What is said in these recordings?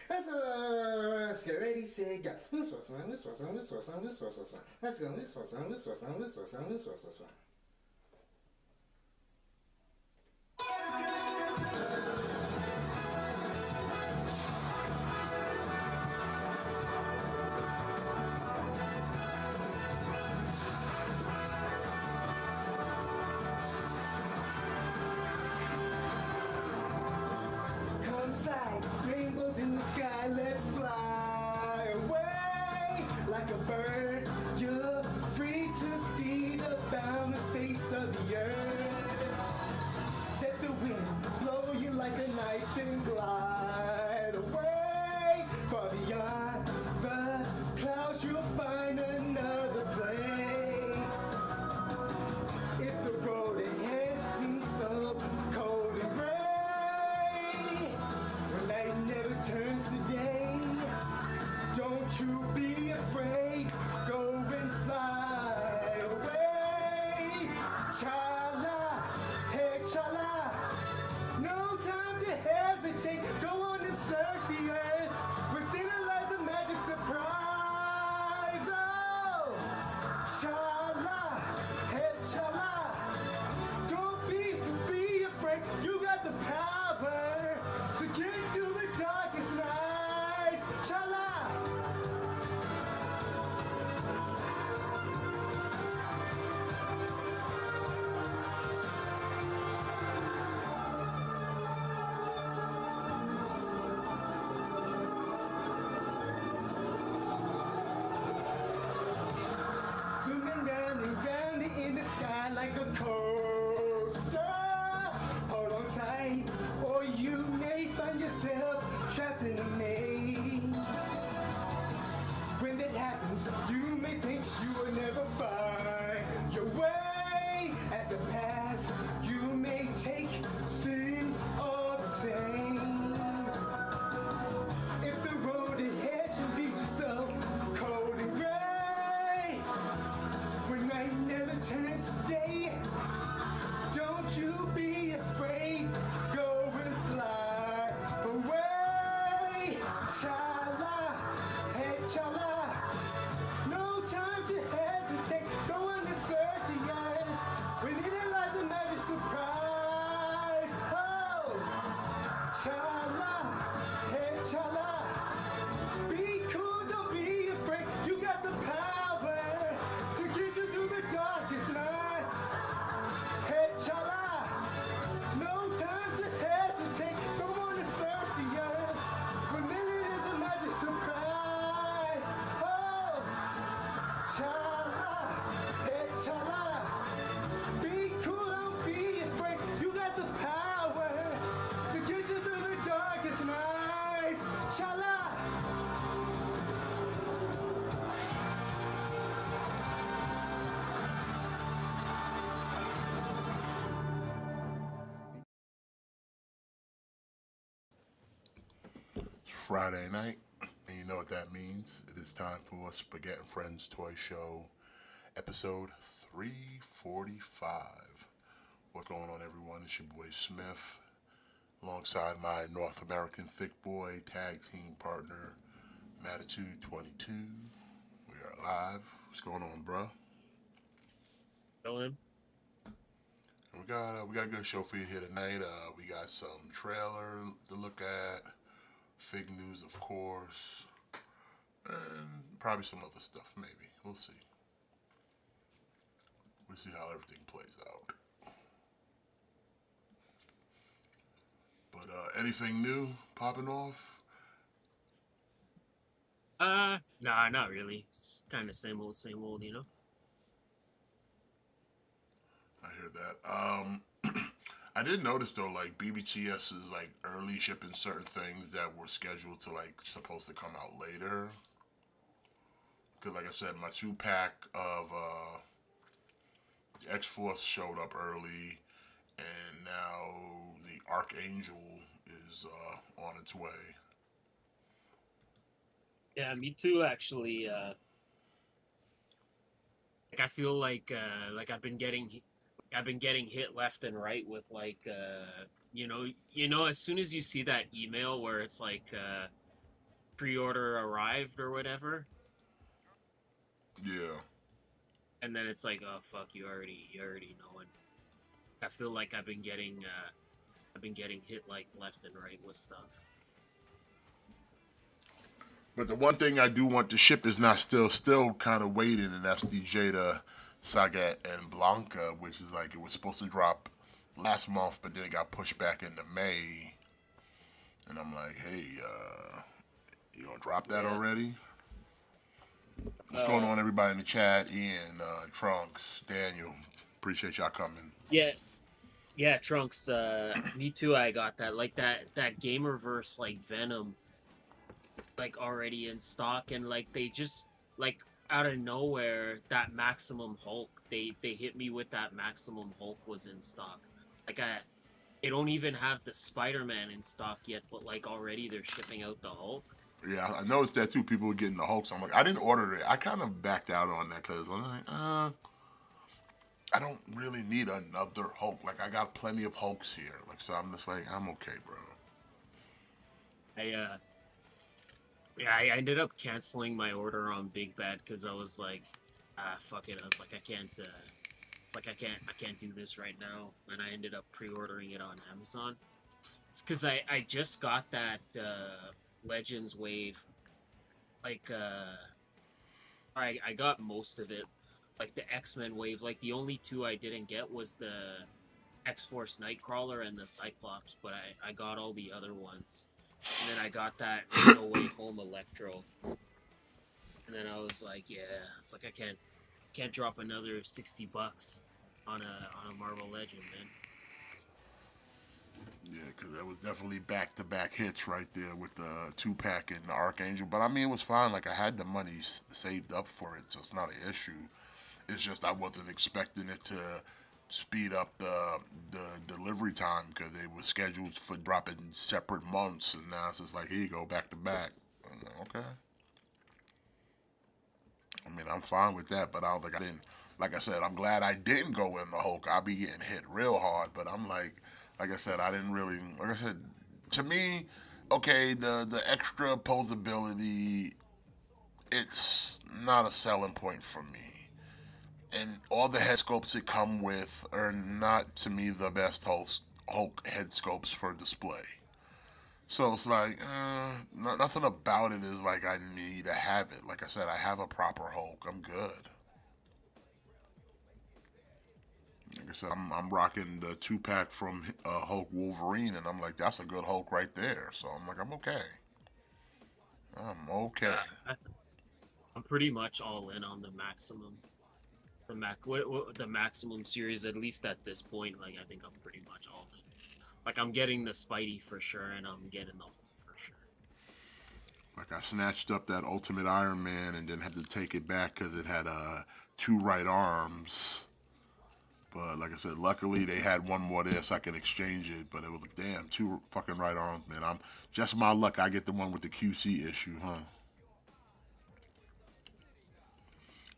Let's get ready, say go. This was one, this was one, this was one, this was one. Let's go, this was one, this was one, this was one, this was one. Rainbows in the sky, let's fly away like a bird. You're free to see the boundless face of the earth. Let the wind blow you like a knife and glide away far beyond the clouds. You'll find another place. If the road ahead seems so cold and gray, night never turns to day. Don't you be afraid. Go and fly away. Chala, hey chala. No time to hesitate. Go on and search the earth. Within it lies a magic surprise. Oh, chala, hey chala. Don't be afraid. You got the power to get through the darkest nights. Chala! Swimming round and round in the sky like a coaster. Hold on tight, or you may find yourself trapped in a maze. When that happens, you may think you will never find your way. At the past, you may take seem all the same. If the road ahead should lead you so cold and gray, when night never turns to day, don't you be afraid. Go and fly away. Chala, hey chala. No time to hesitate. Go on and search the earth. Within it lies a magic surprise. Oh, chala, hey chala. Be cool, don't be afraid. You got the power to get you through the darkest night. Hey chala. No time to hesitate. Go on and search the earth. One minute is a magic surprise. Oh, chala, hey chala. Be cool, don't be afraid. You got the power to get you through the darkest nights. Chala. It's Friday night, and you know what that means. It is time for Spaghett Friends Toy Show, episode 345. What's going on, everyone? It's your boy Smith, alongside my North American thick boy tag team partner, Matitude 22. We are live. What's going on, bruh? Going. And we got a good show for you here tonight. We got some trailer to look at, fake news, of course, and probably some other stuff. Maybe we'll see. We'll see how everything plays out. But anything new popping off? Nah, not really. It's kind of same old, you know? I hear that. I did notice though, like BBTS is like early shipping certain things that were scheduled to like supposed to come out later. Cause like I said, my 2-pack of X Force showed up early, and now the Archangel is on its way. Yeah, me too, actually. Like I feel like I've been getting hit left and right with as soon as you see that email where it's like pre-order arrived or whatever, Yeah. and then it's like, oh fuck, you already know it. I feel like I've been getting hit like left and right with stuff. But the one thing I do want to ship is not still kind of waiting, and that's the Jada, Sagat, and Blanca, which is like it was supposed to drop last month, but then it got pushed back into May. And I'm like, hey, you gonna drop that already? What's going on, everybody in the chat? Ian, Trunks, Daniel, appreciate y'all coming. Yeah, Trunks. Me too. I got that. Like that Gamerverse like Venom, like already in stock, and like they just like out of nowhere that Maximum Hulk. They hit me with that Maximum Hulk was in stock. Like they don't even have the Spider-Man in stock yet, but like already they're shipping out the Hulk. Yeah, I noticed that too. People were getting the Hulk. So I'm like, I didn't order it. I kind of backed out on that because I'm like, I don't really need another Hulk. Like, I got plenty of Hulks here. Like, so I'm just like, I'm okay, bro. I ended up canceling my order on Big Bad because I was like, fuck it. I was like, I can't. It's like I can't do this right now, and I ended up pre-ordering it on Amazon. It's because I just got that Legends wave. Like I got most of it. Like the X-Men wave. Like the only two I didn't get was the X-Force Nightcrawler and the Cyclops, but I got all the other ones. And then I got that No Way Home Electro. And then I was like, yeah, it's like I can't drop another $60 on a Marvel Legend, man. Yeah, because that was definitely back-to-back hits right there with the 2-pack and the Archangel. But I mean, it was fine. Like, I had the money saved up for it, so it's not an issue. It's just I wasn't expecting it to speed up the delivery time because they were scheduled for dropping separate months, and now it's just like, here you go, back-to-back. I'm like, okay. I mean, I'm fine with that, but I don't think I didn't. Like I said, I'm glad I didn't go in the Hulk. I'll be getting hit real hard, but I'm like I said, I didn't really. Like I said, to me, okay, the extra posability, it's not a selling point for me. And all the head sculpts that come with are not, to me, the best Hulk head sculpts for display. So it's like, nothing about it is like I need to have it. Like I said, I have a proper Hulk. I'm good. Like I said, I'm rocking the 2-pack from Hulk Wolverine, and I'm like, that's a good Hulk right there. So I'm like, I'm okay. I'm okay. I'm pretty much all in on the Maximum. The Maximum series, at least at this point. Like, I think I'm pretty much all in. Like, I'm getting the Spidey for sure, and I'm getting the Hulk for sure. Like, I snatched up that Ultimate Iron Man and then had to take it back because it had 2 right arms. But like I said, luckily they had one more there so I could exchange it. But it was like, damn, 2 fucking right arms, man. I'm just my luck. I get the one with the QC issue, huh?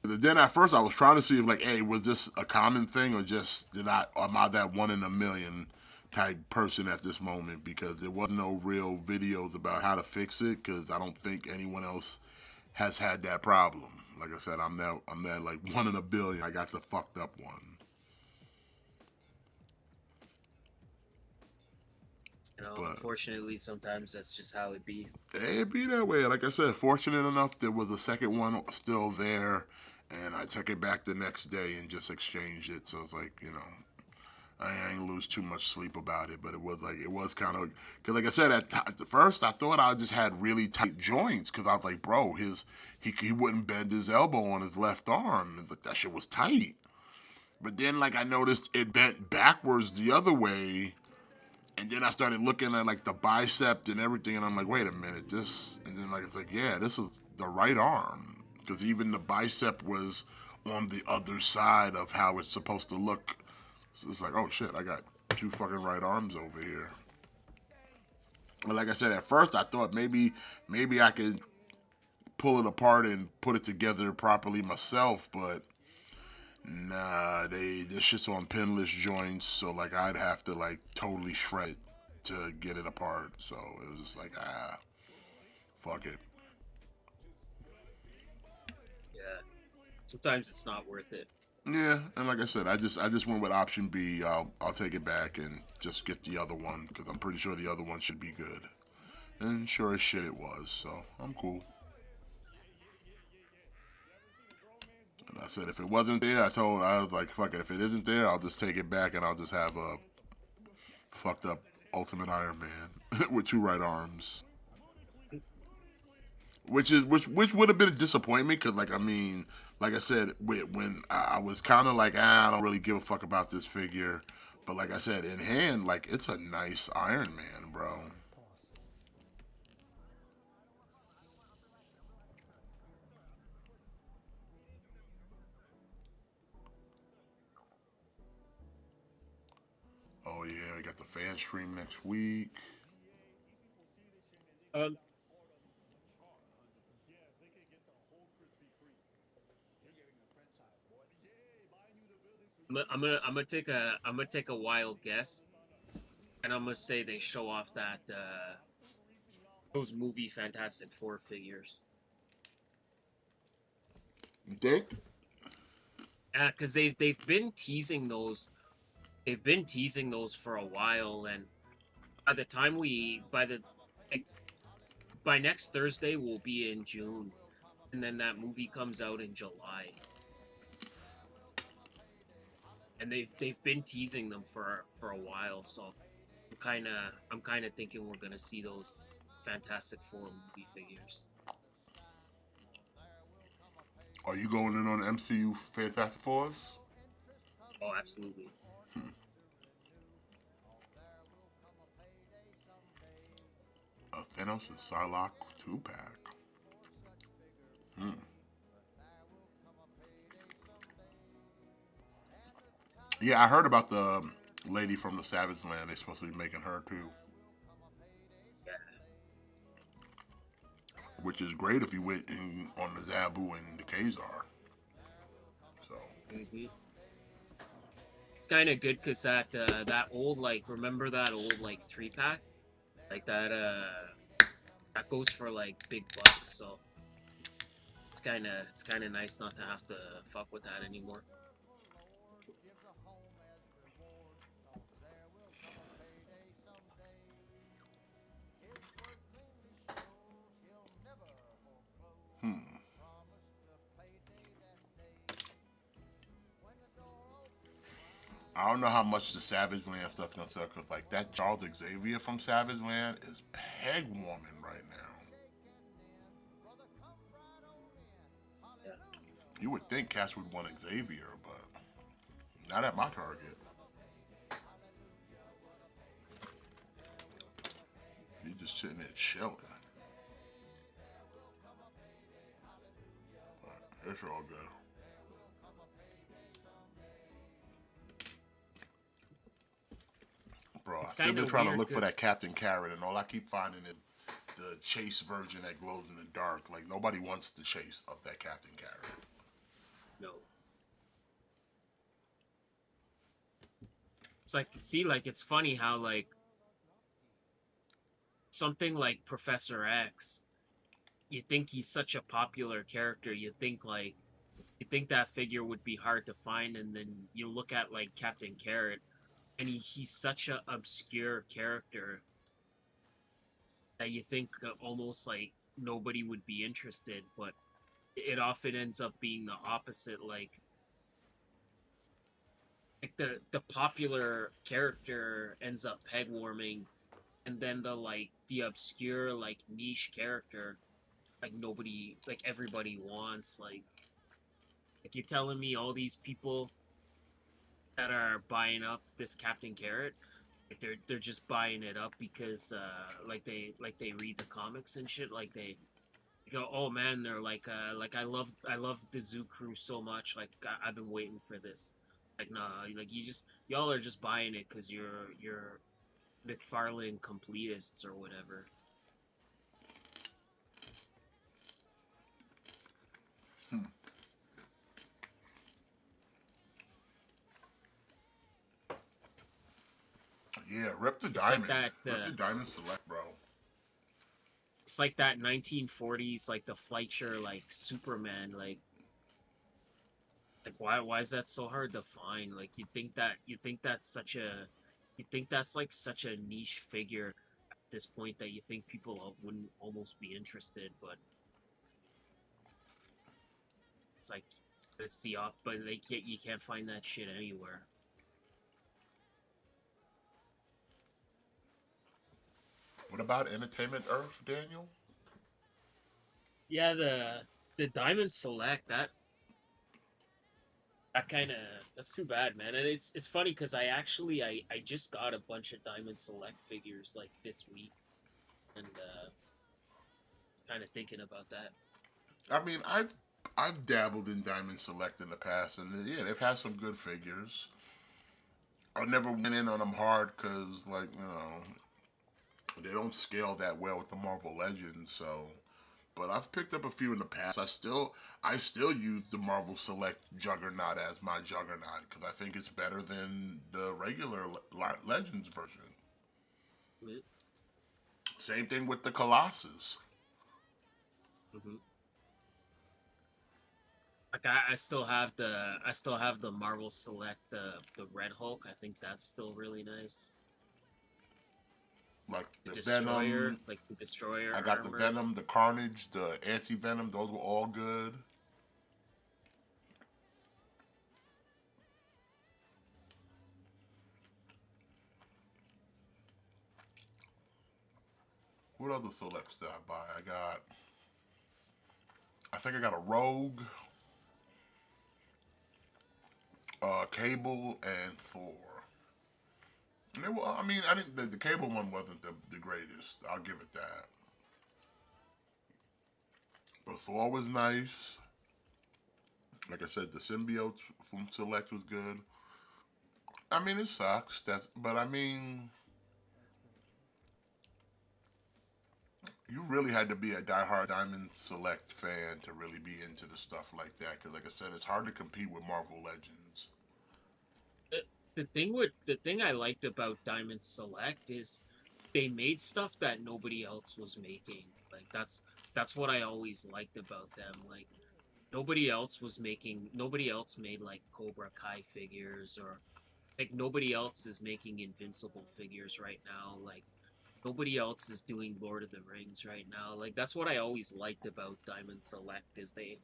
Then at first I was trying to see if like, hey, was this a common thing or just am I that 1 in a million type person at this moment? Because there was no real videos about how to fix it. Because I don't think anyone else has had that problem. Like I said, I'm that like 1 in a billion. I got the fucked up one. You know, unfortunately, sometimes that's just how it be. It be that way. Like I said, fortunate enough, there was a second one still there, and I took it back the next day and just exchanged it. So it's like, I ain't lose too much sleep about it, but it was kind of, because like I said, at first I thought I just had really tight joints, because I was like, bro, he wouldn't bend his elbow on his left arm. It's like, that shit was tight. But then like I noticed it bent backwards the other way. And then I started looking at like the bicep and everything, and I'm like, wait a minute, and then like it's like, yeah, this is the right arm, because even the bicep was on the other side of how it's supposed to look. So it's like, oh shit, I got 2 fucking right arms over here. But like I said, at first I thought maybe I could pull it apart and put it together properly myself, but nah, this shit's on pinless joints, so like I'd have to like totally shred it to get it apart. So it was just like, fuck it. Sometimes it's not worth it. Yeah, and like I said, I just went with option B. I'll take it back and just get the other one because I'm pretty sure the other one should be good. And sure as shit it was, so I'm cool. And I said if it wasn't there, I was like, fuck it. If it isn't there, I'll just take it back and I'll just have a fucked up Ultimate Iron Man with two right arms. Which would have been a disappointment because like I mean like I said when I was kind of like I don't really give a fuck about this figure, but like I said in hand like it's a nice Iron Man, bro. Oh yeah, we got the fan stream next week. Um, I'm gonna take a wild guess, and I'm gonna say they show off that those movie Fantastic Four figures. You think? Because they've been teasing those. They've been teasing those for a while, and by the time we like, by next Thursday we'll be in June, and then that movie comes out in July. And they've been teasing them for a while, so I'm kind of thinking we're gonna see those Fantastic Four movie figures. Are you going in on MCU Fantastic Fours? Oh, absolutely. A Thanos and Psylocke 2-pack. Yeah, I heard about the lady from the Savage Land. They're supposed to be making her too. Yeah. Which is great if you went in on the Zabu and the Kazar. So. Mm-hmm. It's kind of good because that old like remember that old like 3-pack like that goes for like big bucks, so it's kind of nice not to have to fuck with that anymore. I don't know how much the Savage Land stuff's gonna sell because like that Charles Xavier from Savage Land is peg warming right now. Yeah. You would think Cass would want Xavier, but not at my Target. He's just sitting there chilling. But it's all good. Bro, It's I've still kind been of trying to weird look for because that Captain Carrot, and all I keep finding is the Chase version that glows in the dark. Like, nobody wants the Chase of that Captain Carrot. no, it's like see like it's funny how like something like Professor X, you think he's such a popular character, you think that figure would be hard to find, and then you look at like Captain Carrot, and he's such a obscure character that you think almost like nobody would be interested, but it often ends up being the opposite. Like the popular character ends up peg warming, and then the obscure like niche character like nobody like everybody wants like you're telling me all these people that are buying up this Captain Carrot, like they're just buying it up because like they read the comics and shit. Like they go, oh man, they're like I love the Zoo Crew so much. Like I've been waiting for this. Like nah, like y'all are just buying it because you're McFarlane completists or whatever. Yeah, rip the It's like diamond. that. Rip the diamond select, bro. It's like that 1940s, like the Fleischer, like Superman, like Like why is that so hard to find? Like you think that's like such a niche figure at this point that you think people wouldn't almost be interested, but it's like it's the op, but like yet you can't find that shit anywhere. What about Entertainment Earth, Daniel? Yeah, the Diamond Select that kind of that's too bad, man. And it's funny because I just got a bunch of Diamond Select figures like this week, and kind of thinking about that. I mean, I've dabbled in Diamond Select in the past, and yeah, they've had some good figures. I never went in on them hard because, like, they don't scale that well with the Marvel Legends. So, but I've picked up a few in the past. I still use the Marvel Select Juggernaut as my Juggernaut because I think it's better than the regular Legends version. Same thing with the Colossus. Mm-hmm. Like I still have the Marvel Select the Red Hulk. I think that's still really nice. Like The the Destroyer, Venom, like the Destroyer I got the armor. Venom, the Carnage, the Anti Venom. Those were all good. What other selects did I buy? I think I got a Rogue, Cable, and Thor. And they were, I mean, I didn't. The Cable one wasn't the greatest. I'll give it that. But Thor was nice. Like I said, the symbiote from Select was good. I mean, it sucks. But I mean, you really had to be a diehard Diamond Select fan to really be into the stuff like that. Because, like I said, it's hard to compete with Marvel Legends. The thing I liked about Diamond Select is they made stuff that nobody else was making. Like that's what I always liked about them. Like nobody else made like Cobra Kai figures, or like nobody else is making Invincible figures right now. Like nobody else is doing Lord of the Rings right now. Like that's what I always liked about Diamond Select is they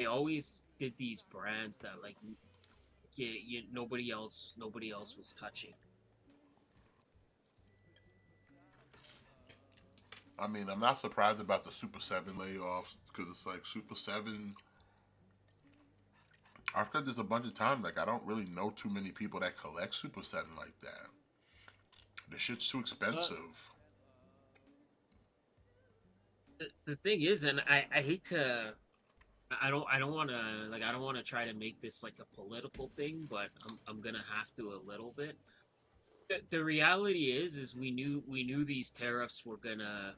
always did these brands that like nobody else was touching. I mean, I'm not surprised about the Super 7 layoffs because it's like Super 7. I've said this a bunch of times. Like, I don't really know too many people that collect Super 7 like that. The shit's too Uh, expensive. the thing is, and I hate to I don't want to like I don't want to try to make this like a political thing, but I'm gonna have to a little bit. The reality is we knew these tariffs were gonna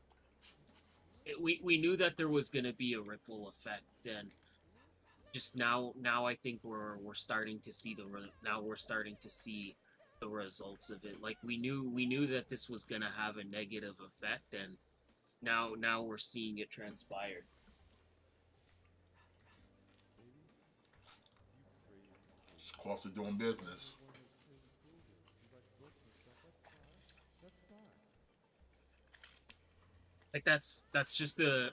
we knew that there was gonna be a ripple effect, and just now I think we're starting to see now we're starting to see the results of it. Like we knew that this was gonna have a negative effect, and now we're seeing it transpire. It's cost of doing business. Like that's just the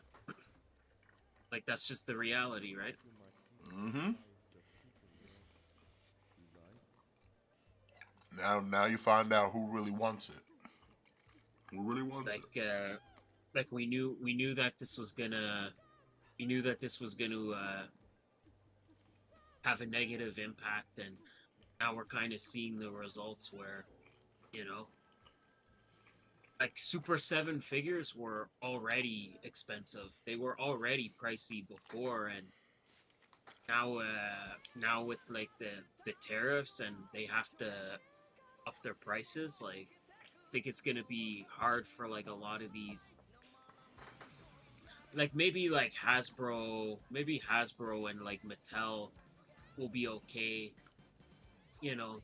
reality, right? Mm-hmm. Now you find out who really wants it. Who really wants it? Like like we knew that this was gonna we knew that this was gonna have a negative impact, and now we're kind of seeing the results where you know like Super 7 figures were already expensive. They were already pricey before, and now with like the tariffs and they have to up their prices, like I think it's gonna be hard for like a lot of these, like maybe Hasbro and like Mattel will be okay, you know.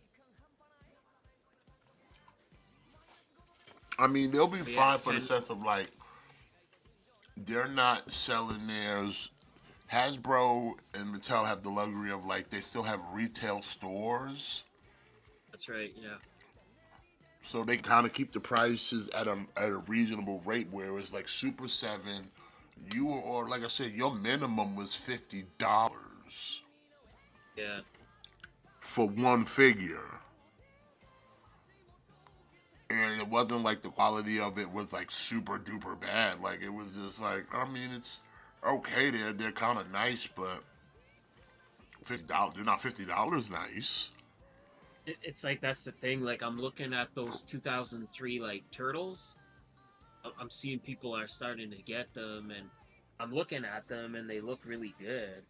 I mean, they'll be Yeah, fine it's for the kind of sense of like they're not selling theirs Hasbro and Mattel have the luxury of like they still have retail stores, That's right. Yeah. so they kind of keep the prices at a reasonable rate. Whereas like Super Seven, or like I said, your minimum was $50 Yeah. for one figure, and it wasn't like the quality of it was like super duper bad. Like it was just like, I mean, it's okay. They're kind of nice, but $50, they're not $50 nice. It's like that's the thing. Like I'm looking at those 2003 like turtles. I'm seeing people are starting to get them, and I'm looking at them, and they look really good.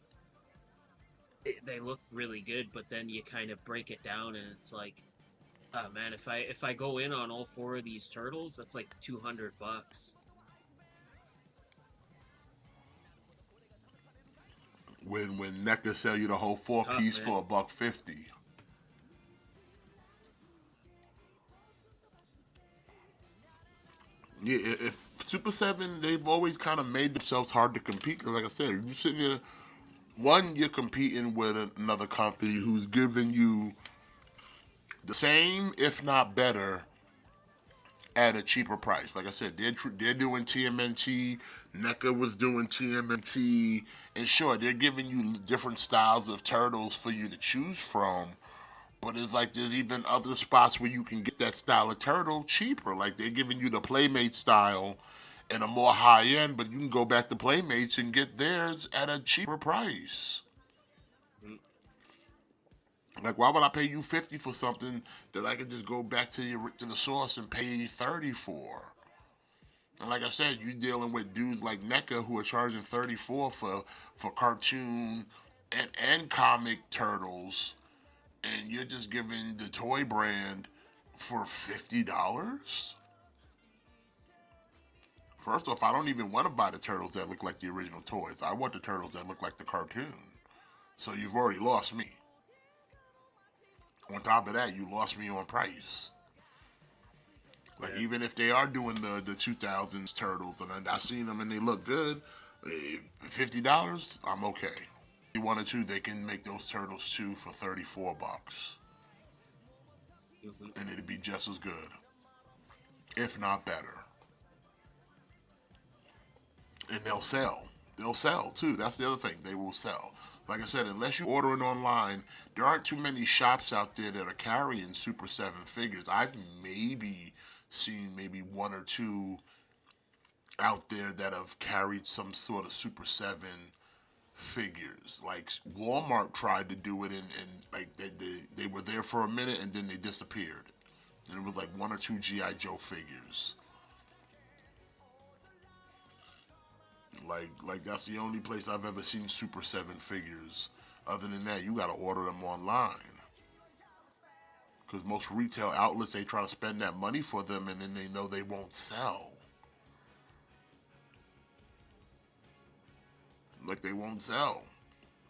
They look really good, but then you kind of break it down, and it's like, oh man, if I go in on all four of these turtles, that's like $200. When NECA sell you the whole It's four tough, piece man. for $1.50. Yeah, if Super Seven, they've always kind of made themselves hard to compete. 'Cause like I said, you sitting there, one, you're competing with another company who's giving you the same, if not better, at a cheaper price. Like I said, they're doing TMNT. NECA was doing TMNT, and sure, they're giving you different styles of turtles for you to choose from. But it's like there's even other spots where you can get that style of turtle cheaper. Like they're giving you the Playmate style and a more high end, but you can go back to Playmates and get theirs at a cheaper price. Mhm. Like why would I pay you 50 for something that I could just go back to the source and pay 30 for? And like I said, you're dealing with dudes like NECA who are charging 34 for cartoon and comic turtles, and you're just giving the toy brand for $50. First off, I don't even want to buy the turtles that look like the original toys. I want the turtles that look like the cartoon. So you've already lost me. On top of that, you lost me on price. Like Yeah. even if they are doing the 2000s turtles and I seen them and they look good, $50, I'm okay. If you wanted to, they can make those turtles too for $34, Mhm. and it'd be just as good, if not better. And they'll sell. They'll sell too. That's the other thing. They will sell. Like I said, unless you order it online, there aren't too many shops out there that are carrying Super 7 figures. I've maybe seen maybe one or two out there that have carried some sort of Super 7 figures. Like Walmart tried to do it and like they were there for a minute and then they disappeared. And it was like one or two G.I. Joe figures. Like that's the only place I've ever seen Super 7 figures. Other than that, you gotta order them online. Because most retail outlets, they try to spend that money for them and then they know they won't sell. Like they won't sell.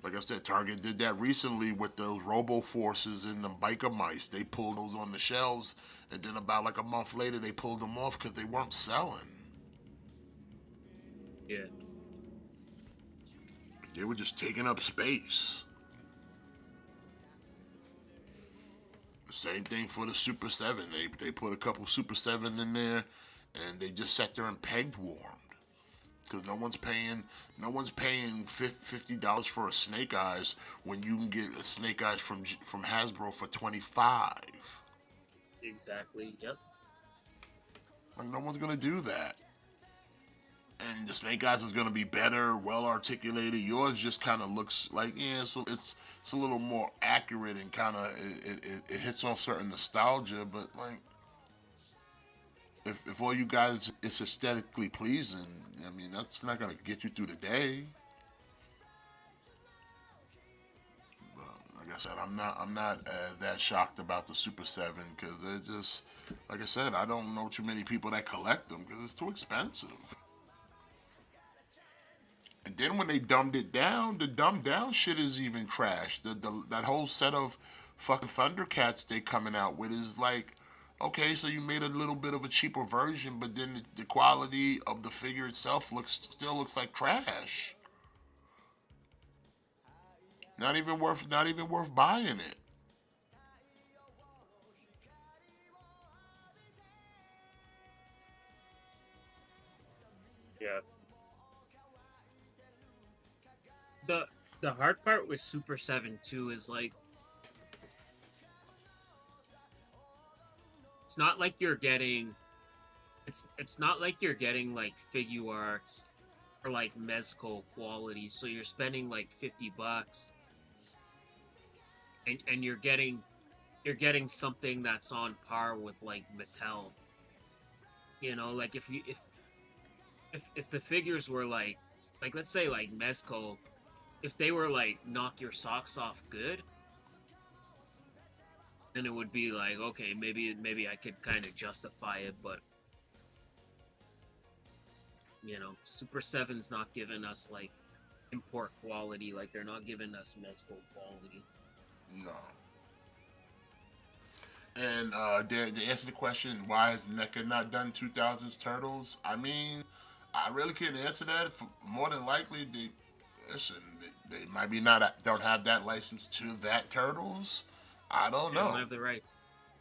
Like I said, Target did that recently with those Robo Forces and the Biker Mice. They pulled those on the shelves, and then about like a month later, they pulled them off because they weren't selling. Yeah. They were just taking up space. Same thing for the Super 7. They put a couple Super 7 in there, and they just sat there and pegged warmed. Because no one's paying $50 for a Snake Eyes when you can get a Snake Eyes from Hasbro for 25. Exactly. Yep. Like no one's gonna do that. And the Snake Eyes is gonna be better, well articulated. Yours just kind of looks like so it's a little more accurate and kind of it hits on certain nostalgia. But like if all you guys it's aesthetically pleasing, I mean that's not gonna get you through the day. Like I said, I'm not that shocked about the Super 7 because it just, like I said, I don't know too many people that collect them because it's too expensive. And then when they dumbed it down, the dumbed down shit is even trash. That whole set of fucking Thundercats they coming out with is like, okay, so you made a little bit of a cheaper version, but then the quality of the figure itself still looks like trash. Not even worth buying it. Yeah. The the hard part with Super 7 too is like it's not like you're getting it's not like you're getting like figure arts or like mezco quality, so you're spending like $50 and you're getting something that's on par with like Mattel. You know, like if the figures were like let's say like mezco, if they were like knock your socks off good, then it would be like okay, maybe I could kind of justify it, but you know, Super Seven's not giving us like import quality, like they're not giving us mezco quality. No. And to answer the question, why has NECA not done 2000s Turtles? I mean, I really can't answer that. More than likely, listen, they might be not don't have that license to that Turtles. I don't They know. don't have the rights.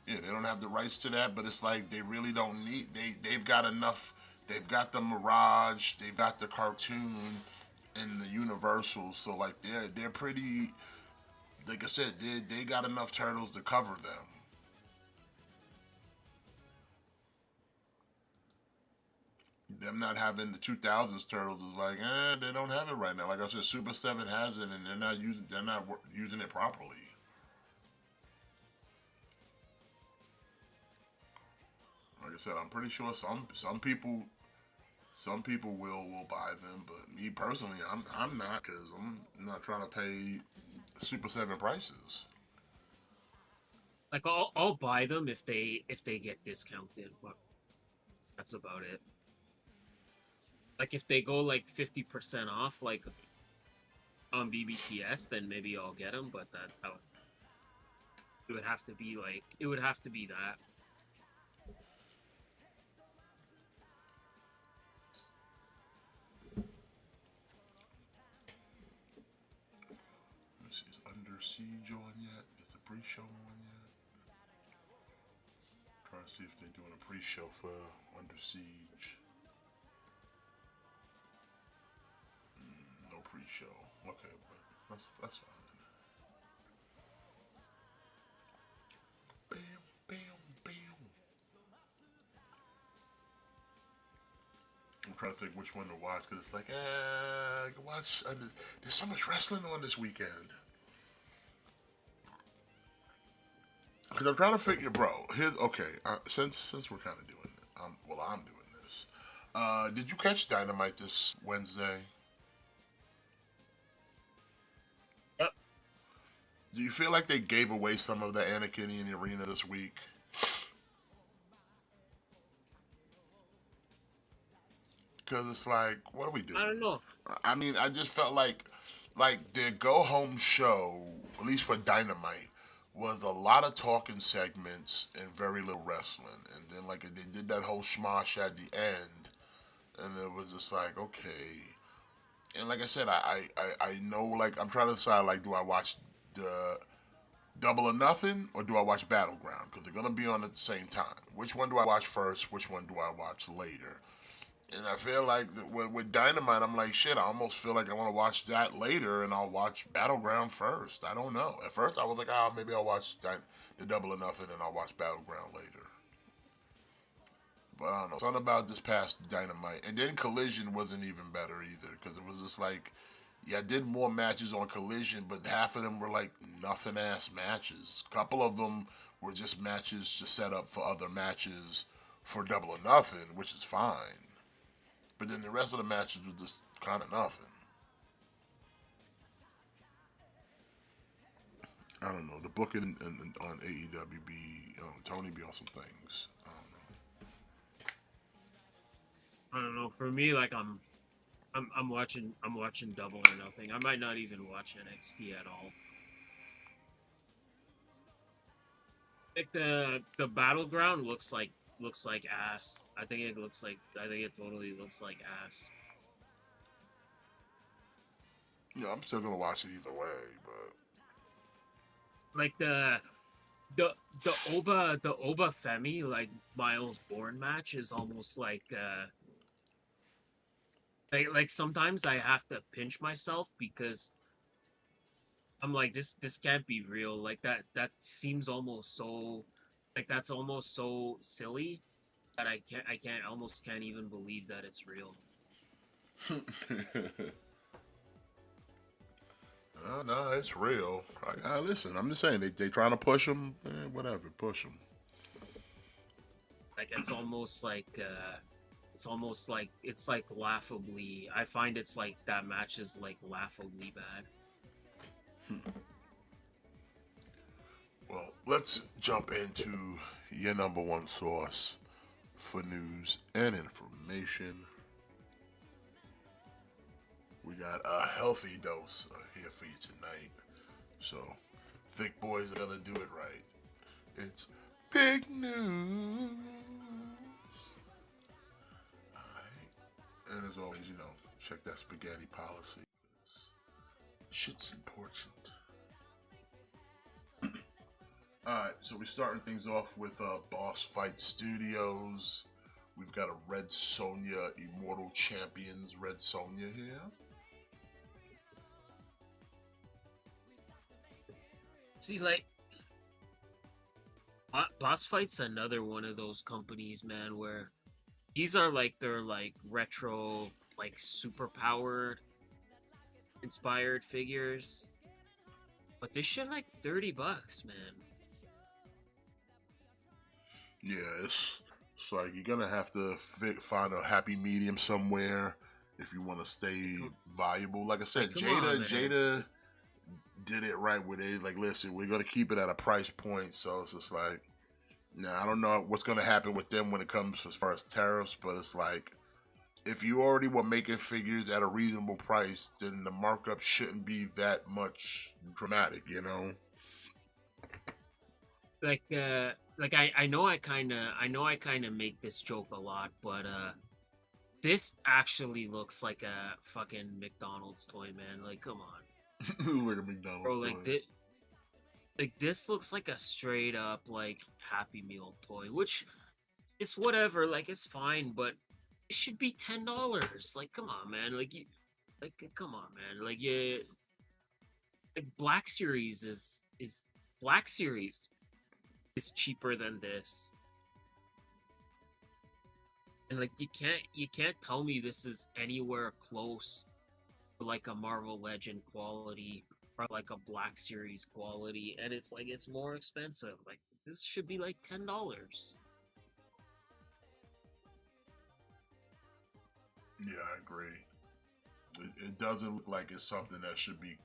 Yeah, they don't have the rights to that, but it's like they really don't need. They've got enough. They've got the Mirage. They've got the cartoon and the Universal. So like they're pretty. Like I said, they got enough turtles to cover them. Them not having the 2000s turtles is like, they don't have it right now. Like I said, Super 7 has it, and they're not using it properly. Like I said, I'm pretty sure some people will buy them, but me personally, I'm not, because I'm not trying to pay Super 7 prices. Like I'll buy them if they get discounted, but that's about it. Like if they go like 50% off, like on BBTS, then maybe I'll get them. But that would, it would have to be like it would have to be that. Let me see, is Under Siege on yet? Is the pre-show on yet? Trying to see if they're doing a pre-show for Under Siege. No pre-show. Okay, but that's fine. Bam, bam, bam. I'm trying to think which one to watch because it's like, I can watch. There's so much wrestling on this weekend. Because I'm trying to figure, bro. Here's okay. Since we're kind of doing it, I'm doing this. Did you catch Dynamite this Wednesday? Yep. Do you feel like they gave away some of the Anakin in the arena this week? Because it's like, what are we doing? I don't know. I mean, I just felt like their go home show, at least for Dynamite, was a lot of talking segments and very little wrestling. And then like they did that whole schmosh at the end, and it was just like, okay. And like I said, I know, like I'm trying to decide, like, do I watch the Double or Nothing or do I watch Battleground? Because they're gonna be on at the same time. Which one do I watch first? Which one do I watch later? And I feel like with Dynamite, I'm like, shit, I almost feel like I want to watch that later and I'll watch Battleground first. I don't know. At first, I was like, maybe I'll watch the Double or Nothing and I'll watch Battleground later. But I don't know. Something about this past Dynamite. And then Collision wasn't even better either because it was just like, yeah, I did more matches on Collision, but half of them were like nothing ass matches. A couple of them were just matches just set up for other matches for Double or Nothing, which is fine. But then the rest of the matches was just kind of nothing. I don't know. The booking on AEW be, Tony be on some things. I don't know. I don't know. For me, like I'm watching Double or Nothing. I might not even watch NXT at all. Like the Battleground looks like ass. I think it totally looks like ass. You know, I'm still gonna watch it either way, but Like the the Oba Femi like Miles Bourne match is almost like sometimes I have to pinch myself because I'm like this can't be real. Like that seems almost so like that's almost so silly that I almost can't even believe that it's real. no, it's real. Listen, I'm just saying they trying to push them. Whatever, push them. Like it's like laughably. I find it's like that match is like laughably bad. Well, let's jump into your number one source for news and information. We got a healthy dose here for you tonight. So, thick boys are gonna do it right. It's big news. Alright. And as always, you know, check that spaghetti policy. Shit's important. Alright, so we're starting things off with Boss Fight Studios. We've got a Red Sonja Immortal Champions Red Sonja here. See, like Boss Fight's another one of those companies, man, where these are like their like retro, like super powered inspired figures. But this shit like $30, man. Yeah, it's like you're gonna have to find a happy medium somewhere if you want to stay viable. Like I said, Like, come on, man. Jada did it right with it. Like, listen, we're gonna keep it at a price point, so it's just like, now I don't know what's gonna happen with them when it comes as far as tariffs, but it's like, if you already were making figures at a reasonable price, then the markup shouldn't be that much dramatic, you know? Like I know I kind of make this joke a lot, but this actually looks like a fucking McDonald's toy, man. Like, come on. Like a McDonald's Bro, toy. like this looks like a straight up like Happy Meal toy, which is whatever, like it's fine, but it should be $10. Like, come on, man. Like come on, man. Like, yeah, like Black Series is cheaper than this. And like you can't tell me this is anywhere close to like a Marvel Legend quality or like a Black Series quality, and it's like it's more expensive. Like this should be like $10. Yeah, I agree. It doesn't look like it's something that should be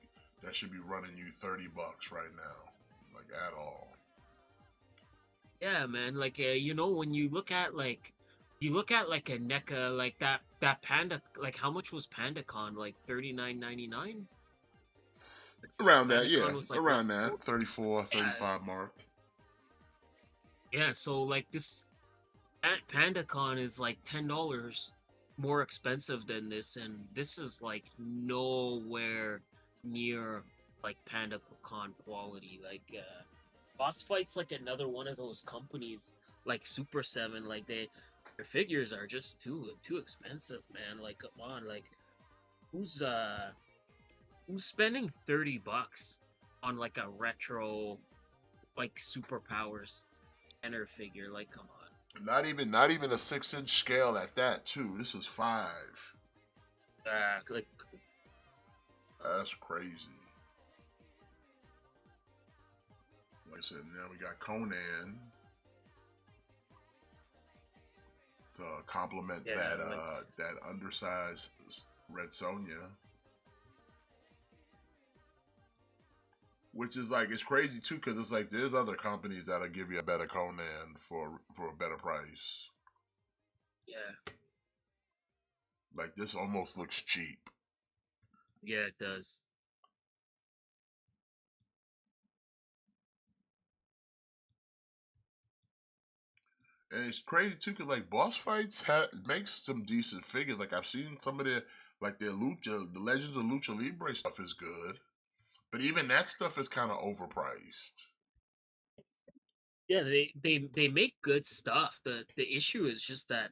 running you $30 right now, like at all. Yeah, man. Like you know, when you look at like a NECA, like that Panda, like how much was PandaCon? Like $39.99. Around that, yeah, PandaCon was like what? around that 34, Yeah, 35 mark. yeah. So like this PandaCon is like $10 more expensive than this, and this is like nowhere near like PandaCon quality. Like Boss Fight's like another one of those companies like Super 7, like their figures are just too expensive, man. Like come on, like who's uh who's spending $30 on like a retro like superpowers tenor figure? Like come on. Not even a 6-inch scale at that too. This is 5. Like That's crazy. Like I said, now we got Conan to complement yeah, that like that undersized Red Sonja. Which is like, it's crazy too, because it's like there's other companies that'll give you a better Conan for a better price. yeah, Like this almost looks cheap. yeah, it does. And it's crazy too, cause like boss fights makes some decent figures. Like I've seen some of their like their lucha, the Legends of Lucha Libre stuff is good, but even that stuff is kind of overpriced. Yeah, they make good stuff. The issue is just that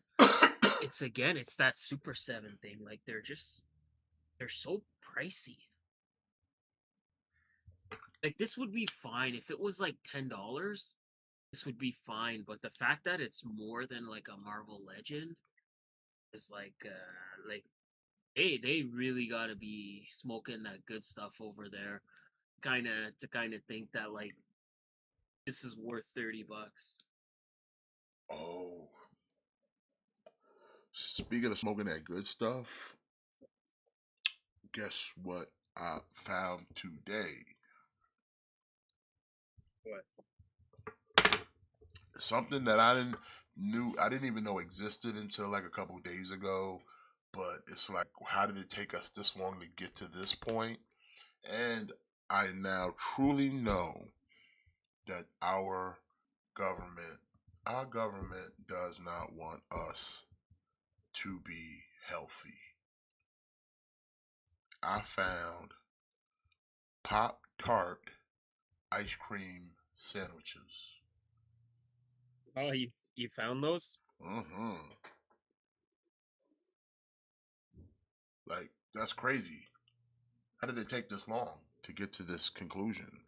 it's again it's that Super 7 thing. Like they're so pricey. Like this would be fine if it was like $10. This would be fine, but the fact that it's more than like a Marvel Legend is like hey, they really got to be smoking that good stuff over there. Kind of think that like this is worth $30. Oh, speaking of smoking that good stuff, guess what I found today? What? Something that I didn't even know existed until like a couple days ago. But it's like, how did it take us this long to get to this point? And I now truly know that government, our government does not want us to be healthy. I found Pop Tart ice cream sandwiches. Oh, you found those? Mm-hmm. Like, that's crazy. How did it take this long to get to this conclusion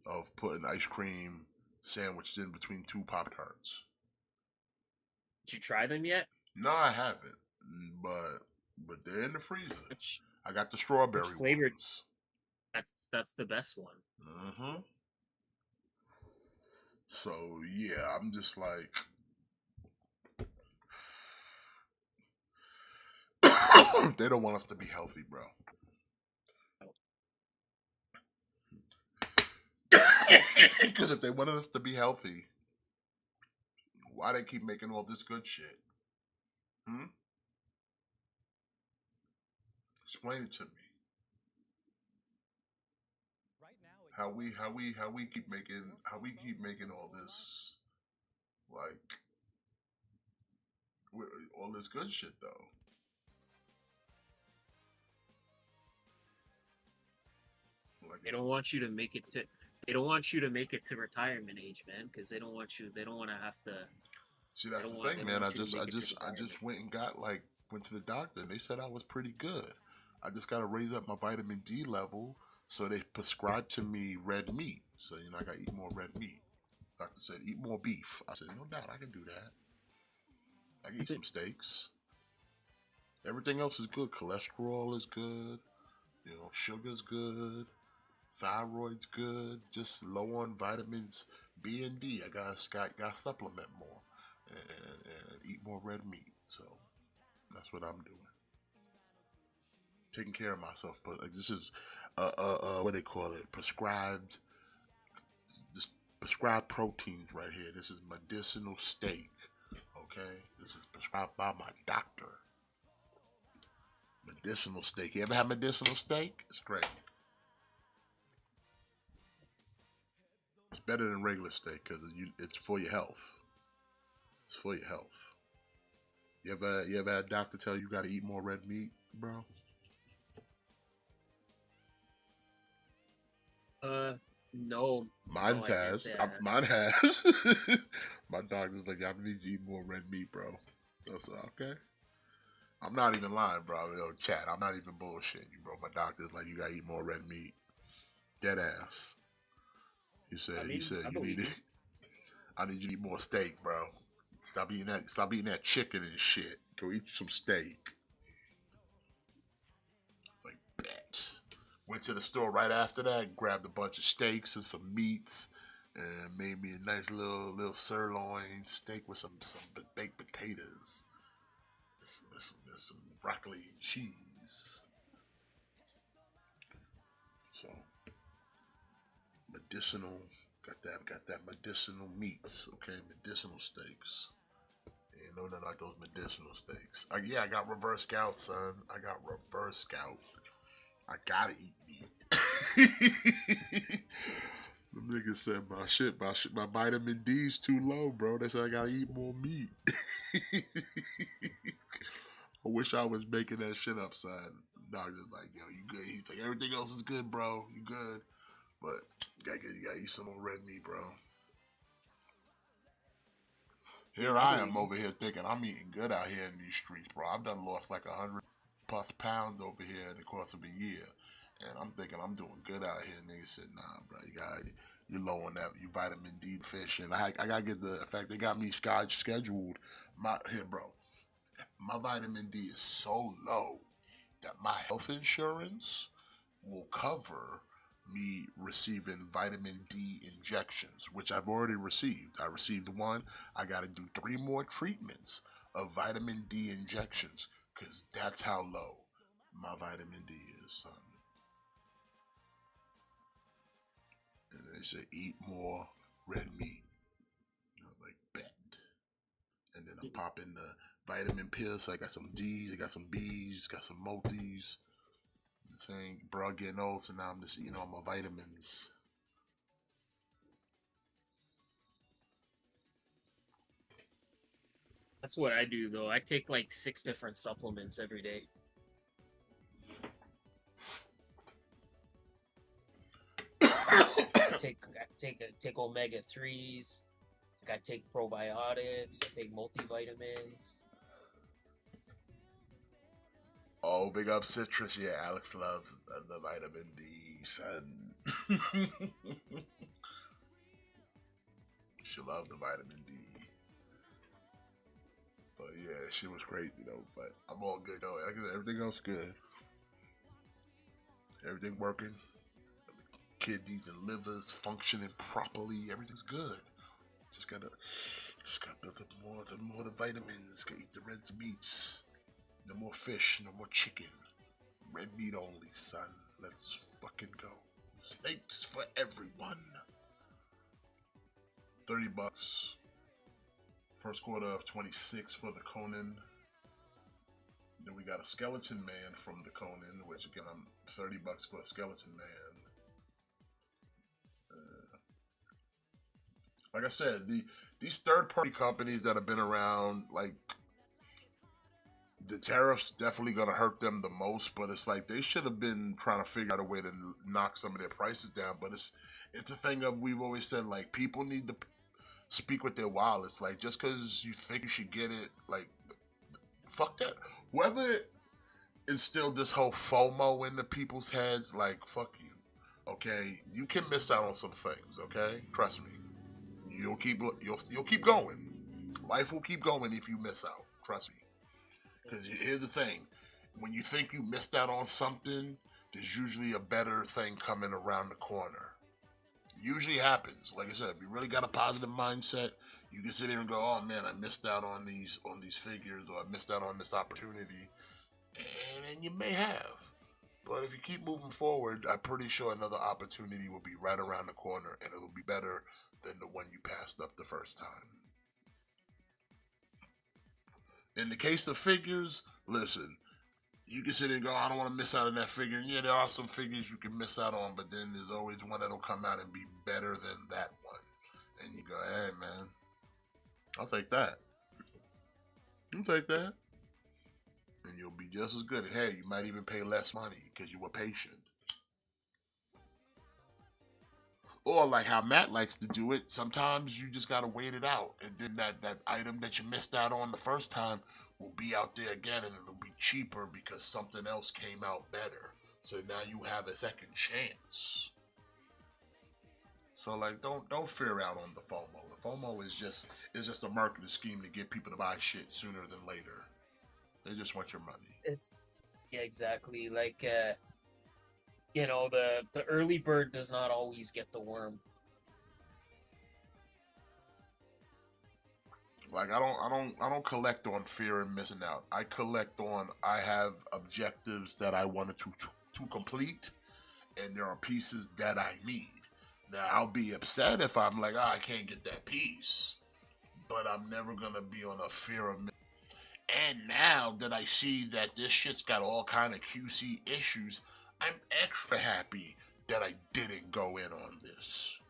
of putting ice cream sandwiched in between two Pop Tarts? Did you try them yet? No, I haven't, but they're in the freezer. Which I got the which strawberry flavor? ones. That's the best one. Mm-hmm. So yeah, I'm just like, they don't want us to be healthy, bro. Because if they wanted us to be healthy, why they keep making all this good shit? Hmm? Explain it to me. How we keep making all this like all this good shit though. Like They don't want you to make it to. They don't want you to make it to retirement age, man, because they don't want you. They don't want to have to. see, They that's don't the want. They thing, don't man. want you to make it to I retirement. just went and got like went to the doctor and they said I was pretty good. I just got to raise up my vitamin D level, so they prescribed to me red meat. So I got to eat more red meat. Doctor said eat more beef. I said no doubt I can do that. I can eat some steaks. Everything else is good. Cholesterol is good. Sugar's good. Thyroid's good. Just low on vitamins B and D. I got supplement more and eat more red meat. So that's what I'm doing. Taking care of myself. But like, this is what they call it, this prescribed proteins right here. This is medicinal steak. Okay, this is prescribed by my doctor. Medicinal steak. You ever had medicinal steak? It's great. It's better than regular steak because it's for your health. It's for your health. You ever had a doctor tell you got to eat more red meat, bro? No, Mine no, I can't has. say I have. Mine has. My doctor's like, I need you to eat more red meat, bro. I said, okay. I'm not even lying, bro. Yo, chat. I'm not even bullshitting you, bro. My doctor's like, you gotta eat more red meat. Dead ass. I He mean, said I you need believe it. you. I need you to eat more steak, bro. Stop eating that chicken and shit. Go eat some steak. Like bet. Went to the store right after that, grabbed a bunch of steaks and some meats, and made me a nice little sirloin steak with some baked potatoes, some broccoli and cheese. So medicinal, got that medicinal meats. Okay, medicinal steaks. Ain't no nothing like those medicinal steaks. Yeah, I got reverse gout, son. I got reverse gout. I gotta eat meat. The nigga said my vitamin D's too low, bro. They said I gotta eat more meat. I wish I was making that shit up, son. Doctor's like, yo, you good? He's like, everything else is good, bro. You good? But you gotta eat some more red meat, bro. Here I am over here thinking I'm eating good out here in these streets, bro. I've done lost like 100+ pounds over here in the course of a year. And I'm thinking I'm doing good out here. And niggas said, nah, bro, you're low on that, you vitamin D fish. And I gotta get the fact they got me scheduled. Bro, my vitamin D is so low that my health insurance will cover me receiving vitamin D injections, which I've already received. I received one. I got to do 3 more treatments of vitamin D injections because that's how low my vitamin D is, son. And they say eat more red meat. I was like, bet. And then I'm popping the vitamin pills. So I got some D's, I got some B's, got some multis. Saying, bro, getting old, so now I'm just eating all my vitamins. That's what I do though. I take like 6 different supplements every day. I take omega 3s. I take probiotics. I take multivitamins. Oh, big up citrus. Yeah, Alex loves the vitamin D, son. She loved the vitamin D. But yeah, she was great, but I'm all good, though. Everything else good. Everything working. Kidneys and livers functioning properly. Everything's good. Just gotta build up more the vitamins. Gotta eat the red meats. No more fish, no more chicken. Red meat only, son. Let's fucking go. Steaks for everyone. $30. First quarter of 26 for the Conan. Then we got a Skeleton Man from the Conan, which again, I'm $30 for a Skeleton Man. Like I said, these third-party companies that have been around, like, the tariffs definitely gonna hurt them the most, but it's like they should have been trying to figure out a way to knock some of their prices down. But it's a thing of, we've always said, like, people need to speak with their wallets. Like, just because you think you should get it, like, fuck that. Whoever instilled this whole FOMO into people's heads, like, fuck you. Okay, you can miss out on some things. Okay, trust me. You'll keep going. Life will keep going if you miss out. Trust me. Because here's the thing, when you think you missed out on something, there's usually a better thing coming around the corner. It usually happens. Like I said, if you really got a positive mindset, you can sit there and go, oh man, I missed out on these figures, or I missed out on this opportunity. And you may have. But if you keep moving forward, I'm pretty sure another opportunity will be right around the corner, and it will be better than the one you passed up the first time. In the case of figures, listen, you can sit there and go, I don't want to miss out on that figure. And yeah, there are some figures you can miss out on, but then there's always one that'll come out and be better than that one. And you go, hey, man, I'll take that. I'll take that. And you'll be just as good. And hey, you might even pay less money because you were patient. Or like how Matt likes to do it, sometimes you just got to wait it out. And then that item that you missed out on the first time will be out there again, and it'll be cheaper because something else came out better. So now you have a second chance. So like, don't fear out on the FOMO. The FOMO is just a marketing scheme to get people to buy shit sooner than later. They just want your money. Yeah, exactly. Like, the early bird does not always get the worm. Like, I don't collect on fear and missing out. I collect on, I have objectives that I wanted to complete, and there are pieces that I need. Now, I'll be upset if I'm like, I can't get that piece, but I'm never gonna be on a fear of missing. And now that I see that this shit's got all kind of QC issues, I'm extra happy that I didn't go in on this.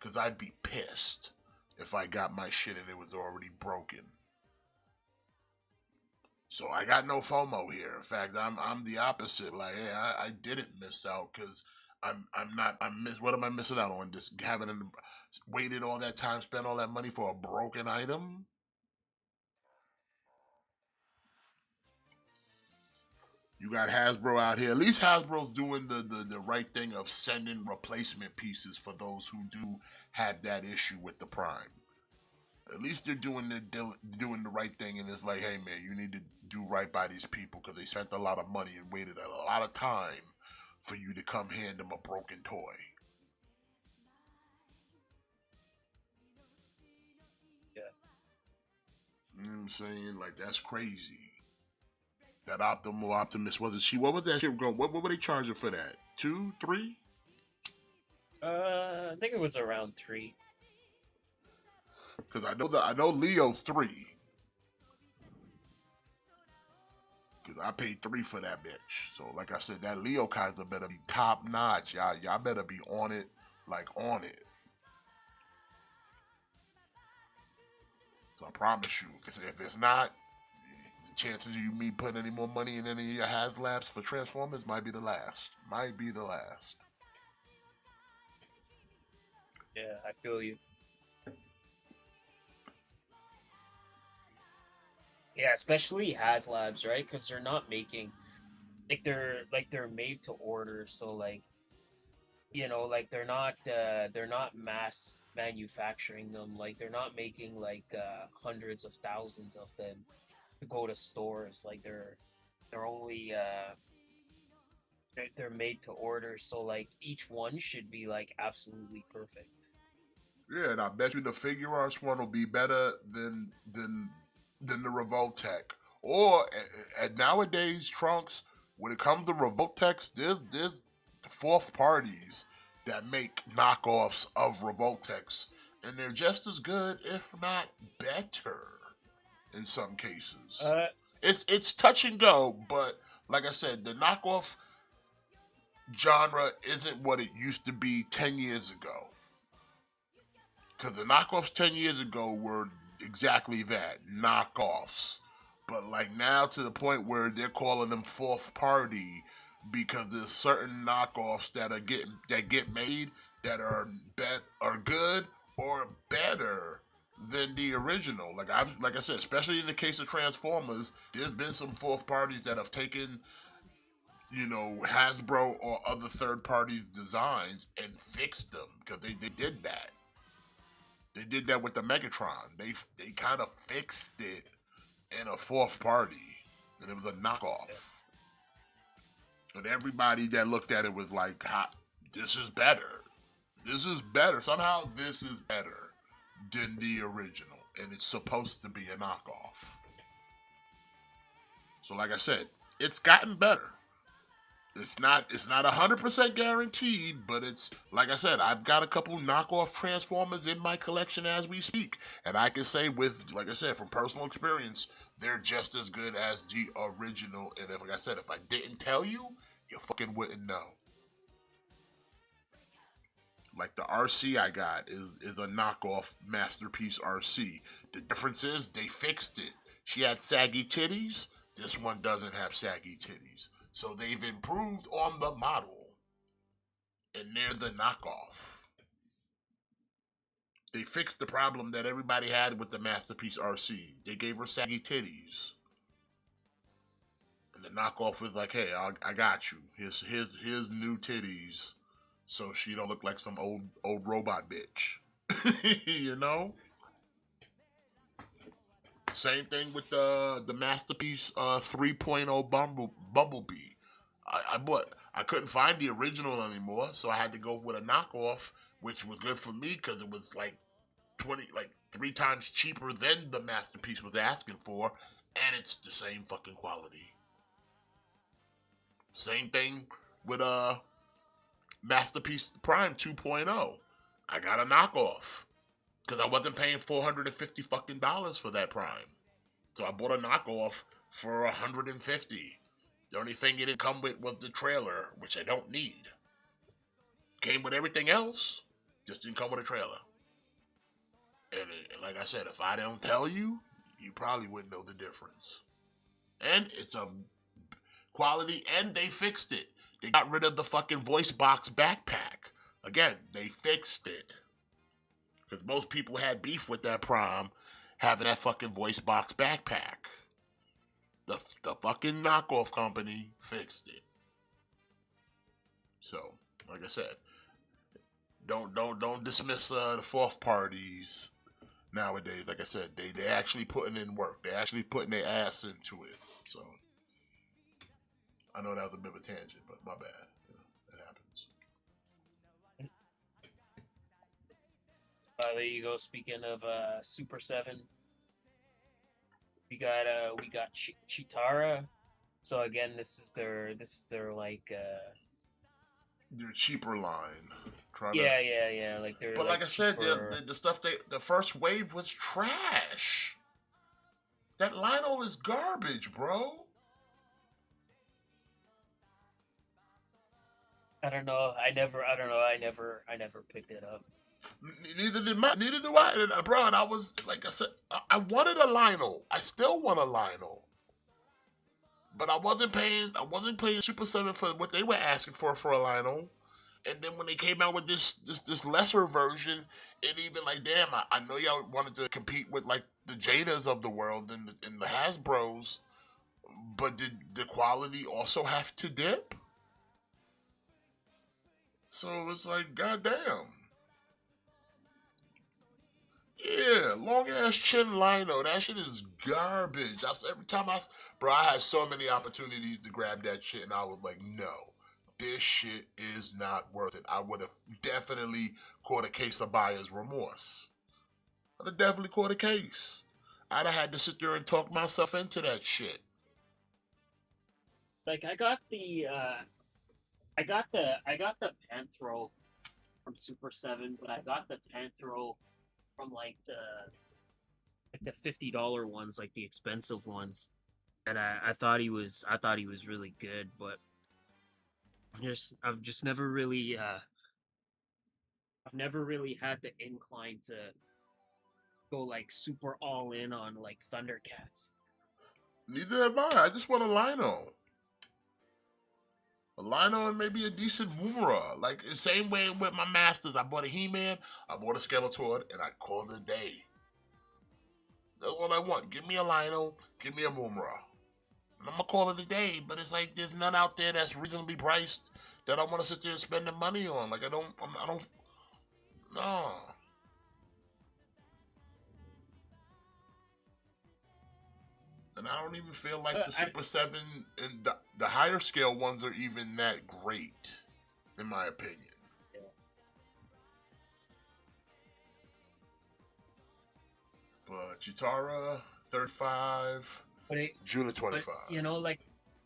Because I'd be pissed if I got my shit and it was already broken. So I got no FOMO here. In fact, I'm the opposite. Like, hey, I didn't miss out because what am I missing out on? Just waited all that time, spent all that money for a broken item? You got Hasbro out here. At least Hasbro's doing the right thing of sending replacement pieces for those who do have that issue with the Prime. At least they're doing the right thing, and it's like, hey man, you need to do right by these people because they spent a lot of money and waited a lot of time for you to come hand them a broken toy. Yeah. You know what I'm saying? Like, that's crazy. That Optimus, wasn't she? What was that shit going? What were they charging for that? 2, 3? I think it was around 3. Because I know Leo's 3. Because I paid 3 for that bitch. So like I said, that Leo Kaiser better be top notch. Y'all better be on it, like on it. So I promise you, if it's not, the chances of me putting any more money in any of your HasLabs for Transformers might be the last. Might be the last. Yeah, I feel you. Yeah, especially HasLabs, right? Because they're not making they're made to order, so like like they're not mass manufacturing them. Like they're not making hundreds of thousands of them to go to stores. Like they're only they're made to order, so like each one should be like absolutely perfect. Yeah, and I bet you the Figure Arts one will be better than the Revoltech. Or at nowadays, Trunks, when it comes to Revoltechs, there's fourth parties that make knockoffs of Revoltechs, and they're just as good, if not better, in some cases. It's touch and go, but like I said, the knockoff genre isn't what it used to be 10 years ago. Because the knockoffs 10 years ago were exactly that, knockoffs. But like now to the point where they're calling them fourth party because there's certain knockoffs that get made that are good or better than the original. Like I said, especially in the case of Transformers, there's been some fourth parties that have taken Hasbro or other third parties' designs and fixed them because they did that. They did that with the Megatron. They kind of fixed it in a fourth party, and it was a knockoff. And everybody that looked at it was like, this is better. This is better. Somehow this is better than the original, and it's supposed to be a knockoff. So like I said, it's gotten better. It's not 100% guaranteed, but it's, like I said, I've got a couple knockoff Transformers in my collection as we speak. And I can say like I said, from personal experience, they're just as good as the original. And like I said, if I didn't tell you, you fucking wouldn't know. Like the RC I got is a knockoff Masterpiece RC. The difference is they fixed it. She had saggy titties. This one doesn't have saggy titties. So they've improved on the model, and they're the knockoff. They fixed the problem that everybody had with the Masterpiece RC. They gave her saggy titties. And the knockoff was like, hey, I got you. Here's new titties, so she don't look like some old robot bitch. You know? Same thing with the Masterpiece 3.0 Bumblebee. I couldn't find the original anymore, so I had to go with a knockoff, which was good for me because it was like 3 times cheaper than the Masterpiece was asking for, and it's the same fucking quality. Same thing with Masterpiece Prime 2.0. I got a knockoff. Because I wasn't paying $450 fucking dollars for that Prime. So I bought a knockoff for $150. The only thing it didn't come with was the trailer, which I don't need. Came with everything else. Just didn't come with a trailer. And like I said, if I don't tell you, you probably wouldn't know the difference. And it's of quality, and they fixed it. They got rid of the fucking voice box backpack. Again, they fixed it. Because most people had beef with that Prime having that fucking voice box backpack. The fucking knockoff company fixed it. So, like I said, don't dismiss the fourth parties nowadays. Like I said, they actually putting in work. They actually putting their ass into it. So, I know that was a bit of a tangent, but my bad. It happens. There you go. Speaking of Super 7, we got Chitara. So again, this is their like Their cheaper line. yeah. Like they're. But like I said, cheaper... the stuff the first wave was trash. That Lionel is garbage, bro. I don't know. I never picked it up. Neither do I. And, bro, and I was, like I said, I wanted a Lionel. I still want a Lionel. But I wasn't paying Super 7 for what they were asking for a Lionel. And then when they came out with this lesser version, it even like, damn, I know y'all wanted to compete with like the Jadas of the world and the Hasbros, but did the quality also have to dip? So it's like, goddamn. Yeah, long ass chin lino. That shit is garbage. Every time I had so many opportunities to grab that shit, and I was like, no, this shit is not worth it. I would have definitely caught a case of buyer's remorse. I'd have definitely caught a case. I'd have had to sit there and talk myself into that shit. Like I got the Panthro from Super 7, but I got the Panthro from like the $50 ones, like the expensive ones. And I thought he was really good, but I've just never really had the incline to go like super all in on like Thundercats. Neither have I. I just want a Lino. A Lino and maybe a decent Woomera. Like the same way with my Masters. I bought a He-Man, I bought a Skeletor, and I called it a day. That's all I want. Give me a Lino, give me a Woomera. And I'm gonna call it a day, but it's like there's none out there that's reasonably priced that I want to sit there and spend the money on. Like I don't, no. And I don't even feel like the Super 7 and the higher scale ones are even that great, in my opinion. Yeah. But Chitara, 35, June of 25. But, you know, like,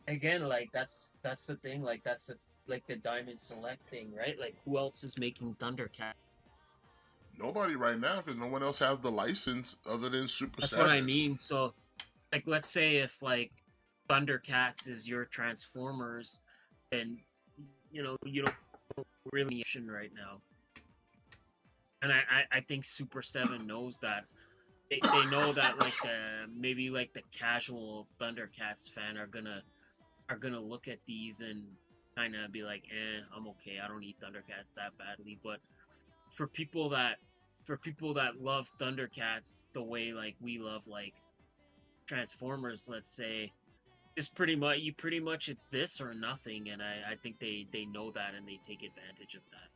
again, like, that's the thing. Like, that's the Diamond Select thing, right? Like, who else is making Thundercat? Nobody right now, because no one else has the license other than Super 7. That's what I mean. So, like, let's say if, like, Thundercats is your Transformers, and, you know, you don't really need right now. And I think Super 7 knows that. They know that, like, maybe, like, the casual Thundercats fan are gonna look at these and kind of be like, I'm okay. I don't need Thundercats that badly. But for people that love Thundercats the way, like, we love, like, Transformers, let's say, it's pretty much it's this or nothing, and I think they know that and they take advantage of that.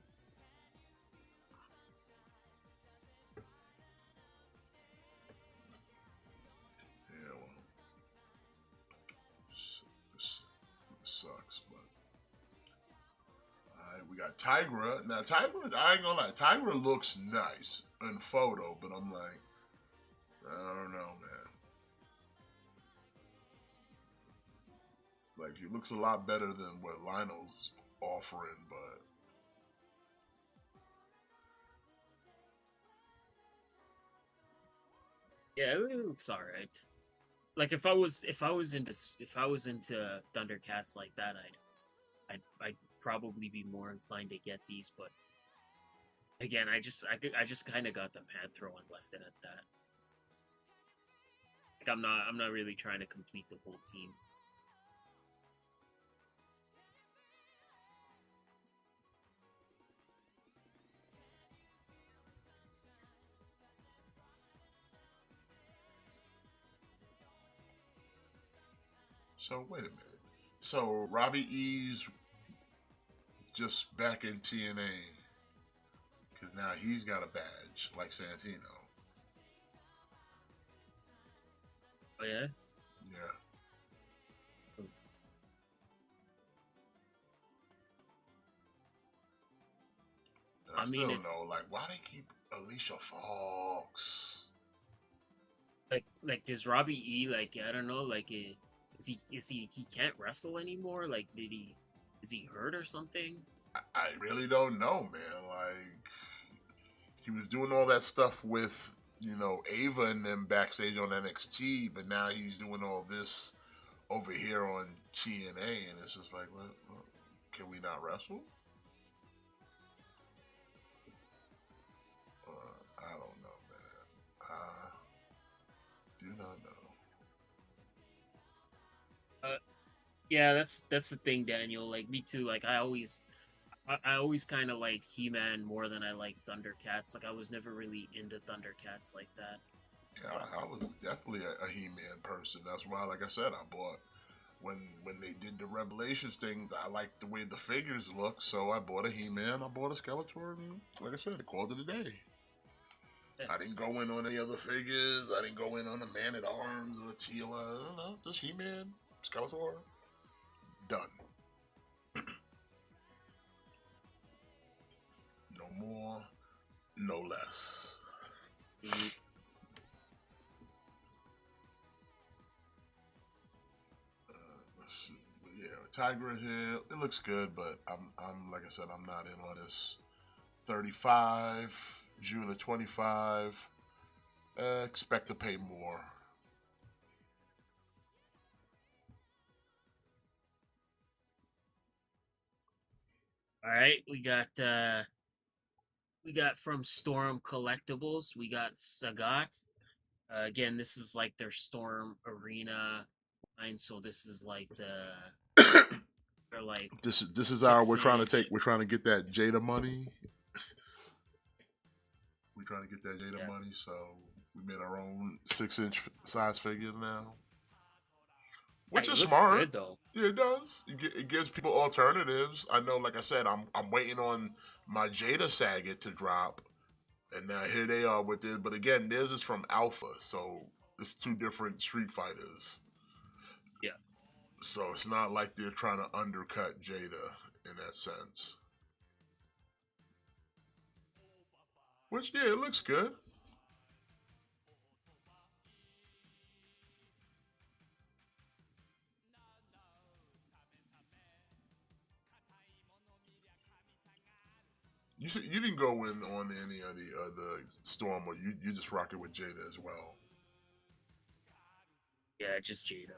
Yeah, well, this sucks, but alright, we got Tigra. Now Tigra, I ain't gonna lie, Tigra looks nice in photo, but I'm like, I don't know, man. Like, he looks a lot better than what Lionel's offering, but Yeah, it looks alright. Like if I was into Thundercats like that, I'd probably be more inclined to get these. But again, I just kind of got the Panthro and left it at that. Like I'm not really trying to complete the whole team. So wait a minute. So Robbie E's just back in TNA because now he's got a badge like Santino. Oh yeah. Yeah. And I still don't know, like, why they keep Alicia Fox? Like does Robbie E like I don't know like is he can't wrestle anymore? Like is he hurt or something? I really don't know, man. Like he was doing all that stuff with Ava and them backstage on NXT, but now he's doing all this over here on TNA, and it's just like, what, can we not wrestle? I don't know, man. I do not know. Yeah, that's the thing, Daniel. Like me too. Like I always kind of like He-Man more than I like Thundercats. Like I was never really into Thundercats like that. Yeah, I was definitely a He-Man person. That's why, like I said, I bought when they did the Revelations thing. I liked the way the figures look, so I bought a He-Man. I bought a Skeletor, and like I said, I called it a day. Yeah. I didn't go in on any other figures. I didn't go in on a Man at Arms or a Tila. I don't know, just He-Man, Skeletor, done. No more, no less. Let's see. Yeah, Tiger here. It looks good, but I'm like I said, I'm not in on this. 35, June of 25. Expect to pay more. All right, we got from Storm Collectibles. We got Sagat. Again, this is like their Storm Arena line, so this is like they're like this is our we're trying to get that Jada money. We're trying to get that Jada money, so we made our own 6-inch size figure now. Which is smart. Good, though. Yeah, it does. It gives people alternatives. I know, like I said, I'm waiting on my Jada Saget to drop, and now here they are with it. But again, theirs is from Alpha, so it's two different Street Fighters. Yeah. So it's not like they're trying to undercut Jada in that sense. Which, yeah, it looks good. You didn't go in on any of the Storm, or you just rock it with Jada as well. Yeah, just Jada.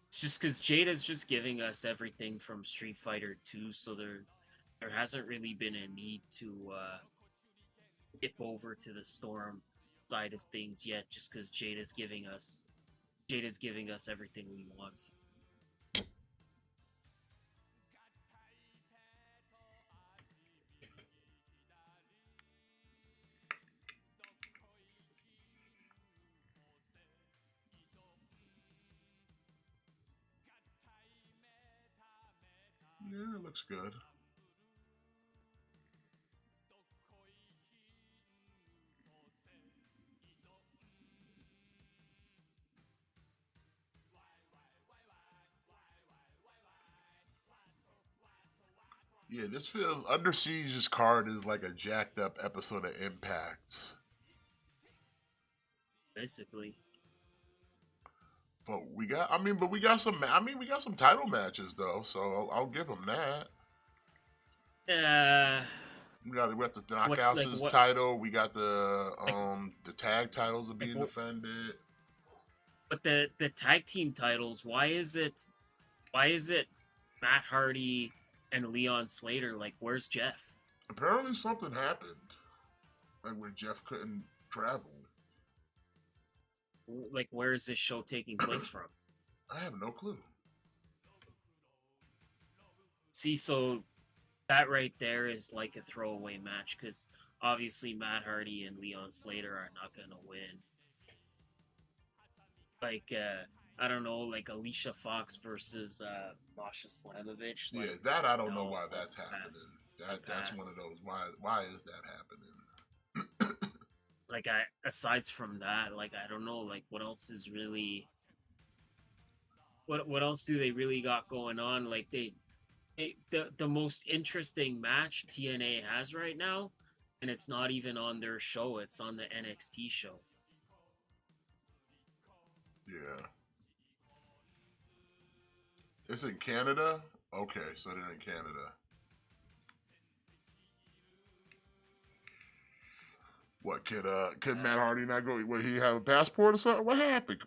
It's just because Jada's just giving us everything from Street Fighter 2, so there hasn't really been a need to dip over to the Storm side of things yet, just because Jada's giving us everything we want. Yeah, it looks good. Yeah, this feels Under Siege's card is like a jacked up episode of Impact. Basically. But we got some title matches though, so I'll give them that. We got the Knockouts' title. We got the tag titles are being defended. But the tag team titles, why is it Matt Hardy and Leon Slater. Like, where's Jeff? Apparently something happened, like where Jeff couldn't travel. Like, where is this show taking place from? I have no clue. See, so that right there is like a throwaway match because obviously Matt Hardy and Leon Slater are not gonna win. Like, I don't know, like Alicia Fox versus Masha Slamovich. Yeah, Like, that I don't know no, why that's pass. happening. That's one of Pass. those. Why is that happening? Like, I aside from that, like, I don't know, like, what else is really what else do they really got going on? Like, the most interesting match TNA has right now, and it's not even on their show; it's on the NXT show. Yeah, it's in Canada. Okay, so they're in Canada. What could Matt Hardy not go? Would he have a passport or something? What happened?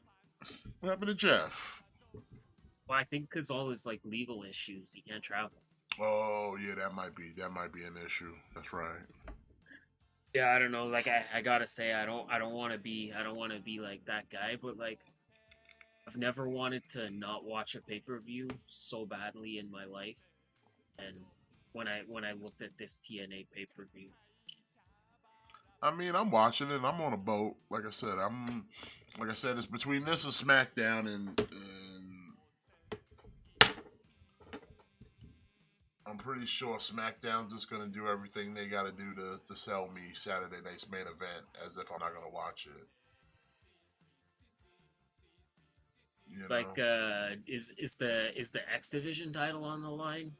What happened to Jeff? Well, I think because all his like legal issues, he can't travel. Oh yeah, that might be an issue. That's right. Yeah, I don't know. Like, I gotta say, I don't want to be like that guy, but like, I've never wanted to not watch a pay-per-view so badly in my life, and when I looked at this TNA pay-per-view, I mean, I'm watching it. I'm on a boat. Like I said, it's between this and SmackDown, and I'm pretty sure SmackDown's just gonna do everything they gotta do to sell me Saturday night's main event, as if I'm not gonna watch it. You like, know? is the X Division title on the line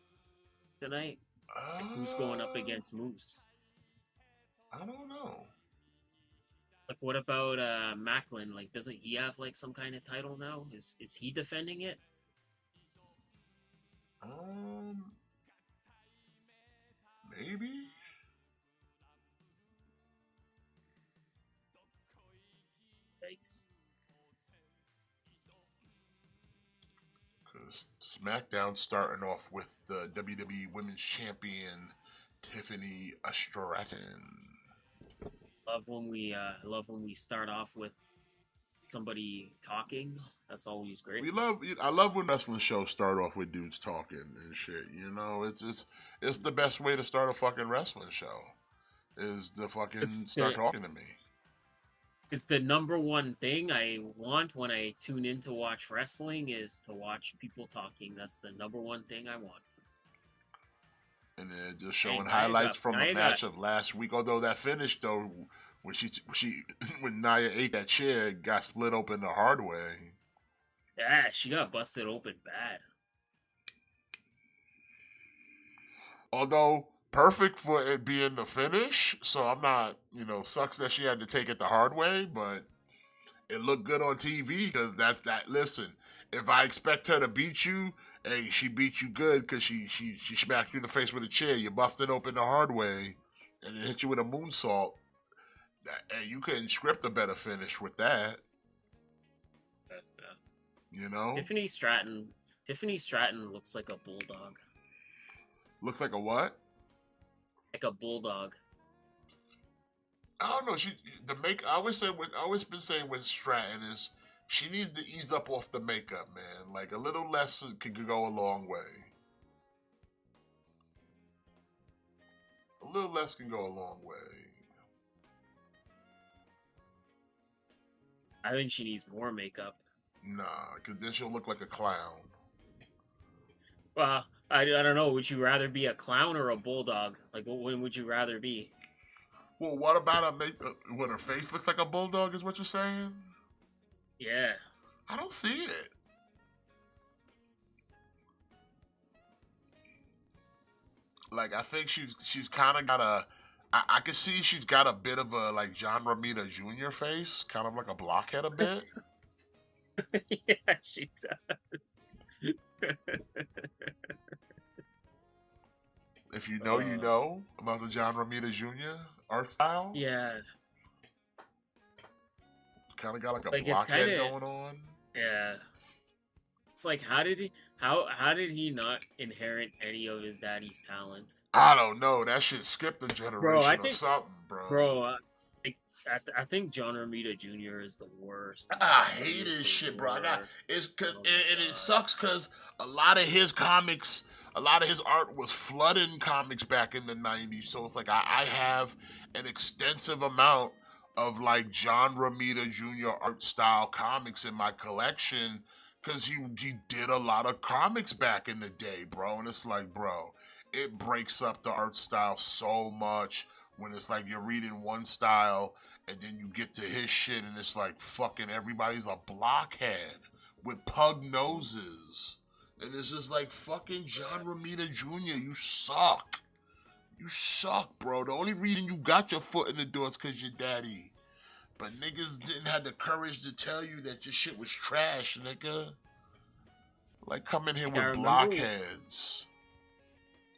tonight? Like, who's going up against Moose? I don't know. Like, what about Macklin? Like, doesn't he have like some kind of title now? Is he defending it? Um, maybe. Yikes. Because SmackDown starting off with the WWE Women's Champion Tiffany Stratton. Love when we start off with somebody talking. That's always great. I love when wrestling shows start off with dudes talking and shit. You know, it's the best way to start a fucking wrestling show. Is to fucking It's start the talking to me. it's the number one thing I want when I tune in to watch wrestling is to watch people talking. That's the number one thing I want. And then just Hey, showing highlights from a Nia match got of last week. Although that finish though, when she when Nia ate that chair, got split open the hard way. yeah, she got busted open bad. Although perfect for it being the finish, so I'm not, sucks that she had to take it the hard way, but it looked good on TV because that. Listen, if I expect her to beat you, hey, she beat you good because she smacked you in the face with a chair. You buffed it open the hard way, and it hit you with a moonsault. Hey, you couldn't script a better finish with that. You know, Tiffany Stratton. Tiffany Stratton looks like a bulldog. looks like a what? Like a bulldog. I don't know. I always been saying with Stratton is she needs to ease up off the makeup, man. Like a little less could go a long way. A little less can go a long way. I think she needs more makeup. Nah, because then she'll look like a clown. Well, I don't know. Would you rather be a clown or a bulldog? Like, when would you rather be? Well, what about when her face looks like a bulldog? Is what you're saying? Yeah. I don't see it. Like I think she's kind of got a. I can see she's got a bit of a like John Romita Jr. face, kind of like a blockhead a bit. Yeah, she does. If you know, you know about the John Romita Jr. art style. Yeah. Kind of got like a Like, blockhead going on. Yeah. It's like how did he not inherit any of his daddy's talent? I don't know. That shit skipped a Bro, I generation or think something, bro. bro, I think John Romita Jr. is the worst, I man. He hate is his the shit, bro. worst. It's cause Oh my it god. sucks because a lot of his comics, a lot of his art was flooding comics back in the '90s. So it's like I have an extensive amount of like John Romita Jr. art style comics in my collection because he did a lot of comics back in the day, bro. And it's like, bro, it breaks up the art style so much when it's like you're reading one style and then you get to his shit and it's like fucking everybody's a blockhead with pug noses. And it's just like fucking John Romita Jr., you suck. You suck, bro. The only reason you got your foot in the door is because your daddy. But niggas didn't have the courage to tell you that your shit was trash, nigga. Like, come in here Like I with remember blockheads.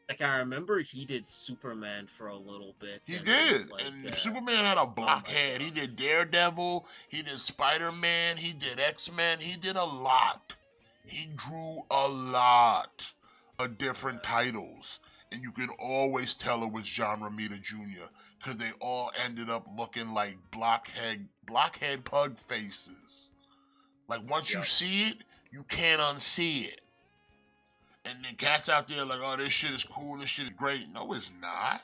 like I remember he did Superman for a little bit He and it did. was like And Superman had a oh my blockhead. He god. did Daredevil. He did Spider-Man. He did X-Men. He did a lot. He drew a lot of different titles. And you could always tell it was John Romita Jr. Because they all ended up looking like blockhead pug faces. Like once you Yep. see it, you can't unsee it. And then cats out there like, oh, this shit is cool, this shit is great. No, it's not.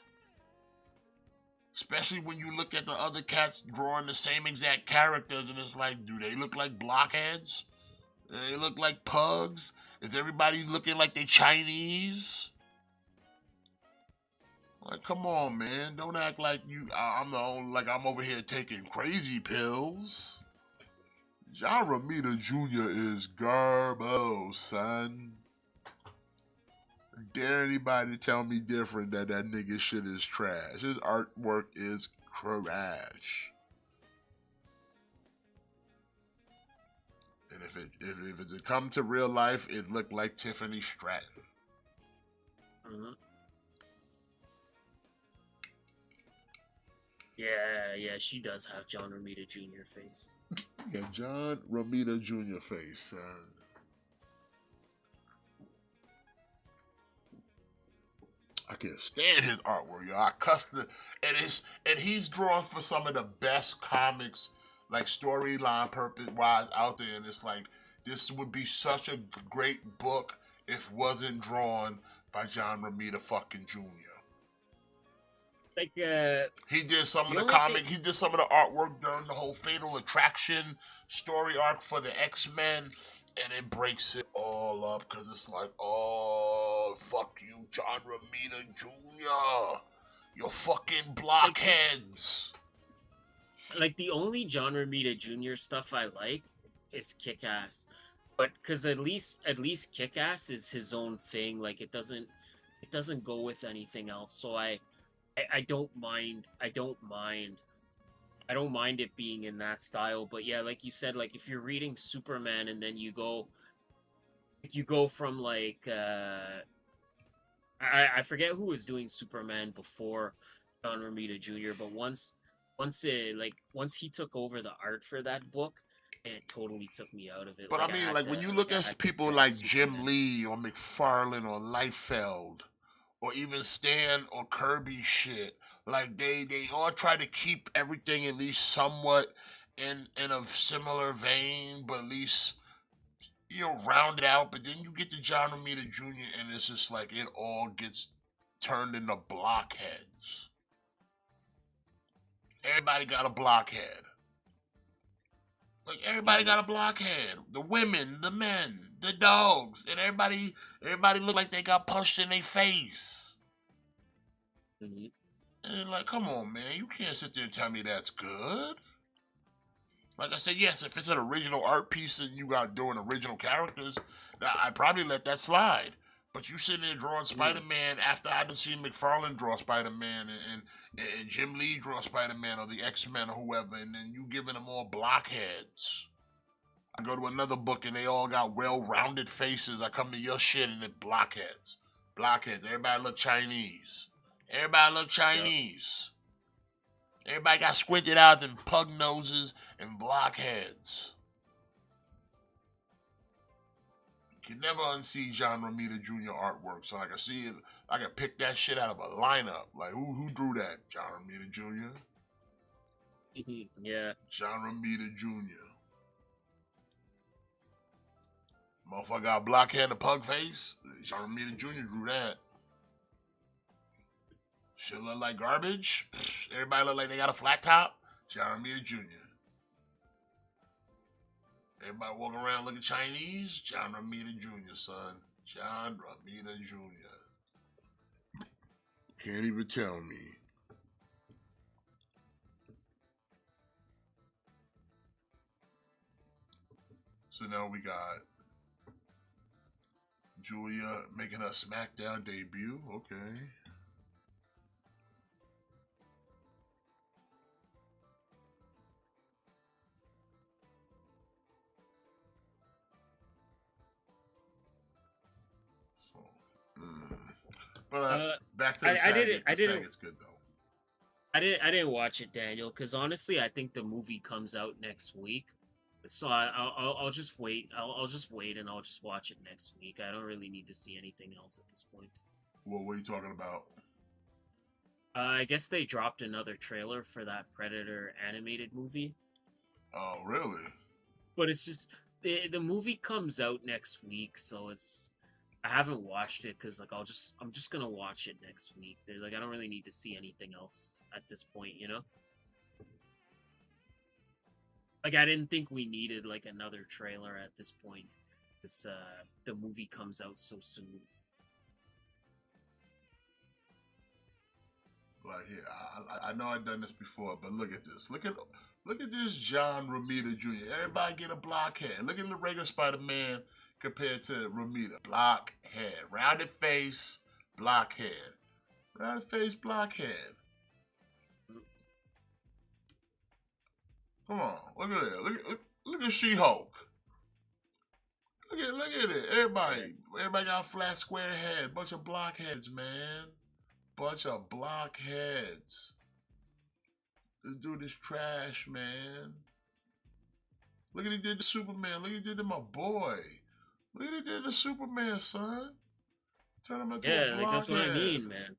Especially when you look at the other cats drawing the same exact characters and it's like, do they look like blockheads? Do they look like pugs? Is everybody looking like they Chinese? Like, come on, man. Don't act like I'm the only, like I'm over here taking crazy pills. John Romita Jr. is garbo, son. Dare anybody to tell me different that nigga shit is trash. His artwork is trash. And if it's come to real life, it looked like Tiffany Stratton. Mm-hmm. Yeah, she does have John Romita Jr. face. Yeah, John Romita Jr. face, son. I can't stand his artwork, yo. I cuss the and he's drawn for some of the best comics, like storyline purpose wise out there. And it's like this would be such a great book if wasn't drawn by John Romita fucking Jr. Like He did some of the the only thing comic. He did some of the artwork during the whole Fatal Attraction story arc for the X-Men, and it breaks it all up because it's like, oh, fuck you, John Romita Jr. You're fucking blockheads. like the only John Romita Jr. stuff I like is Kick-Ass. But because at least Kick-Ass is his own thing. Like it doesn't go with anything else. So I don't mind. I don't mind it being in that style. But yeah, like you said, like if you're reading Superman and then you go from like I forget who was doing Superman before John Romita Jr. But once he took over the art for that book, it totally took me out of it. But Like I mean, like when you look I at had to people drop like Jim Superman. Lee or McFarlane or Liefeld or even Stan or Kirby shit, like they all try to keep everything at least somewhat in a similar vein, but at least round it out. But then you get to John Romita Jr. and it's just like it all gets turned into blockheads. Everybody got a blockhead. Like everybody got a blockhead. The women, the men, the dogs, and everybody look like they got punched in their face. Mhm. And like, come on, man, you can't sit there and tell me that's good. Like I said, yes, if it's an original art piece and you got doing original characters, I'd probably let that slide. But you sitting there drawing Spider-Man after I done seen McFarlane draw Spider-Man and Jim Lee draw Spider-Man or the X-Men or whoever, and then you giving them all blockheads. I go to another book and they all got well-rounded faces. I come to your shit and they're blockheads. Blockheads. Everybody look Chinese. Everybody look Chinese. Everybody got squinted eyes and pug noses and blockheads. Can never unsee John Romita Jr. artwork, so I can see it. I can pick that shit out of a lineup. Like who drew that? John Romita Jr. Yeah. John Romita Jr. Motherfucker got block head and pug face. John Romita Jr. drew that. Shit look like garbage. Everybody look like they got a flat top. John Romita Jr. Everybody walking around looking Chinese. John Romita Jr., son. John Romita Jr. Can't even tell me. So now we got Julia making her SmackDown debut. Okay. But back to the SAG. The SAG is good though. I didn't watch it, Daniel, because honestly, I think the movie comes out next week. So I'll just wait. I'll just wait and I'll just watch it next week. I don't really need to see anything else at this point. Well, what are you talking about? I guess they dropped another trailer for that Predator animated movie. Oh, really? But it's just the movie comes out next week, so I haven't watched it because I'm just gonna watch it next week. Like I don't really need to see anything else at this point, you know. Like I didn't think we needed like another trailer at this point, because the movie comes out so soon. Like here, I know I've done this before, but look at this. Look at this John Romita Jr. Everybody get a blockhead. Look at the regular Spider-Man compared to Romita. Blockhead. Rounded face, blockhead. Rounded face, blockhead. Come on, look at it. Look at She-Hulk. Look at it. Everybody got flat square head. Bunch of blockheads, man. Bunch of blockheads. This dude is trash, man. Look at he did to Superman. Look at he did to my boy. Look at he did to Superman, son. Turn him into a blockhead. Yeah, like that's what I mean, man.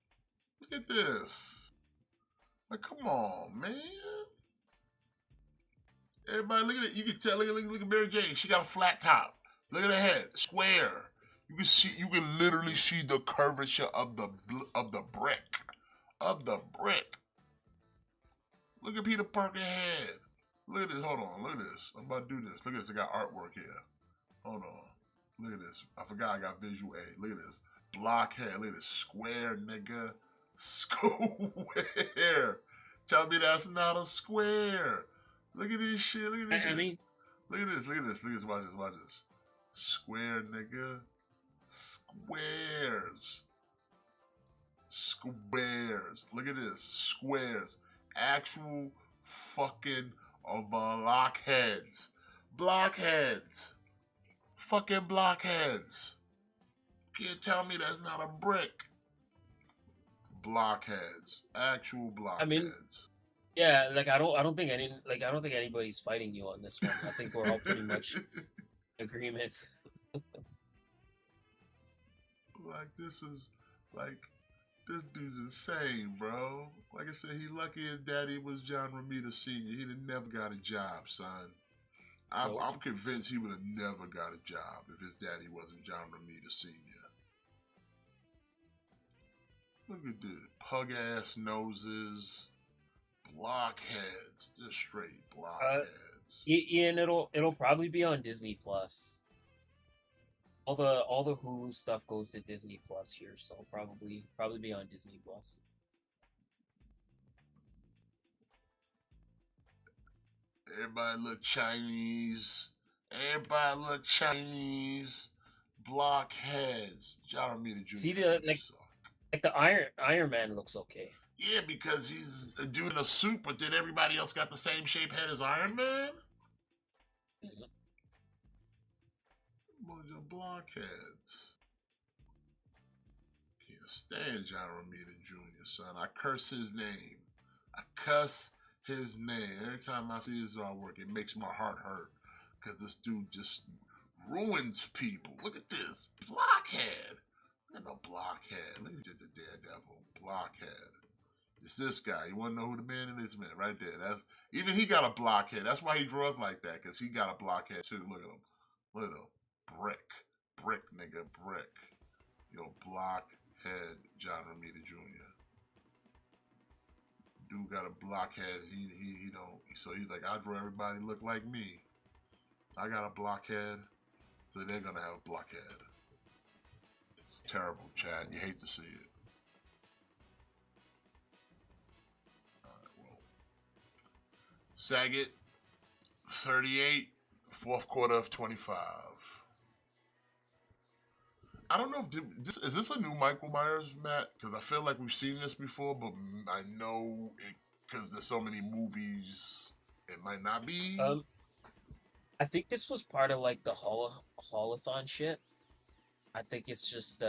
Look at this. Like, come on, man. Everybody, look at it. You can tell. Look at Mary Jane. She got a flat top. Look at her head, square. You can literally see the curvature of the brick, Look at Peter Parker's head. Look at this. Hold on. Look at this. I'm about to do this. Look at this. I got artwork here. Hold on. Look at this. I forgot I got visual aid. Look at this. Blockhead. Look at this. Square, nigga. Square. Tell me that's not a square. Look at this shit. Look at this. I mean, look at this. Look at this. Look at this. Watch this. Square, nigga. Squares. Look at this. Squares. Actual fucking blockheads. Fucking blockheads. Can't tell me that's not a brick. Blockheads. Actual blockheads. I mean, yeah, like I don't think anybody's fighting you on this one. I think we're all pretty much in agreement. This dude's insane, bro. Like I said, he lucky his daddy was John Romita Sr. He'd have never got a job, son. I'm convinced he would have never got a job if his daddy wasn't John Romita Sr. Look at this. Pug-ass noses. Blockheads. Just straight blockheads. Ian, it'll probably be on Disney Plus. All the Hulu stuff goes to Disney Plus here, so probably be on Disney Plus. Everybody look Chinese. Blockheads. John Romita Jr. See the Iron Man looks okay. Yeah, because he's a dude in a suit, but then everybody else got the same shape head as Iron Man. Mm-hmm. Bunch of blockheads. Can't stand John Romita Jr., son. I curse his name. Every time I see his artwork, it makes my heart hurt. Because this dude just ruins people. Look at this blockhead. Look at the blockhead. Look at the Daredevil blockhead. It's this guy. You want to know who the man is? Man, right there. That's even he got a blockhead. That's why he draws like that, because he got a blockhead too. Look at him. Look at him. Brick, nigga, brick. Yo, blockhead, John Romita Jr. Dude got a blockhead. He don't. So he's like, I draw everybody look like me. I got a blockhead, so they're gonna have a blockhead. It's terrible, Chad. You hate to see it. Spaghett, 38, fourth quarter of 25. I don't know if is this a new Michael Myers, Matt? Because I feel like we've seen this before, but I know it because there's so many movies. It might not be. I think this was part of like the holothon shit. I think it's just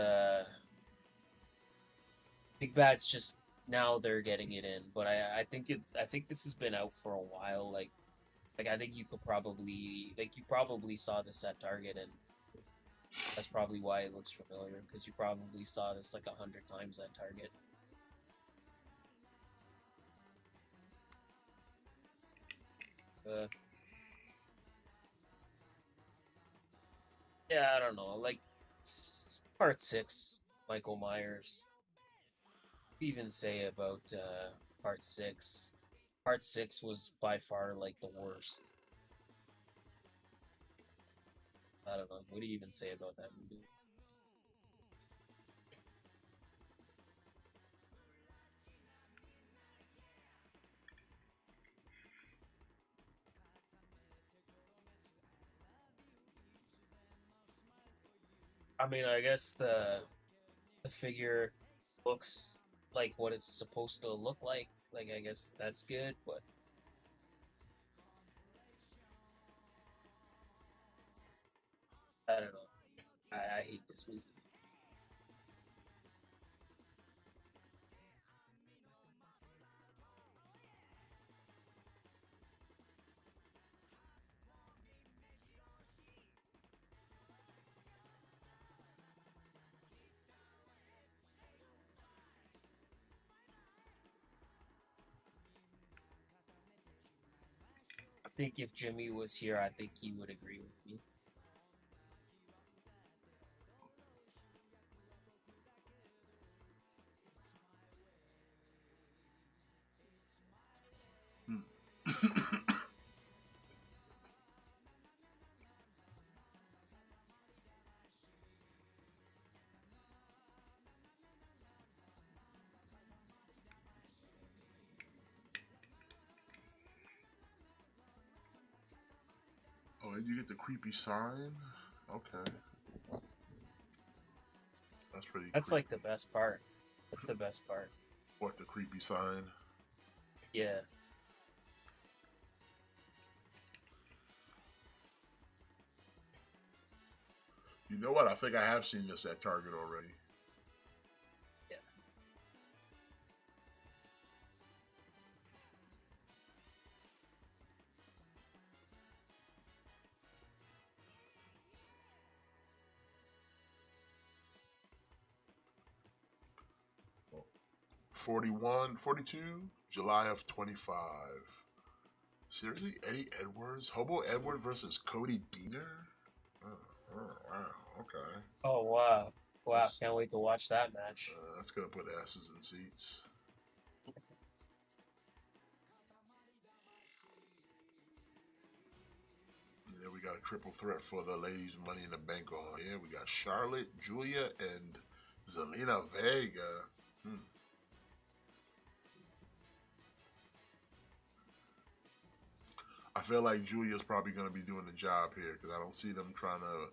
Big Bad's just now they're getting it in, but I think this has been out for a while. Like I think you probably saw this at Target, and that's probably why it looks familiar, because you probably saw this like 100 times at Target. Yeah, I don't know. Like part 6, Michael Myers. Even say about part 6. Part 6 was by far like the worst. I don't know. What do you even say about that movie? I mean, I guess the figure looks like what it's supposed to look like. Like, I guess that's good, but I don't know. I hate this movie. I think if Jimmy was here, I think he would agree with me. Oh, and you get the creepy sign? Okay. That's pretty That's creepy. like the best part. That's the best part. What, the creepy sign? Yeah. You know what? I think I have seen this at Target already. Yeah. Oh. 41, 42, July of 25. Seriously? Eddie Edwards? Hobo Edwards versus Cody Deaner? Oh, wow. Okay. Oh wow. Wow, can't wait to watch that match. That's going to put asses in seats. And then we got a triple threat for the ladies' Money in the Bank on here. We got Charlotte, Julia, and Zelina Vega. I feel like Julia's probably going to be doing the job here, because I don't see them trying to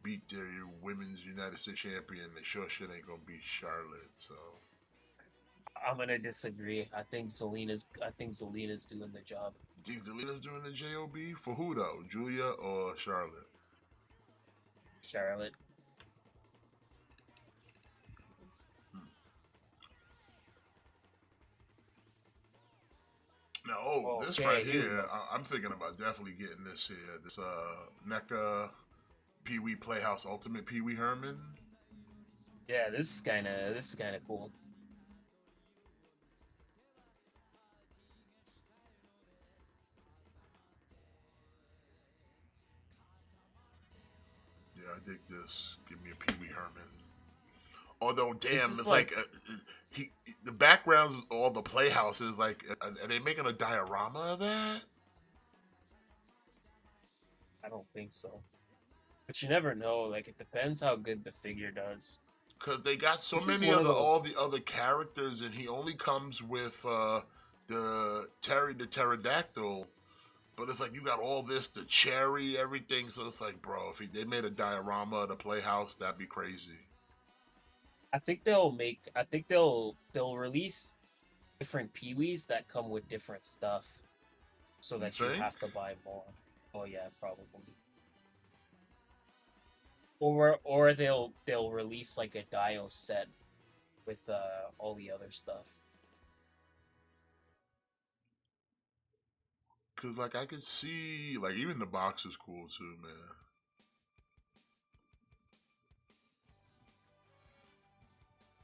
beat their women's United States champion. They sure shit ain't going to beat Charlotte, so... I'm gonna disagree. I think Zelina's doing the job. You think Zelina's doing the job? For who, though? Julia or Charlotte? Charlotte. Now, this right here, I'm thinking about definitely getting this here. This NECA Pee Wee Playhouse Ultimate Pee Wee Herman. Yeah, this is kind of cool. Yeah, I dig this. Give me a Pee Wee Herman. Although, This damn, is it's like like he the backgrounds, all the playhouses. Like, are they making a diorama of that? I don't think so, but you never know. Like it depends how good the figure does. Because they got so This is many one of of all those. the other characters, and he only comes with the pterodactyl. But it's like you got all this, the cherry, everything. So it's like, bro, if they made a diorama of the playhouse, that'd be crazy. I think they'll make. I think they'll release different Pee-wees that come with different stuff, so You that you think? have to buy more. Oh yeah, probably. Or they'll release like a Dio set with all the other stuff. Cause like I could see, like even the box is cool too, man.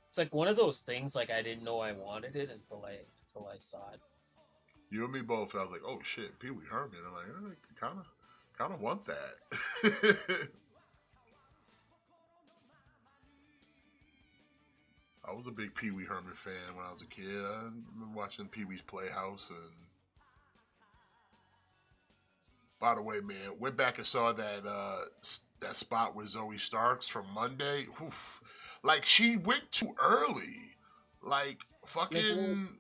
It's like one of those things like I didn't know I wanted it until I saw it. You and me both. I was like, oh shit, Pee Wee Herman. I'm like, kind of want that. I was a big Pee Wee Herman fan when I was a kid. I remember watching Pee Wee's Playhouse. And by the way, man, went back and saw that spot with Zoe Starks from Monday. Oof. Like she went too early. Like Like, well, fucking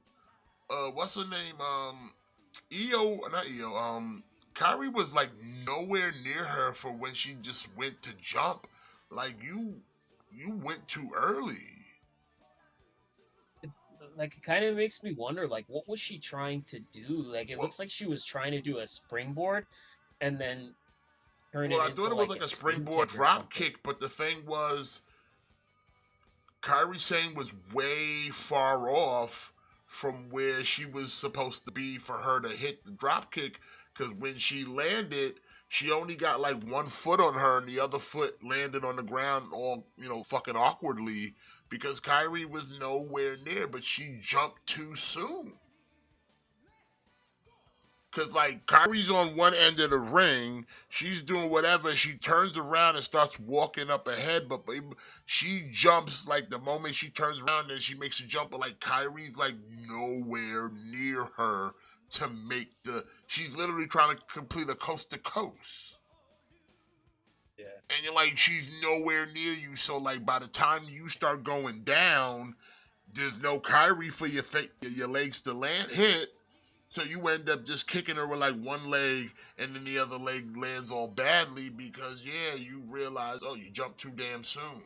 what's her name? EO, not EO. Kyrie was like nowhere near her for when she just went to jump. Like you went too early. it, like it kind of makes me wonder, like, what was she trying to do? Like, it Well, looks like she was trying to do a springboard, and then turn well, it I into thought it was like like a a spin springboard kick or drop something. kick, but the thing was, Kyrie Sane was way far off from where she was supposed to be for her to hit the drop kick. Because when she landed, she only got like one foot on her, and the other foot landed on the ground all fucking awkwardly. Because Kyrie was nowhere near, but she jumped too soon. Cause like Kyrie's on one end of the ring, she's doing whatever. She turns around and starts walking up ahead, but she jumps like the moment she turns around and she makes a jump. But like Kyrie's like nowhere near her to make the. She's literally trying to complete a coast to coast, Yeah. and you're like she's nowhere near you. So like by the time you start going down, there's no Kyrie for your legs to hit. So you end up just kicking her with like one leg, and then the other leg lands all badly because yeah, you realize you jumped too damn soon.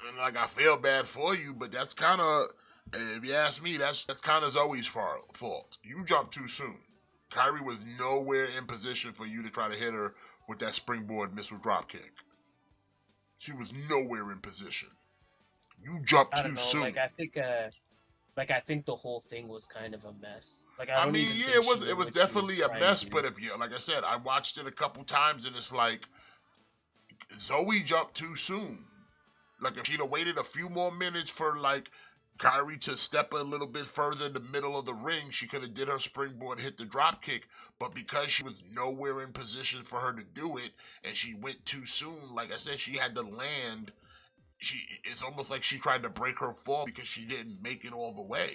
And like I feel bad for you, but that's kind of, if you ask me, that's kind of Zoe's fault. You jumped too soon. Kyrie was nowhere in position for you to try to hit her with that springboard missile drop kick. She was nowhere in position. You jumped I too don't know. soon. I think the whole thing was kind of a mess. Like I I don't mean, even yeah, think it she was knew it was what she was definitely a trying to mess. do. But if you, like I said, I watched it a couple times, and it's like Zoe jumped too soon. Like if she'd have waited a few more minutes for like Kyrie to step a little bit further in the middle of the ring, she could have did her springboard, hit the drop kick. But because she was nowhere in position for her to do it, and she went too soon, like I said, she had to land. It's almost like she tried to break her fall because she didn't make it all the way.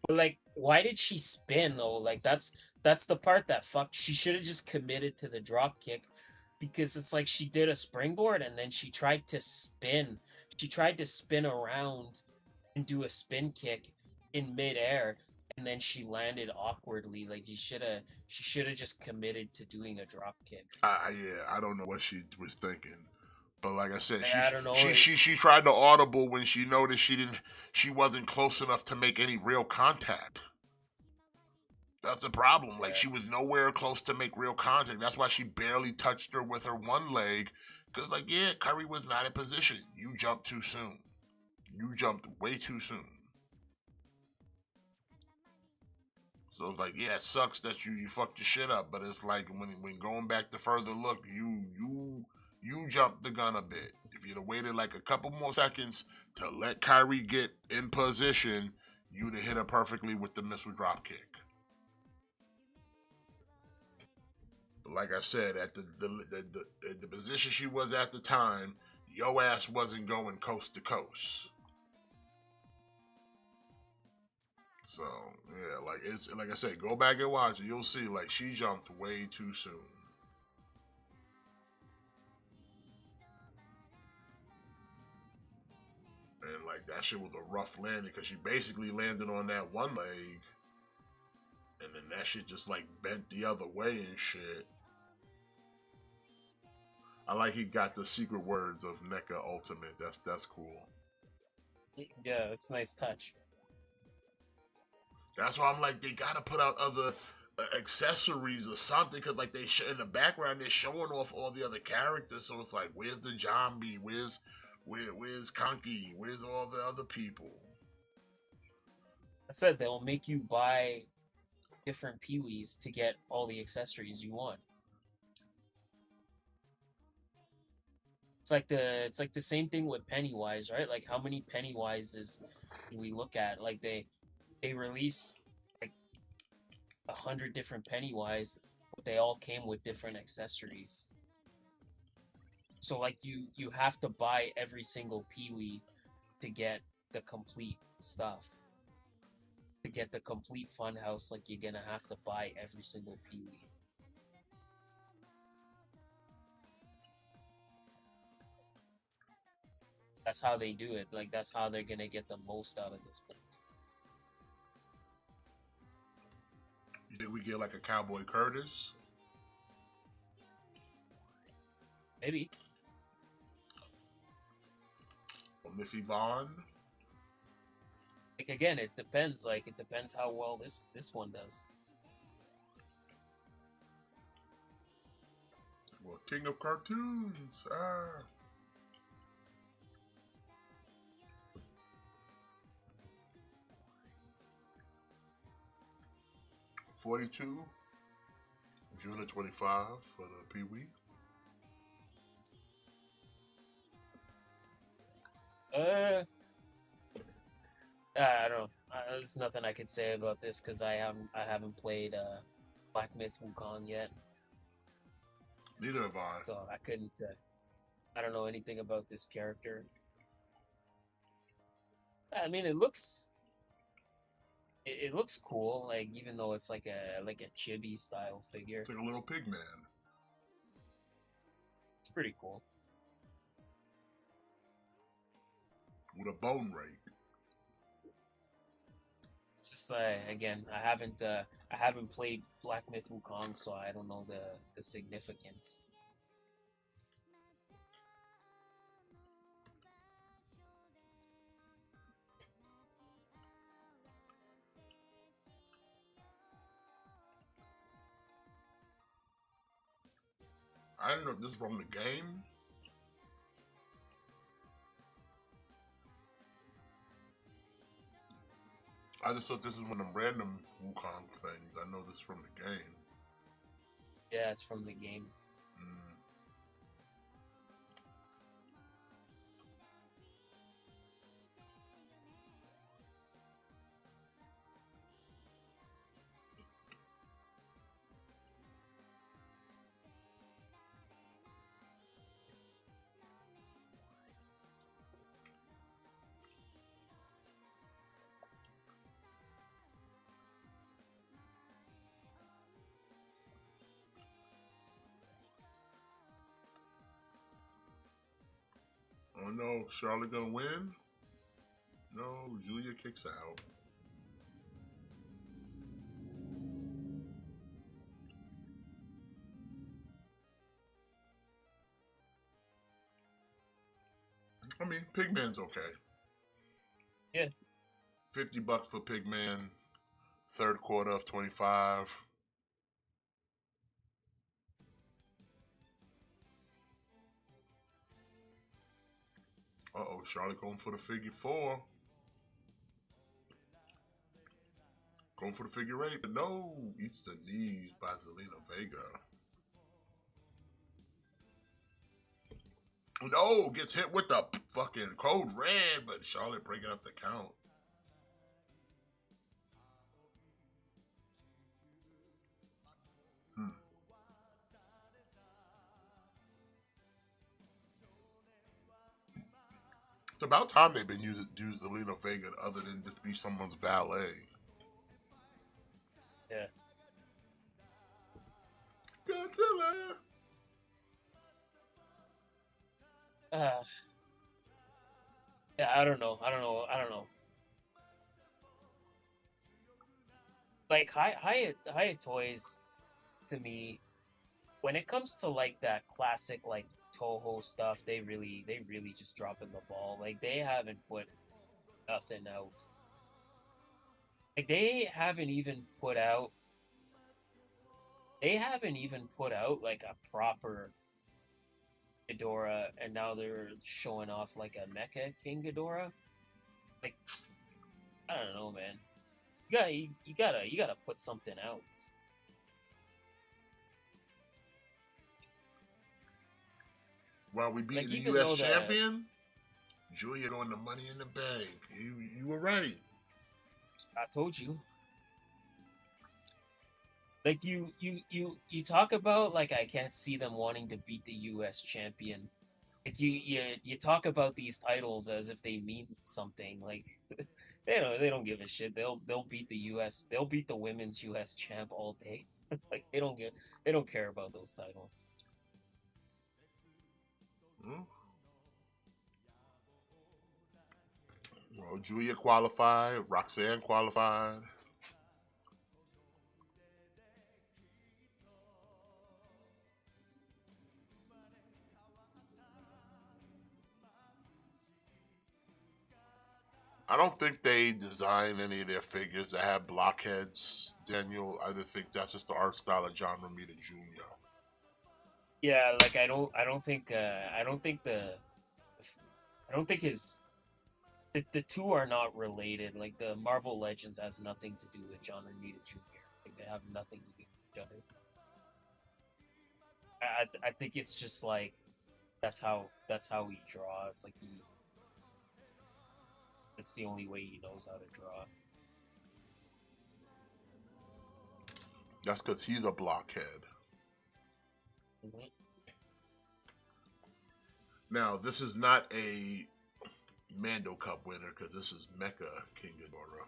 But like, why did she spin though? Like that's the part that fucked. She should have just committed to the drop kick, because it's like she did a springboard and then she tried to spin. She tried to spin around and do a spin kick in midair, and then she landed awkwardly. Like she should have just committed to doing a drop kick. Yeah, I don't know what she was thinking. But like I said, Like, she I don't know. she she she tried to audible when she noticed she wasn't close enough to make any real contact. That's the problem. Like Yeah. she was nowhere close to make real contact. That's why she barely touched her with her one leg. Cause like yeah, Kyrie was not in position. You jumped too soon. You jumped way too soon. So it's like, yeah, it sucks that you fucked your shit up, but it's like when going back to further look, you jumped the gun a bit. If you'd have waited like a couple more seconds to let Kyrie get in position, you'd have hit her perfectly with the missile drop kick. But like I said, at the position she was at the time, your ass wasn't going coast to coast. So yeah, like it's like I said, go back and watch it. You'll see, like she jumped way too soon. And like that shit was a rough landing because she basically landed on that one leg, and then that shit just like bent the other way and shit. I like he got the secret words of NECA Ultimate. That's cool. Yeah, it's a nice touch. That's why I'm like, they gotta put out other accessories or something, because like in the background they're showing off all the other characters. So it's like, where's the zombie? Where's Conky? Where's all the other people? I said they'll make you buy different Pee-wees to get all the accessories you want. It's like the same thing with Pennywise, right? Like how many Pennywises do we look at? Like they release like 100 different Pennywise, but they all came with different accessories. So like you have to buy every single Pee-wee to get the complete stuff. To get the complete Funhouse, like you're gonna have to buy every single Pee-wee. That's how they do it. Like that's how they're gonna get the most out of this print. You think we get like a Cowboy Curtis? Maybe. Or Miffy Vaughn? Like again, it depends. Like it depends how well this one does. Well, King of Cartoons. 42, June of 25 for the Pee-wee. I don't know. There's nothing I could say about this because I haven't played Black Myth Wukong yet. Neither have I. So I couldn't. I don't know anything about this character. I mean, it looks cool. Like even though it's like a chibi style figure, It's like a little pig man. it's pretty cool. With a bone rake. It's just again, I haven't played Black Myth Wukong, so I don't know the significance. I didn't know this was from the game. I just thought this is one of them random Wukong things. I know this is from the game. Yeah, it's from the game. Oh no, Charlotte gonna win? No, Julia kicks out. I mean, Pigman's okay. Yeah. $50 for Pigman. Third quarter of 25. Uh-oh, Charlotte going for the figure 4. Going for the figure eight, but no. Eats the knees by Zelina Vega. No, gets hit with the fucking code red, but Charlotte breaking up the count. It's about time they've been using Zelina Vega other than just be someone's valet. Yeah. Godzilla. Yeah, I don't know. Like Hyatt Toys, to me, when it comes to like that classic like Toho stuff, they really just dropping the ball. Like they haven't put nothing out. Like they haven't even put out like a proper Ghidorah, and now they're showing off like a Mecha King Ghidorah. Like I don't know, man. You gotta put something out. While we Like beating the even U.S. though the champion, Julia going to Money in the Bank. You were right. I told you. Like you talk about like I can't see them wanting to beat the U.S. champion. Like you talk about these titles as if they mean something. Like they don't give a shit. They'll beat the U.S. They'll beat the women's U.S. champ all day. Like they don't care about those titles. Hmm? Well, Julia qualified. Roxanne qualified. I don't think they designed any of their figures that have blockheads, Daniel. I just think that's just the art style of John Romita Jr. Yeah, like I don't think the two are not related. Like the Marvel Legends has nothing to do with John Romita Jr. Like they have nothing to do with each other. I think it's just like that's how he draws. Like that's the only way he knows how to draw. That's because he's a blockhead. Mm-hmm. Now, this is not a Mando Cup winner because this is Mecha King Ghidorah.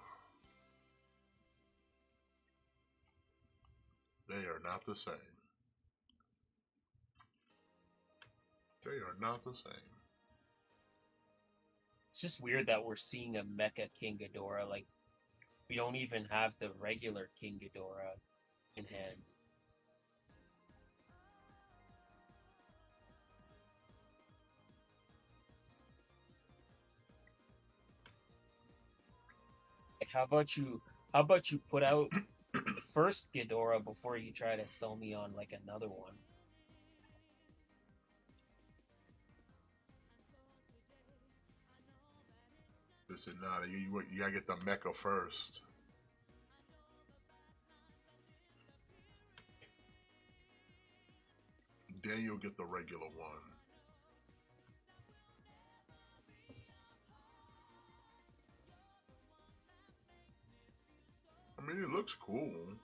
They are not the same. They are not the same. It's just weird that we're seeing a Mecha King Ghidorah. Like we don't even have the regular King Ghidorah in hand. Like how about you put out the first Ghidorah before you try to sell me on like another one? Listen, nah, you gotta get the Mecha first. Then you'll get the regular one. I mean, it looks cool.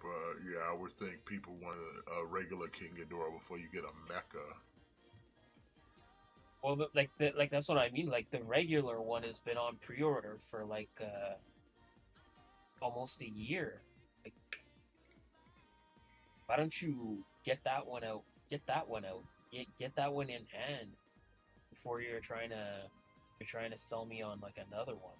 But yeah, I would think people want a regular King Ghidorah before you get a Mecha. Well, like that's what I mean. Like the regular one has been on pre-order for like almost a year. Like, why don't you get that one out? Get that one out. Get that one in hand before you're trying to sell me on like another one.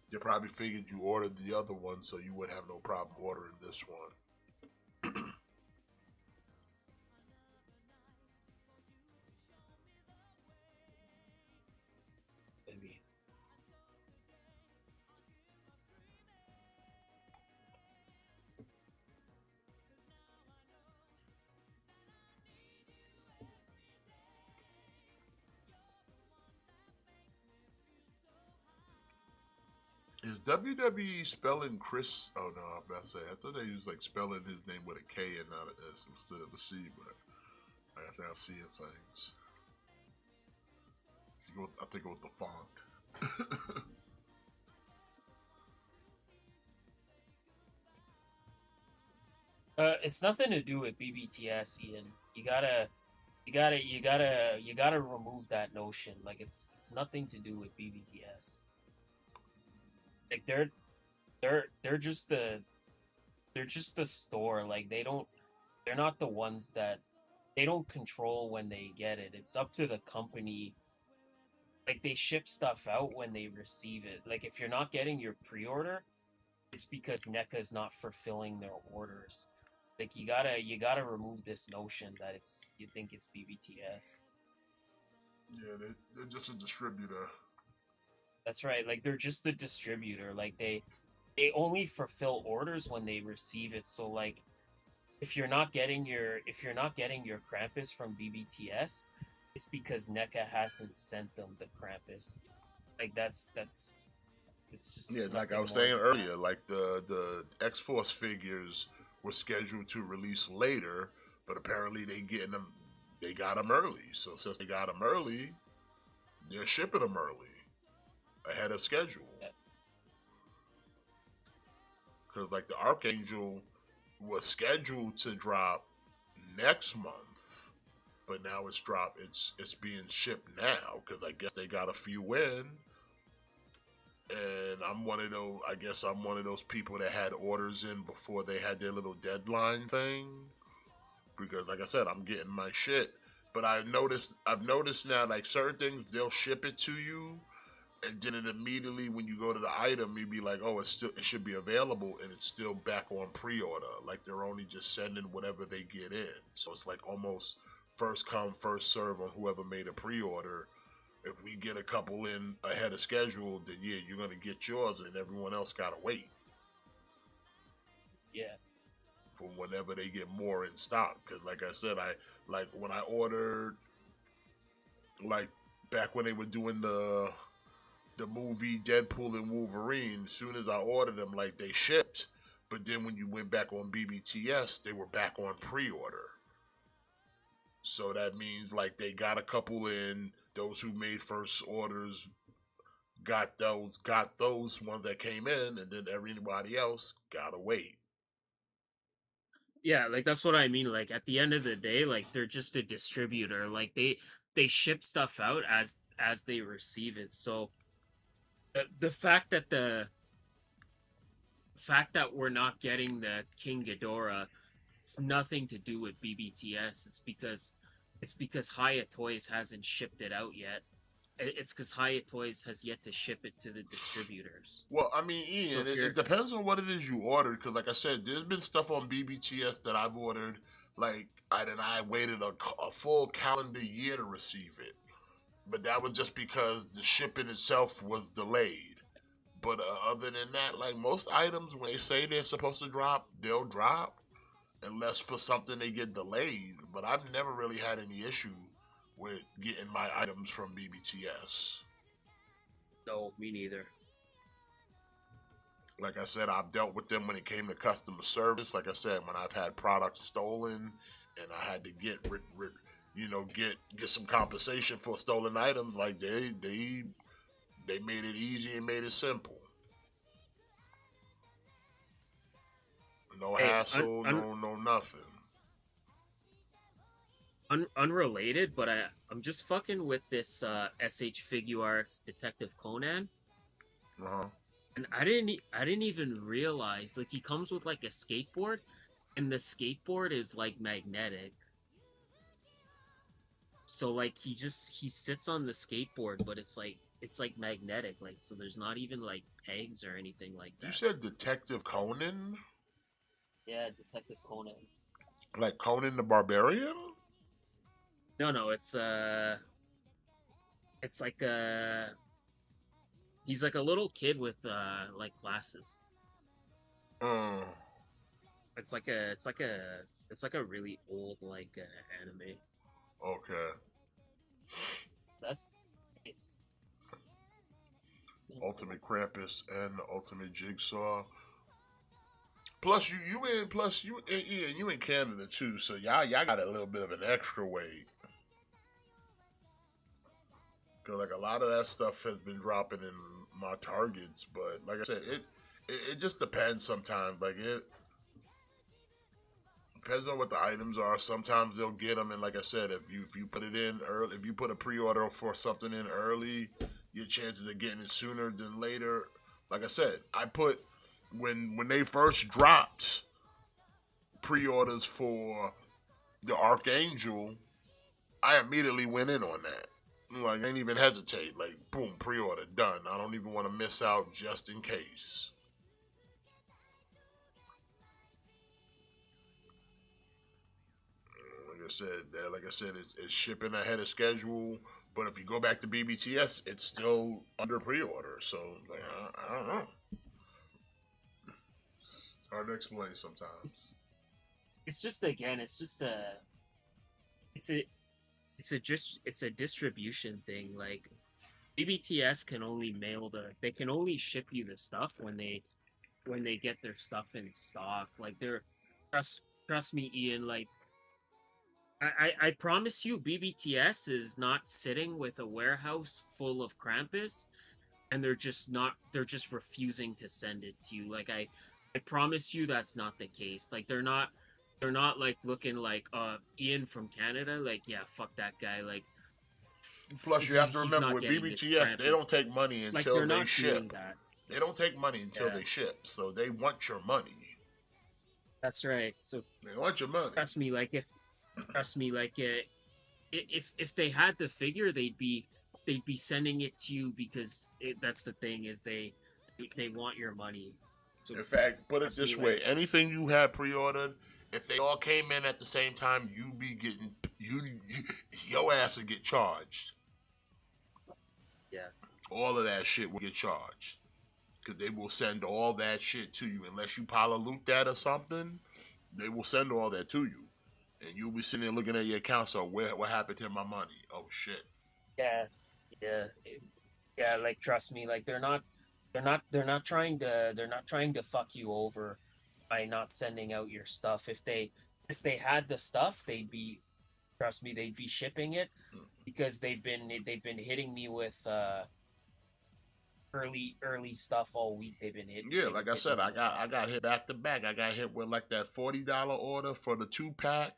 You probably figured you ordered the other one so you wouldn't have no problem ordering this one. Maybe. Is WWE spelling Chris? Oh no, I'm about to say. I thought they was like spelling his name with a K and not an S instead of a C, but I think I'm seeing things. I think it was the font. It's nothing to do with BBTS, Ian. You gotta remove that notion. Like it's nothing to do with BBTS. Like they're just the store. Like they're not the ones that they don't control when they get it. It's up to the company. Like they ship stuff out when they receive it. Like if you're not getting your pre-order, it's because NECA's not fulfilling their orders. Like you gotta remove this notion that it's you think it's BBTS. Yeah, they're just a distributor. That's right. Like they're just the distributor. Like they only fulfill orders when they receive it. So like if you're not getting your Krampus from BBTS, it's because NECA hasn't sent them the Krampus. Like that's it's just Yeah, like I nothing was more saying than that. earlier, like the X Force figures were scheduled to release later, but apparently they got them early. So since they got them early, they're shipping them early ahead of schedule. Yeah. Because like the Archangel was scheduled to drop next month, but now it's being shipped now because I guess they got a few in, and I'm one of those. I guess I'm one of those people that had orders in before they had their little deadline thing. Because like I said, I'm getting my shit. But I've noticed now, like certain things, they'll ship it to you, and then it immediately, when you go to the item, you'd be like, oh, it should be available, and it's still back on pre-order. Like they're only just sending whatever they get in. So it's like almost first come, first serve on whoever made a pre-order. If we get a couple in ahead of schedule, then yeah, you're gonna get yours, and everyone else gotta wait Yeah. for whenever they get more in stock. Because like I said, I like when I ordered, like back when they were doing the movie Deadpool and Wolverine, as soon as I ordered them, like they shipped. But then when you went back on BBTS, they were back on pre-order. So that means like they got a couple in. Those who made first orders got those ones that came in, and then everybody else gotta wait. Yeah, like that's what I mean. Like at the end of the day, like they're just a distributor. Like they ship stuff out as they receive it. So the fact that we're not getting the King Ghidorah, it's nothing to do with BBTS. It's because Hyatt Toys hasn't shipped it out yet. It's because Hyatt Toys has yet to ship it to the distributors. Well, I mean, So Ian, if it you're depends on what it is you ordered. Because, like I said, there's been stuff on BBTS that I've ordered, and I waited a full calendar year to receive it. But that was just because the shipping itself was delayed. But other than that, like most items, when they say they're supposed to drop, they'll drop, unless for something they get delayed. But I've never really had any issue with getting my items from BBTS. no, me neither. Like I said, I've dealt with them when it came to customer service. Like I said, when I've had products stolen and I had to get some compensation for stolen items, like they made it easy and made it simple. No Hey, hassle, no nothing. unrelated, but I'm just fucking with this SH Figure Arts Detective Conan, Uh huh. and I didn't even realize like he comes with like a skateboard, and the skateboard is like magnetic. So like he sits on the skateboard, but it's like magnetic, like so there's not even like pegs or anything like You that. said Detective It's Conan, yeah, Detective Conan. like Conan the Barbarian. No, no, it's like he's like a little kid with like glasses. Uh, It's like a really old like anime. okay. That's nice. It's Ultimate Krampus and the Ultimate Jigsaw. Plus you in Canada too, so y'all got a little bit of an extra weight. Cause like a lot of that stuff has been dropping in my targets, but like I said, it just depends sometimes. Like it depends on what the items are. Sometimes they'll get them, and like I said, if you put it in early, if you put a pre-order for something in early, your chances of getting it sooner than later. Like I said, I put when they first dropped pre-orders for the Archangel, I immediately went in on that. Like, I didn't even hesitate. Like, boom, pre-order, done. I don't even want to miss out just in case. Like I said, it's shipping ahead of schedule. But if you go back to BBTS, it's still under pre-order. So, like, I don't know. It's hard to explain sometimes. It's just again, it's a distribution thing. Like BBTS can only they can only ship you the stuff when they get their stuff in stock. Like trust me, Ian. Like I promise you, BBTS is not sitting with a warehouse full of Krampus, and they're just refusing to send it to you. Like I promise you, that's not the case. Like they're not like looking like Ian from Canada. Like yeah, fuck that guy. Like Plus, you have to he's remember not with getting this BBTS, they don't Krampus. take money Like until they're they not doing ship. that. They don't take money until Yeah, they ship, so they want your money. that's right. So They want your money. trust me. Trust me, like if they had the figure, they'd be sending it to you because that's the thing is they want your money. So In fact, put it trust me, this way: like anything you had pre-ordered, if they all came in at the same time, you be getting your ass would get charged. yeah, All of that shit will get charged because they will send all that shit to you unless you loot that or something. They will send all that to you, and you'll be sitting there looking at your account. So what happened to my money? Oh shit! yeah, yeah, yeah. Like trust me, like they're not trying to fuck you over by not sending out your stuff. If they had the stuff, trust me, they'd be shipping it because they've been hitting me with early stuff all week. Yeah, They've been like I hitting said, me with I got hit back to back. I got hit with like that $40 order for the 2-pack,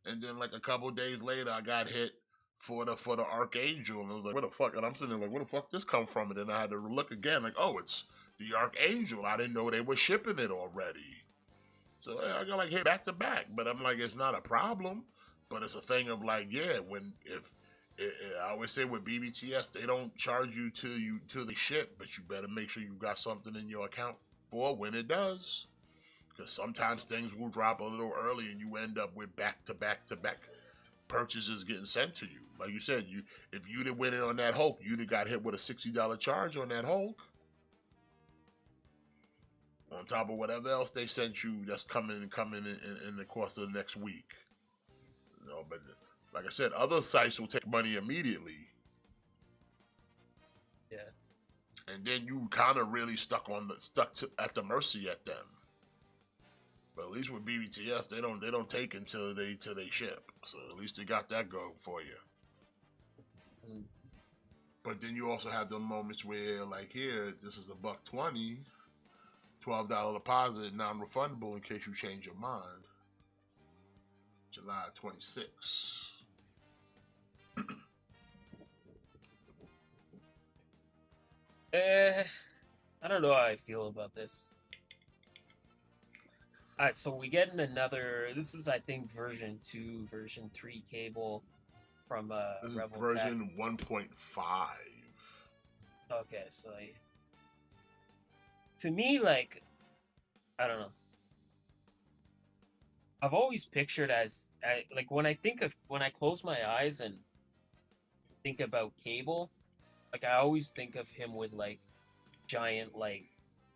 and then like a couple days later, I got hit for the Archangel, and I was like, "Where the fuck?" And I'm sitting there like, "Where the fuck this come from?" And then I had to look again, like, "Oh, it's the Archangel." I didn't know they were shipping it already, so yeah, I got like hit back to back. But I'm like, it's not a problem, but it's a thing of like, yeah, when if I always say with BBTS, they don't charge you till they ship, but you better make sure you got something in your account for when it does. Because sometimes things will drop a little early and you end up with back to back to back purchases getting sent to you. Like you said, if you'd have went in on that Hulk, you'd have got hit with a $60 charge on that Hulk. On top of whatever else they sent you that's coming in the course of the next week. You know, but like I said, other sites will take money immediately, yeah. and then you kind of really stuck at the mercy at them. But at least with BBTS, they don't take until they ship. So at least they got that going for you. Mm. But then you also have the moments where, like here, this is $120, $12 deposit, non-refundable in case you change your mind. July 26th. I don't know how I feel about this. Alright, so we get another. This is, I think, version 2, version 3 cable from This is Rebel version 1.5. Tech. Okay, so to me, like, I don't know. I've always pictured like when I close my eyes and think about Cable, like I always think of him with like giant like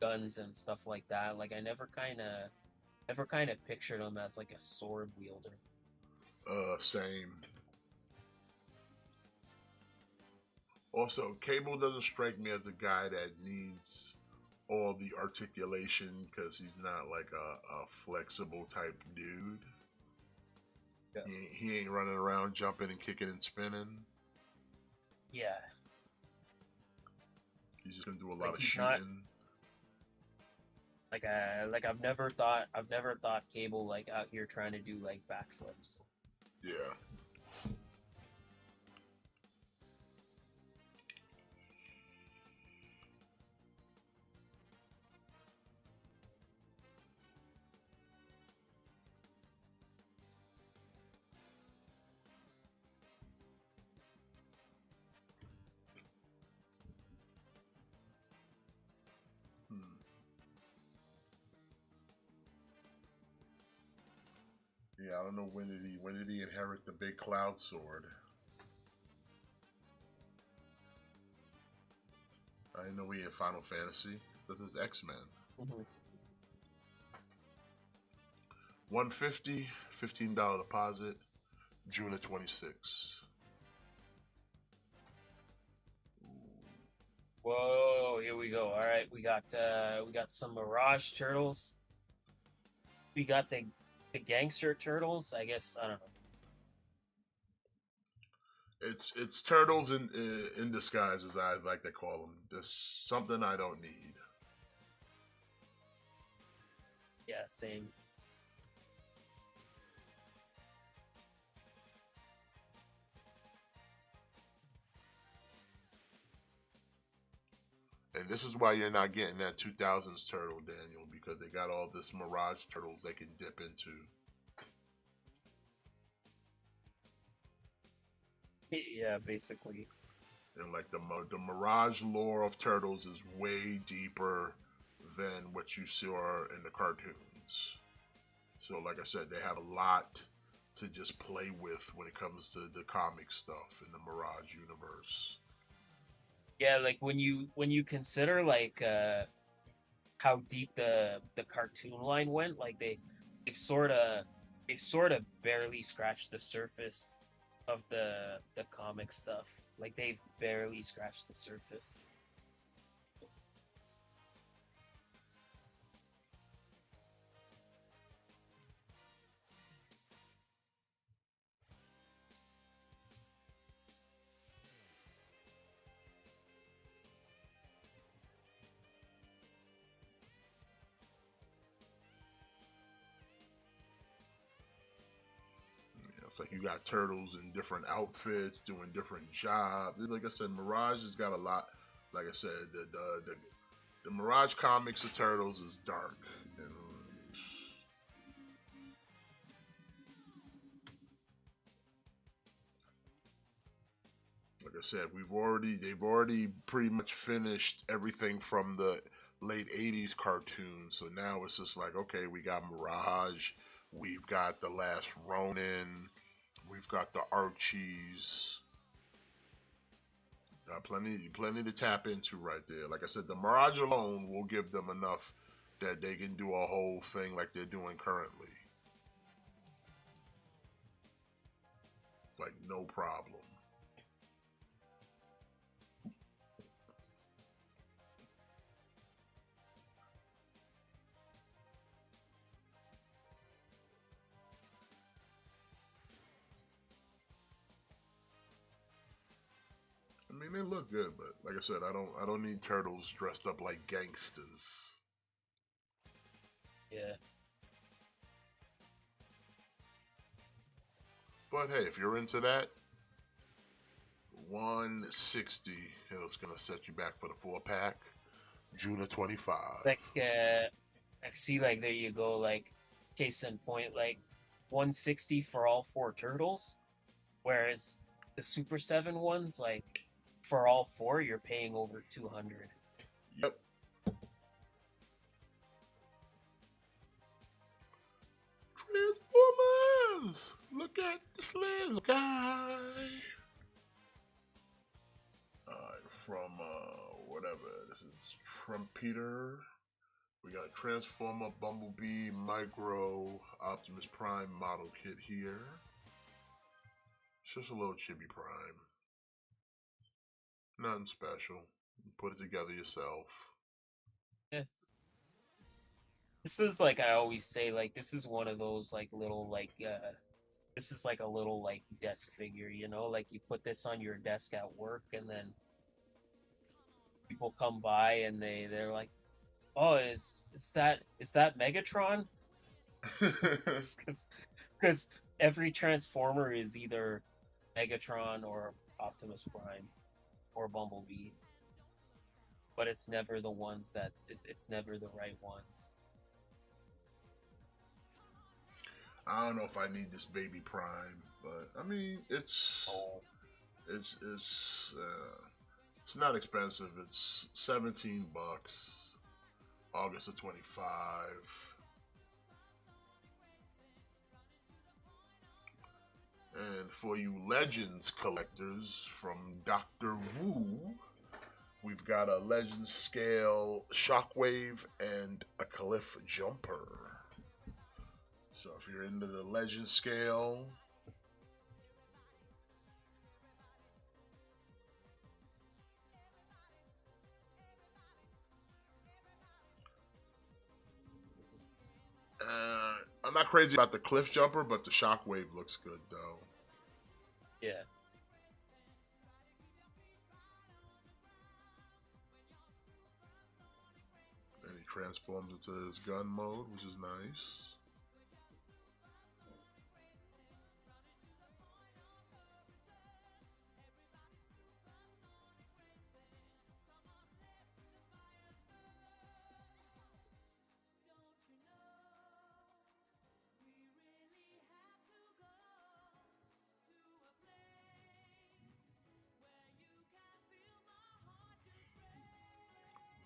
guns and stuff like that. Like I never kind of pictured him as like a sword wielder. Same. Also, Cable doesn't strike me as a guy that needs all the articulation because he's not like a flexible type dude. Yeah. He ain't running around jumping and kicking and spinning. Yeah. He's just gonna do a lot Like of he's not shooting. like I've never thought Cable like out here trying to do like backflips. Yeah. Hmm. Yeah, I don't know when did he inherit the big cloud sword? I didn't know he had Final Fantasy. This is X-Men. Mm-hmm. 150, $15 deposit, June of 26. Whoa, here we go. All right, we got some Mirage turtles. We got the gangster turtles. I guess I don't know. It's turtles in disguise, as I like to call them. Just something I don't need. Yeah, same. And this is why you're not getting that 2000s turtle, Daniel, because they got all this Mirage turtles they can dip into. Yeah, basically. And like the Mirage lore of turtles is way deeper than what you saw in the cartoons. So, like I said, they have a lot to just play with when it comes to the comic stuff in the Mirage universe. Yeah, like when you consider like how deep the cartoon line went, like they've sort of they've sort of barely scratched the surface of the comic stuff. Like they've barely scratched the surface. You know, it's like you got turtles in different outfits doing different jobs. Like I said, Mirage has got a lot. Like I said, the Mirage comics of turtles is dark. And like I said, they've already pretty much finished everything from the late '80s cartoons. So now it's just like, okay, we got Mirage, we've got the Last Ronin, we've got the Archies. Got plenty to tap into right there. Like I said, the Mirage alone will give them enough that they can do a whole thing like they're doing currently. Like no problem. I mean, they look good, but like I said, I don't need turtles dressed up like gangsters. Yeah. But hey, if you're into that, 160. It's gonna set you back for the 4 pack, June of 25. Like see like there you go, like case in point, like 160 for all four turtles, whereas the Super 7 ones, like for all four you're paying over 200. Yep. Transformers! Look at this little guy. Alright, from whatever. This is Trumpeter. We got a Transformer, Bumblebee, Micro, Optimus Prime model kit here. It's just a little chibi Prime. Nothing special. You put it together yourself. Yeah. This is like I always say, like this is one of those like little like this is like a little like desk figure, you know, like you put this on your desk at work, and then people come by and they're like, "Oh, is that Megatron?" Because every Transformer is either Megatron or Optimus Prime or Bumblebee, but it's never the ones that it's never the right ones. I don't know if I need this baby Prime, but I mean, Oh, it's it's not expensive. It's $17. August of 25. And for you Legends collectors from Dr. Wu, we've got a Legends scale Shockwave and a Cliff Jumper. So if you're into the Legend scale, I'm not crazy about the Cliff Jumper, but the Shockwave looks good though. yeah. And he transforms into his gun mode, which is nice.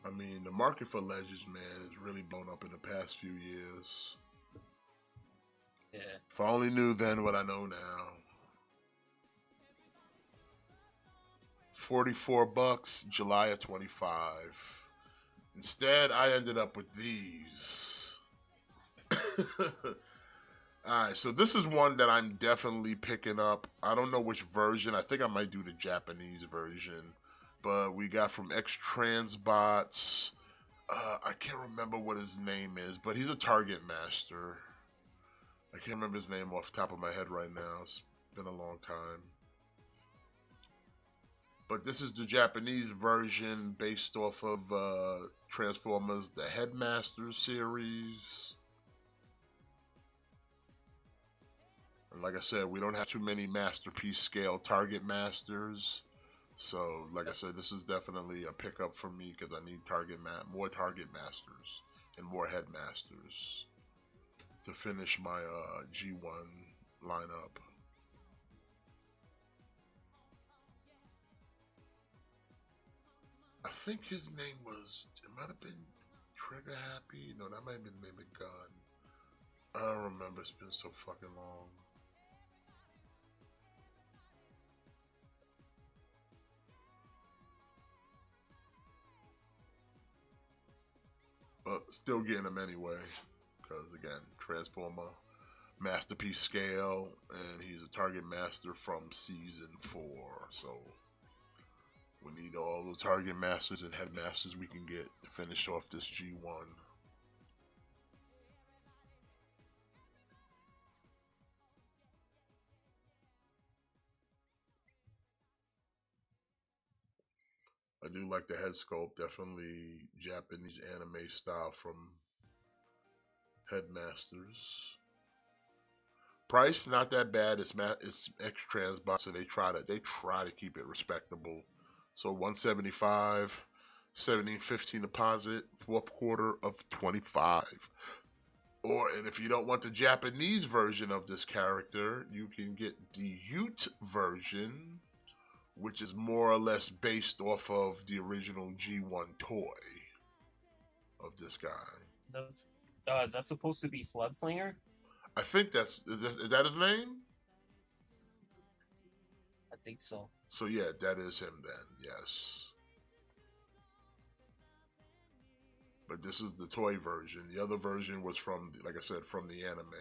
I mean, the market for Legends, man, has really blown up in the past few years. Yeah. If I only knew then what I know now. $44, July of 25. Instead, I ended up with these. Alright, so this is one that I'm definitely picking up. I don't know which version. I think I might do the Japanese version. But we got from X Transbots. I can't remember what his name is, but he's a Target Master. I can't remember his name off the top of my head right now. It's been a long time. But this is the Japanese version based off of Transformers, the Headmasters series. And like I said, we don't have too many Masterpiece scale Target Masters. So, like I said, this is definitely a pickup for me because I need more Target Masters and more Headmasters to finish my G1 lineup. I think his name was, it might have been Trigger Happy. No, that might have been maybe Gun. I don't remember. It's been so fucking long. But still getting them anyway. Because, again, Transformer, Masterpiece scale, and he's a Target Master from Season 4. So, we need all the Target Masters and Headmasters we can get to finish off this G1. I do like the head sculpt, definitely Japanese anime style from Headmasters. Price not that bad. It's X Transbot, so they try to keep it respectable. So 175, 1715 deposit, fourth quarter of 25. And if you don't want the Japanese version of this character, you can get the Ute version, which is more or less based off of the original G1 toy of this guy. Is that supposed to be Slugslinger? I think is that his name? I think so. So yeah, that is him then, yes. But this is the toy version. The other version was from, like I said, from the anime.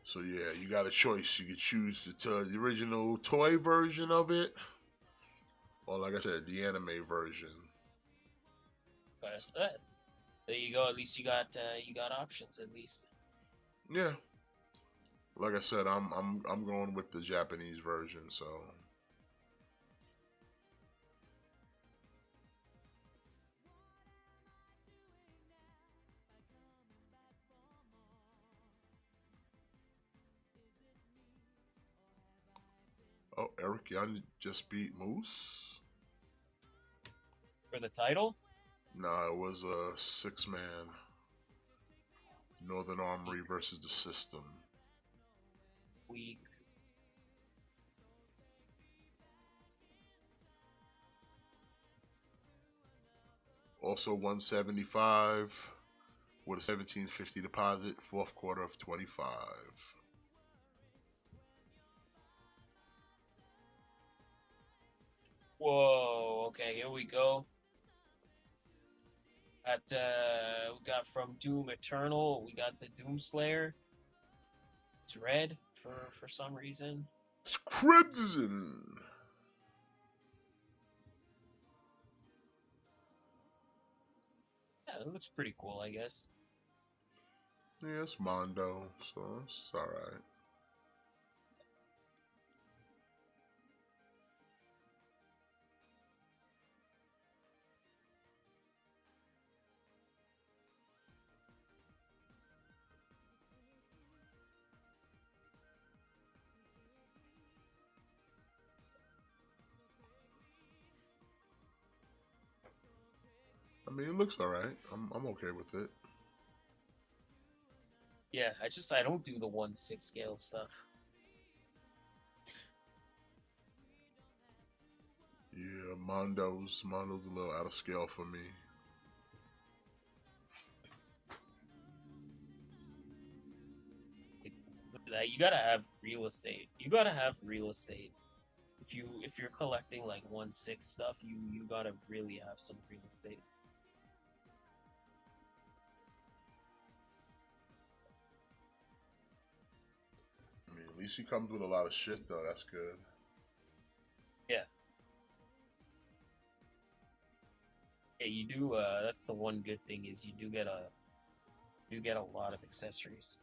So yeah, you got a choice. You can choose the original toy version of it, or like I said, the anime version. But there you go. At least you got options. At least. Yeah, like I said, I'm going with the Japanese version. So oh, Eric, y'all just beat Moose. For the title, Nah, it was a 6-man Northern Armory versus the System. week. Also 175 with a 1750 deposit, fourth quarter of 25. Whoa. Okay, here we go. We got from Doom Eternal. We got the Doom Slayer. It's red for some reason. It's Crimson. Yeah, it looks pretty cool, I guess. Yeah, it's Mondo, so it's alright. I mean, it looks alright. I'm okay with it. Yeah, I don't do the 1/6 scale stuff. Yeah, Mondo's a little out of scale for me. Look at that. You gotta have real estate. You gotta have real estate. If you're collecting like 1/6 stuff, you gotta really have some real estate. I mean, at least he comes with a lot of shit though. That's good. Yeah. Yeah, you do. That's the one good thing is you do get a lot of accessories.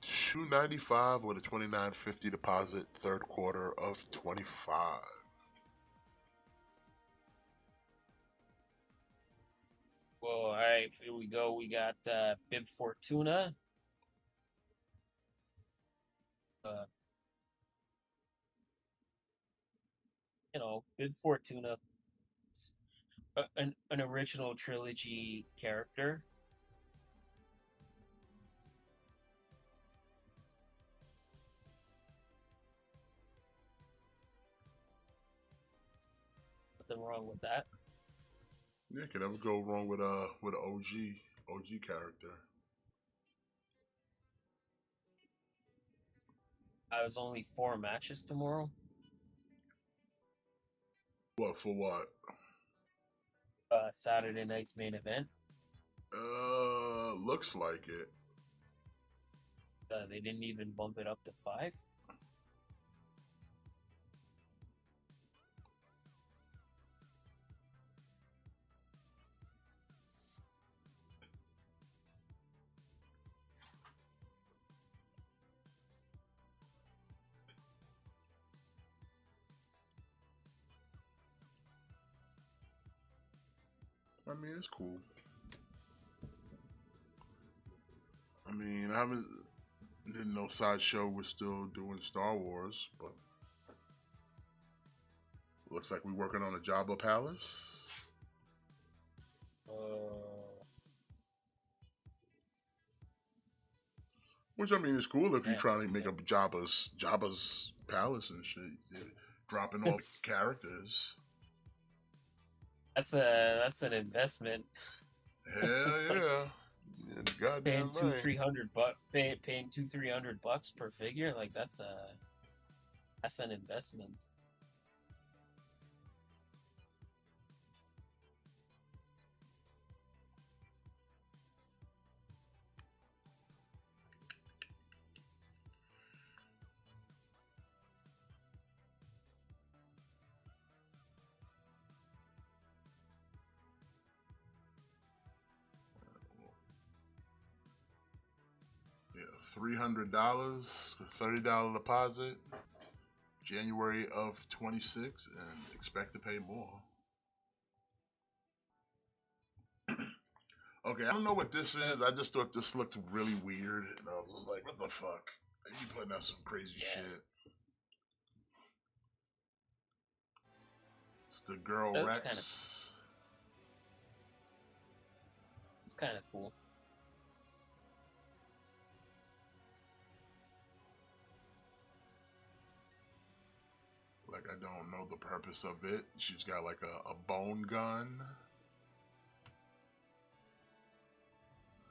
$295 with a 2950 deposit, third quarter of 25. Well, all right, here we go. We got Bib Fortuna. Uh, Bib Fortuna, an original trilogy character. Nothing wrong with that. Yeah, can never go wrong with an OG character. I was only 4 matches tomorrow. What for what? Saturday night's main event. Looks like it. They didn't even bump it up to 5. I mean, it's cool. I mean, I didn't know Sideshow was still doing Star Wars, but looks like we're working on a Jabba Palace. Which I mean is cool if you're trying to make up Jabba's palace and shit. Yeah. Dropping off characters. That's an investment. Hell yeah. Yeah, goddamn Paying right. $200-300 $300 per figure, like that's That's an investment. Yeah, $300, $30 deposit, January of 26, and expect to pay more. Okay, I don't know what this is. I just thought this looked really weird, and I was just like, "What the fuck? You putting out some crazy shit?" It's the girl That's Rex. It's kind of cool. Like, I don't know the purpose of it. She's got like a bone gun.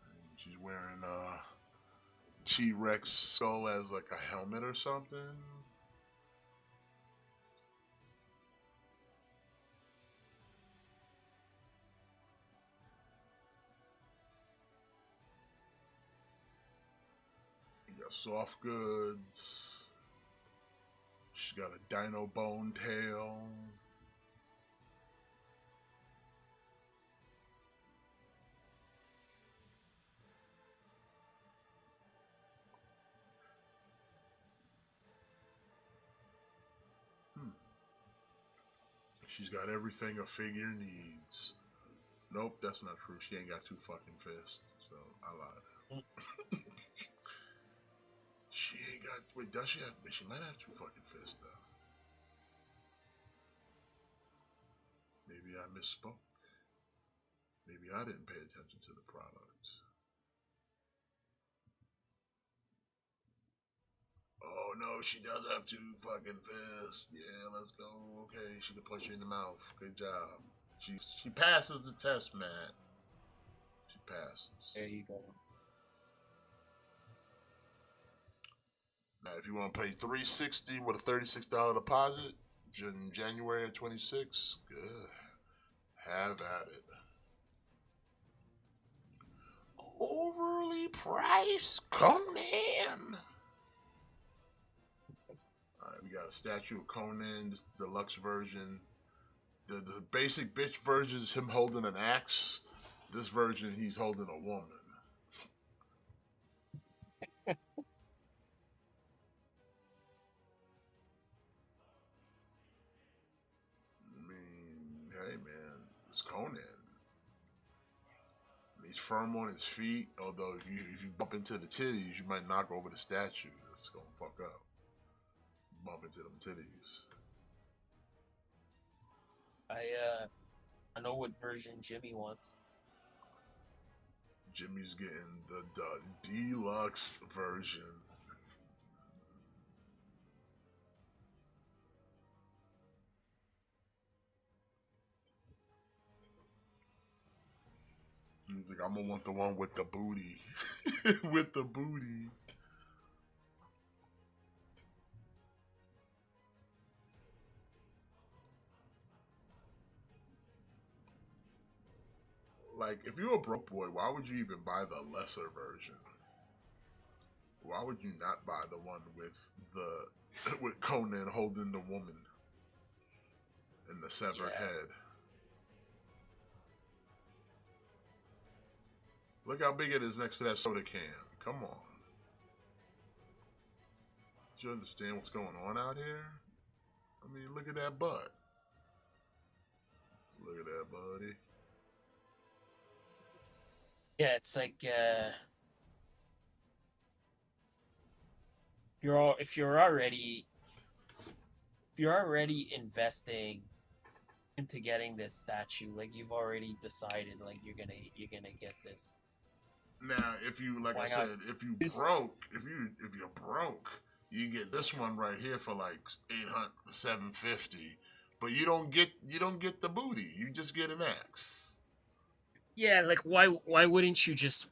And she's wearing a T-Rex skull as like a helmet or something. You got soft goods. She's got a dino bone tail. She's got everything a figure needs. Nope, that's not true. She ain't got two fucking fists, so I lied. She ain't got. Wait, does she have? She might have two fucking fists though. Maybe I misspoke. Maybe I didn't pay attention to the product. Oh no, she does have two fucking fists. Yeah, let's go. Okay, she can punch you in the mouth. Good job. She passes the test, Matt. She passes. There you go. Now, if you want to pay $360 with a $36 deposit, January 26, good. Have at it. Overly priced Conan. Alright, we got a statue of Conan, this deluxe version. The basic bitch version is him holding an axe. This version, he's holding a woman. I mean, hey man, it's Conan. He's firm on his feet, although if you bump into the titties, you might knock over the statue. That's gonna fuck up. Bump into them titties. I know what version Jimmy wants. Jimmy's getting the deluxe version. He's like, I'm gonna want the one with the booty. With the booty. Like, if you're a broke boy, why would you even buy the lesser version? Why would you not buy the one with the with Conan holding the woman and the severed head? Look how big it is next to that soda can. Come on. Do you understand what's going on out here? I mean, look at that butt. Look at that, buddy. Yeah, it's like if you're already investing into getting this statue, like you've already decided, like you're gonna get this. Now, if you like Why I not? said, if you're broke, you get this one right here for like 800, 750, but you don't get the booty. You just get an axe. Yeah, like why wouldn't you just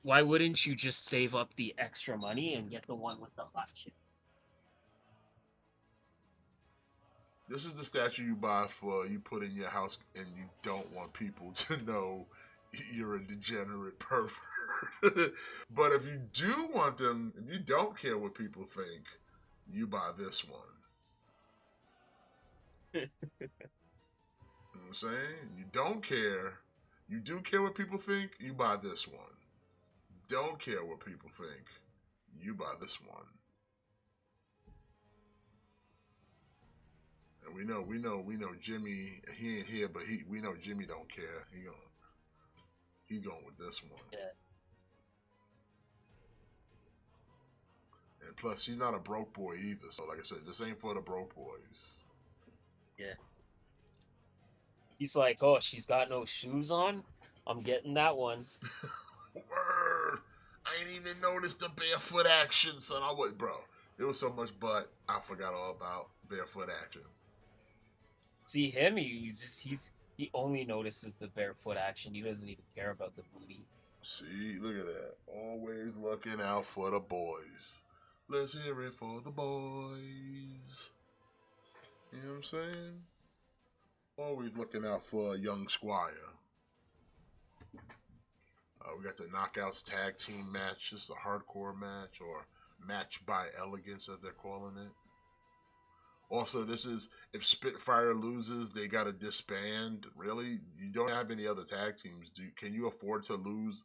save up the extra money and get the one with the left chip? This is the statue you buy for you put in your house, and you don't want people to know you're a degenerate pervert. But if you do want them, if you don't care what people think, you buy this one. You know what I'm saying? You don't care. You do care what people think, you buy this one. Don't care what people think, you buy this one. And we know Jimmy, he ain't here, but we know Jimmy don't care. He going with this one. Yeah. And plus, he's not a broke boy either. So, like I said, this ain't for the broke boys. Yeah. He's like, oh, she's got no shoes on? I'm getting that one. Word. I ain't even noticed the barefoot action, son. Bro, there was so much butt, I forgot all about barefoot action. See him, he only notices the barefoot action. He doesn't even care about the booty. See, look at that. Always looking out for the boys. Let's hear it for the boys. You know what I'm saying? Always looking out for a young squire. We got the Knockouts Tag Team match. This is a hardcore match, or Match by Elegance, as they're calling it. Also, this is, if Spitfire loses, they got to disband. Really? You don't have any other tag teams. Can you afford to lose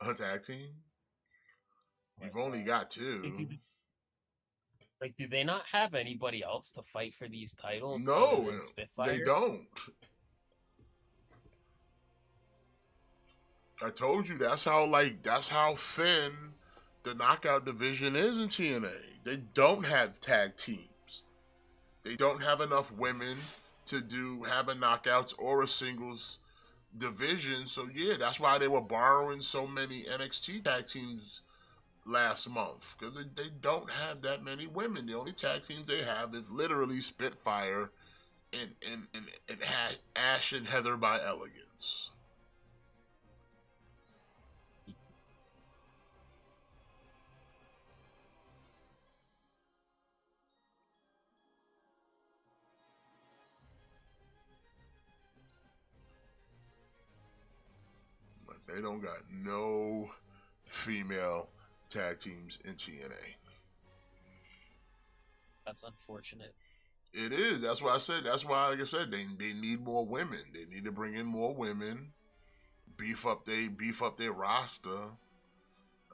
a tag team? You've only got two. Do they not have anybody else to fight for these titles? No, other than Spitfire? they don't. I told you that's how thin the knockout division is in TNA. They don't have tag teams. They don't have enough women to have a knockouts or a singles division. So yeah, that's why they were borrowing so many NXT tag teams last month, because they don't have that many women. The only tag teams they have is literally Spitfire and Ash and Heather by Elegance. They don't got no female tag teams in TNA. That's unfortunate. It is. That's why I said. That's why, like I said, they need more women. They need to bring in more women, beef up their roster.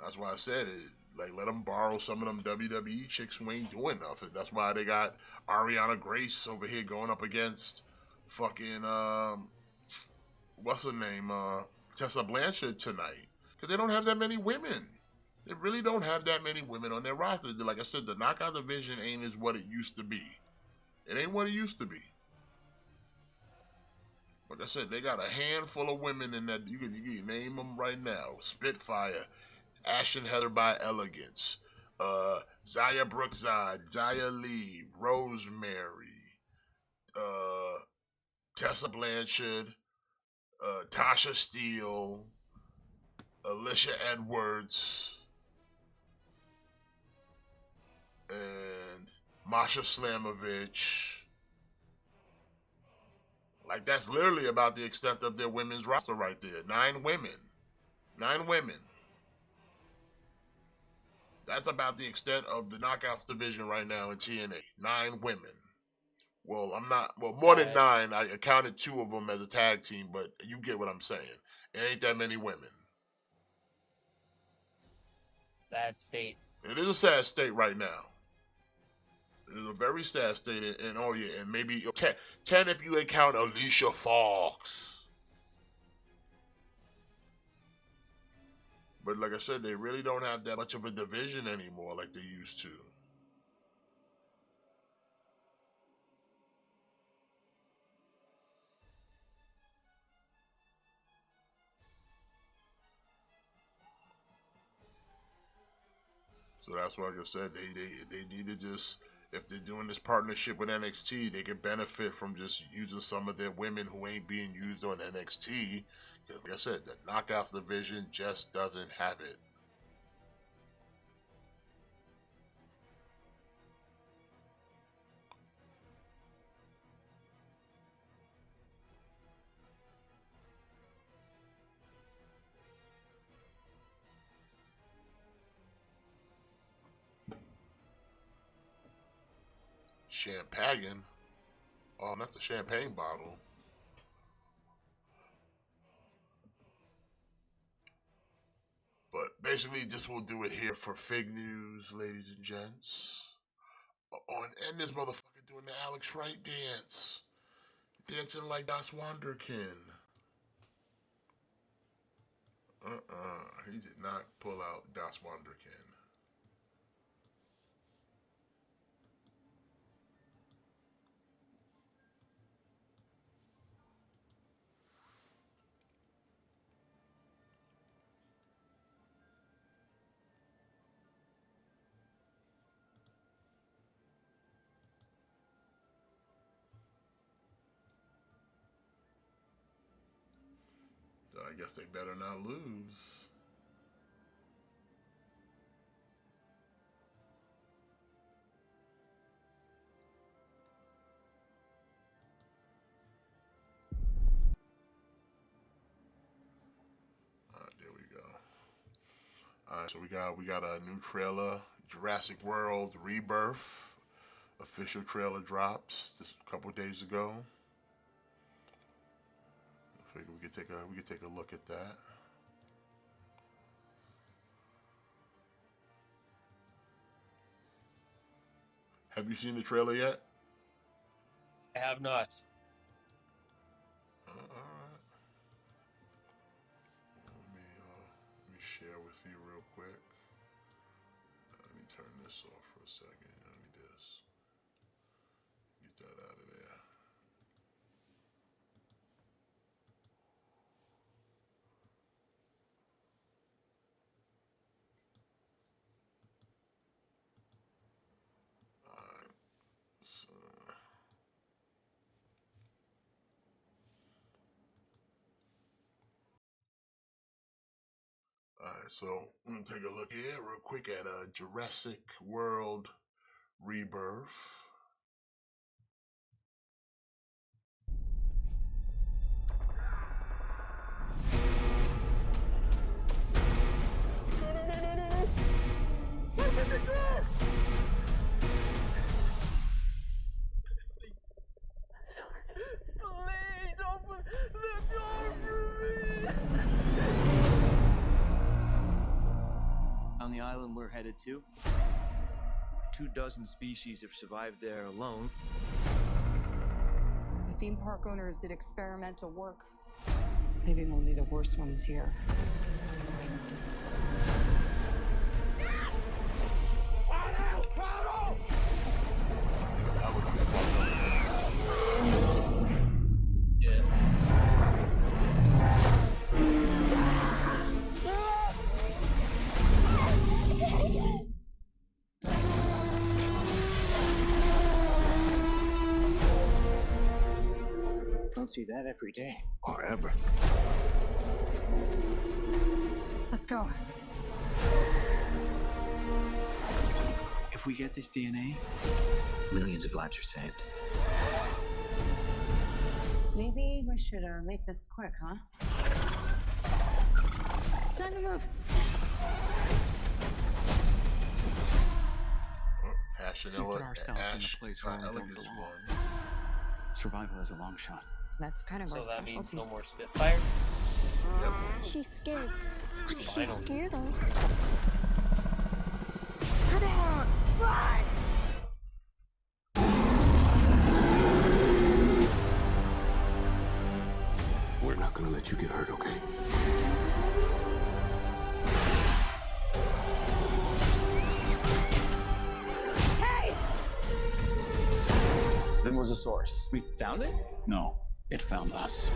That's why I said it. Like, let them borrow some of them WWE chicks who ain't doing nothing. That's why they got Ariana Grace over here going up against fucking what's her name, Tessa Blanchard tonight, because they don't have that many women. They really don't have that many women on their roster. Like I said, the knockout division ain't as what it used to be. It ain't what it used to be. Like I said, they got a handful of women in that. You can name them right now: Spitfire, Ash and Heather by Elegance, Zaya Brookside, Zaya Lee, Rosemary, Tessa Blanchard, Tasha Steele, Alicia Edwards, and Masha Slamovich. Like, that's literally about the extent of their women's roster right there. 9 women. 9 women. That's about the extent of the Knockouts division right now in TNA. 9 women. Well, more than 9. I counted 2 of them as a tag team, but you get what I'm saying. It ain't that many women. Sad state. It is a sad state right now. It is a very sad state, and oh yeah, and maybe 10 if you count Alicia Fox. But like I said, they really don't have that much of a division anymore like they used to. So that's why, like I said, they need to just, if they're doing this partnership with NXT, they can benefit from just using some of their women who ain't being used on NXT. Like I said, the Knockouts division just doesn't have it. champagne. Oh, not the champagne bottle. But basically, this will do it here for Fig News, ladies and gents. Oh, and this motherfucker doing the Alex Wright dance. Dancing like Das Wonderkin. He did not pull out Das Wonderkin. So I guess they better not lose. There we go. Alright, so we got a new trailer, Jurassic World Rebirth. Official trailer drops just a couple days ago. I figure we could take a look at that. Have you seen the trailer yet? I have not. All right. Let me share with you real quick. Let me turn this off for a second. Let me just get that out of there. Alright, so I'm gonna take a look here real quick at Jurassic World Rebirth. Open the door! Sorry. Please open the door for me! On the island we're headed to, 24 species have survived there alone. The theme park owners did experimental work, leaving only the worst ones here. That would be fun. Yeah. Don't see that every day or ever. Let's go. If we get this DNA, millions of lives are saved. Maybe we should make this quick, huh? Time to move. Passionate. We put ourselves in a place where we don't Elegance belong. one. Survival is a long shot. That's kind of So our that means specialty. no more Spitfire. Yep. She's scared. She's Finally. scared of. Come on, run! We're not gonna let you get hurt, okay? Hey! Then was a source. We found it? No, it found us.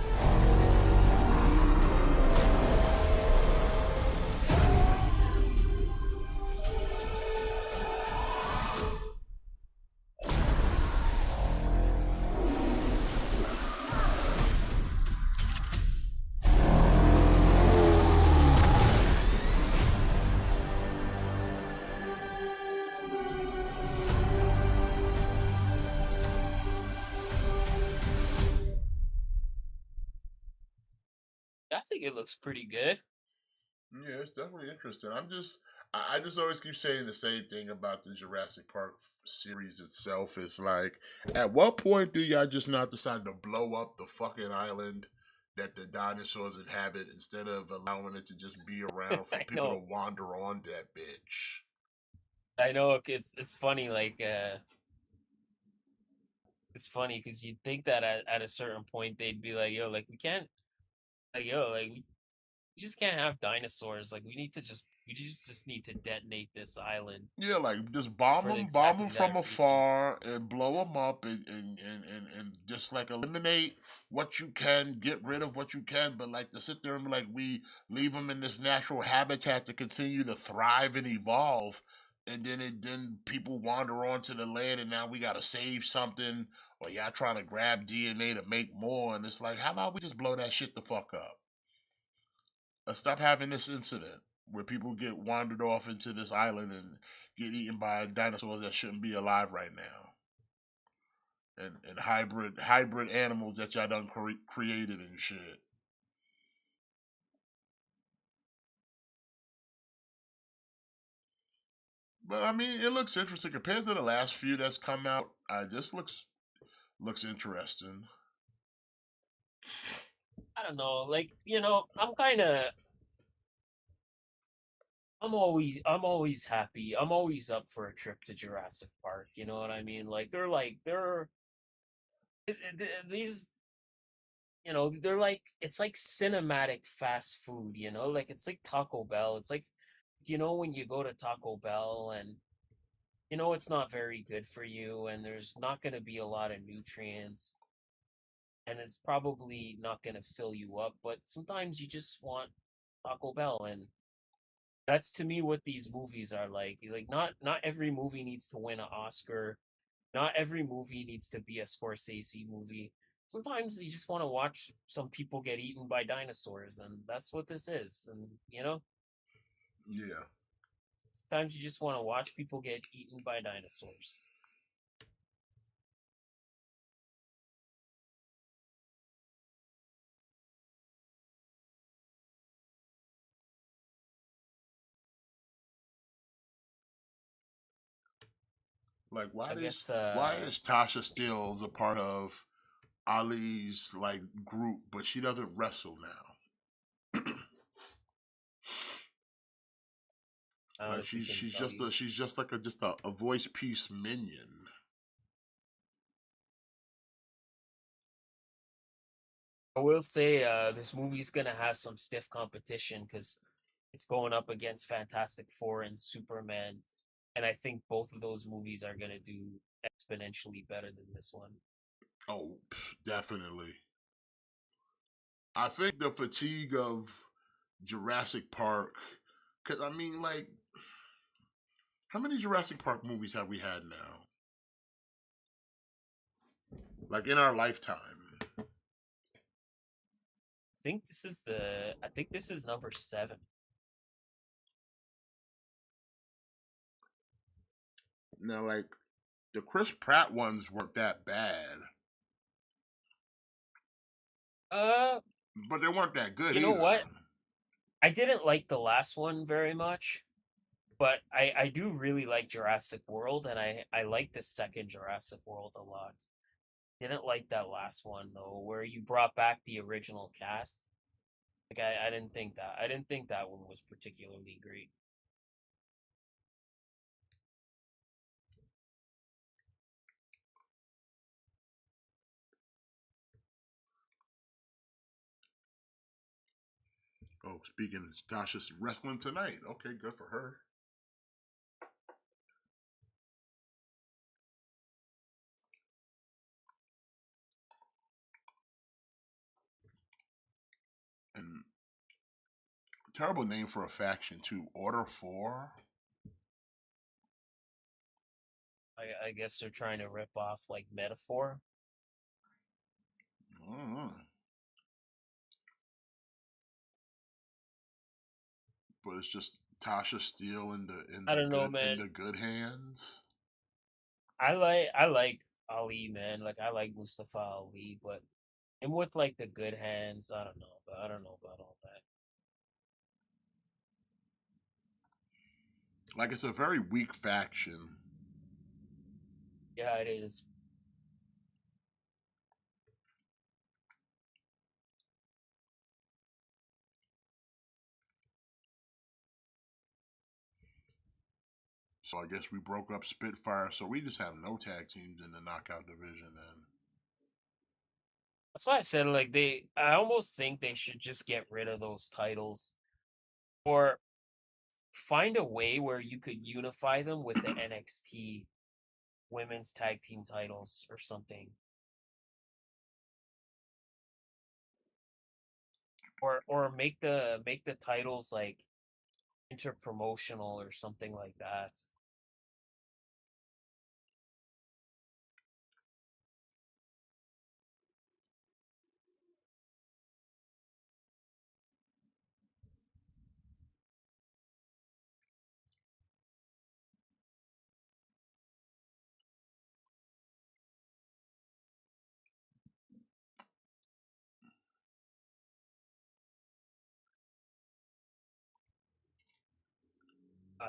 I think it looks pretty good. Yeah, it's definitely interesting. I just always keep saying the same thing about the Jurassic Park series itself. It's like, at what point do y'all just not decide to blow up the fucking island that the dinosaurs inhabit instead of allowing it to just be around for I people to know. wander on that bitch? I know it's funny like it's funny because you'd think that at a certain point they'd be like, yo, like we can't like yo, like we just can't have dinosaurs. Like we just need to detonate this island Yeah, like just for bomb them exactly from that reason. afar and blow them up and just like eliminate what you can, get rid of what you can, but like to sit there and be like we leave them in this natural habitat to continue to thrive and evolve, and then people wander onto the land and now we gotta save something or y'all trying to grab DNA to make more, and it's like how about we just blow that shit the fuck up? Let's stop having this incident where people get wandered off into this island and get eaten by dinosaurs that shouldn't be alive right now, and hybrid animals that y'all done created and shit. But I mean, it looks interesting compared to the last few that's come out. This looks interesting. I don't know, like I'm always happy. I'm always up for a trip to Jurassic Park. You know what I mean? These they're like it's like cinematic fast food. Like it's like Taco Bell. It's like when you go to Taco Bell and it's not very good for you and there's not going to be a lot of nutrients and it's probably not going to fill you up. But sometimes you just want Taco Bell and that's to me what these movies are like. Like not every movie needs to win an Oscar. Not every movie needs to be a Scorsese movie. Sometimes you just want to watch some people get eaten by dinosaurs, and that's what this is. And Yeah, sometimes you just want to watch people get eaten by dinosaurs. like I guess why is Tasha Steele a part of Ali's like group, but she doesn't wrestle now? I Like honestly couldn't tell you. she's just like a voice piece minion. I will say this movie's gonna have some stiff competition because it's going up against Fantastic Four and Superman, and I think both of those movies are gonna do exponentially better than this one. Oh, definitely. I think the fatigue of Jurassic Park, because I mean, like, how many Jurassic Park movies have we had now? Like in our lifetime. I think this is number 7. Now, like, the Chris Pratt ones weren't that bad, Uh, but they weren't that good you know either. what? I didn't like the last one very much, but I do really like Jurassic World, and I like the second Jurassic World a lot. Didn't like that last one though, where you brought back the original cast. Like I didn't think that one was particularly great. Oh, speaking, Tasha's wrestling tonight. Okay, good for her. And terrible name for a faction too. Order 4. I guess they're trying to rip off like Metaphor. Mm. But it's just Tasha Steele I don't know, man. in the good hands. I like Ali, man. Like I like Mustafa Ali, but him with like the good hands, I don't know, but I don't know about all that. Like, it's a very weak faction. Yeah, it is. So I guess we broke up Spitfire, so we just have no tag teams in the knockout division then. That's why I said like I almost think they should just get rid of those titles, or find a way where you could unify them with the NXT women's tag team titles or something. Or make the titles like interpromotional or something like that.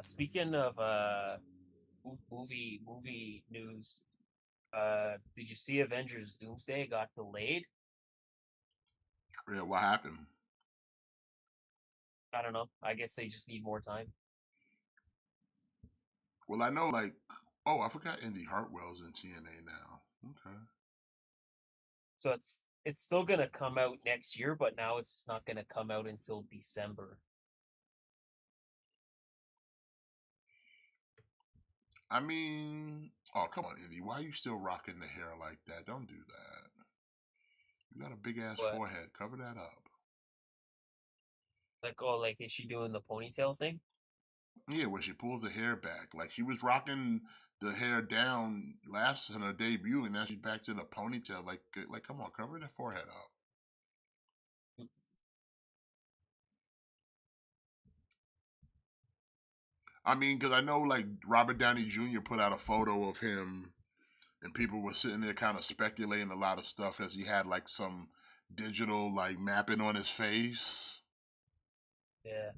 Speaking of movie news, did you see Avengers Doomsday got delayed? Yeah, what happened? I don't know. I guess they just need more time. Well, I know, like, oh, I forgot Indy Hartwell's in TNA now. Okay. So it's still gonna come out next year, but now it's not gonna come out until December. I mean, oh, come on, Indy. Why are you still rocking the hair like that? Don't do that. You got a big ass But forehead. Cover that up. like, oh, like is she doing the ponytail thing? Yeah, where she pulls the hair back. Like, she was rocking the hair down last in her debut, and now she's back to the ponytail. Like, come on, cover the forehead up. I mean, because I know, like, Robert Downey Jr. put out a photo of him, and people were sitting there kind of speculating a lot of stuff as he had, like, some digital, like, mapping on his face. Yeah.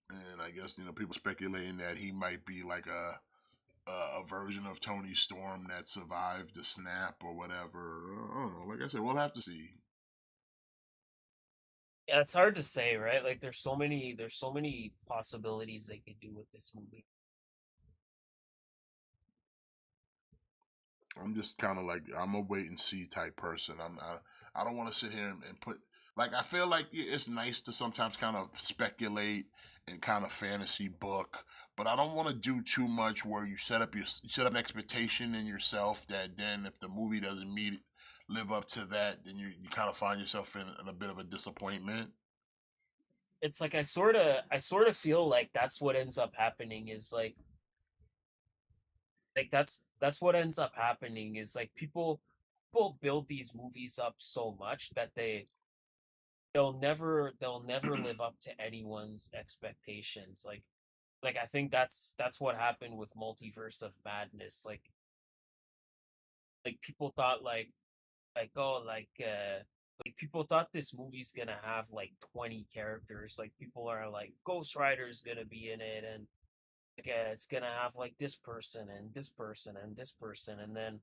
And I guess, people speculating that he might be like a version of Tony Storm that survived the snap or whatever. I don't know. Like I said, we'll have to see. Yeah, it's hard to say, right? Like there's so many possibilities they could do with this movie. I'm just kind of like, I'm a wait and see type person. I don't want to sit here and put, like, I feel like it's nice to sometimes kind of speculate and kind of fantasy book, but I don't want to do too much where you set up an expectation in yourself that then if the movie doesn't live up to that, then you kind of find yourself in a bit of a disappointment. It's like I sort of feel like that's what ends up happening is like that's what ends up happening is like people build these movies up so much that they'll never live up to anyone's expectations. Like I think that's what happened with Multiverse of Madness. Like people thought like oh like people thought this movie's gonna have like 20 characters. Like people are like Ghost Rider's gonna be in it, and like it's gonna have like this person and this person and this person, and then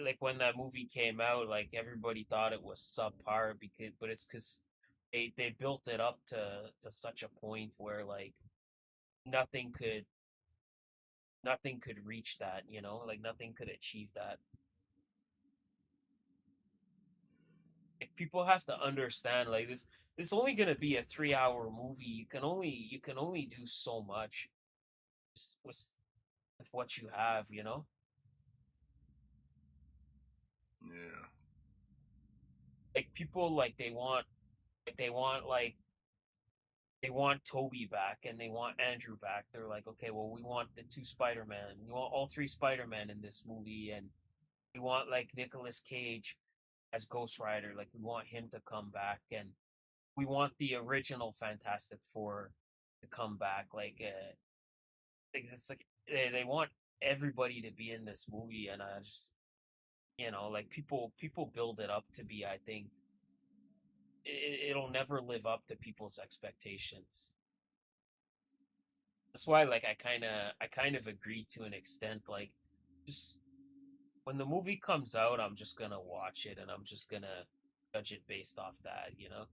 like when that movie came out, like everybody thought it was subpar but it's because they built it up to such a point where like nothing could nothing could reach that, like nothing could achieve that. Like people have to understand like this only gonna be a 3 hour movie. You can only do so much with what you have. Yeah. Like people like they want Toby back and they want Andrew back. They're like, okay, well, we want the two Spider-Man. We want all three Spider-Man in this movie, and we want like Nicolas Cage as Ghost Rider. Like we want him to come back, and we want the original Fantastic Four to come back. Like it's like they want everybody to be in this movie, and I just like people build it up to be. I think it'll never live up to people's expectations. That's why, like, I kind of agree to an extent. Like, just when the movie comes out, I'm just gonna watch it and I'm just gonna judge it based off that, you know?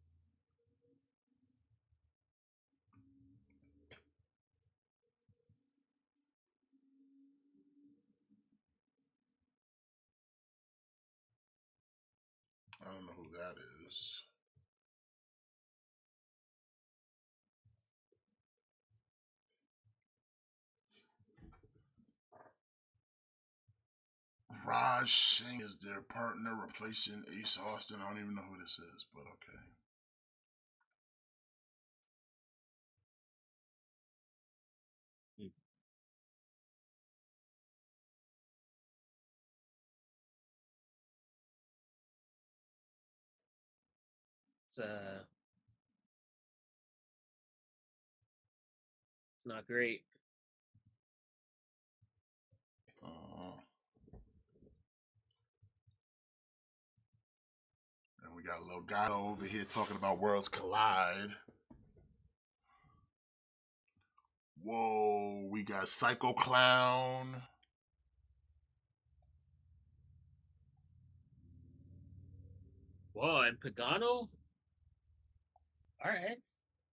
I don't know who that is. Raj Singh is their partner, replacing Ace Austin. I don't even know who this is, but okay. It's it's not great. And we got a little guy over here talking about Worlds Collide. Whoa, we got Psycho Clown. Whoa, and Pagano? Alright.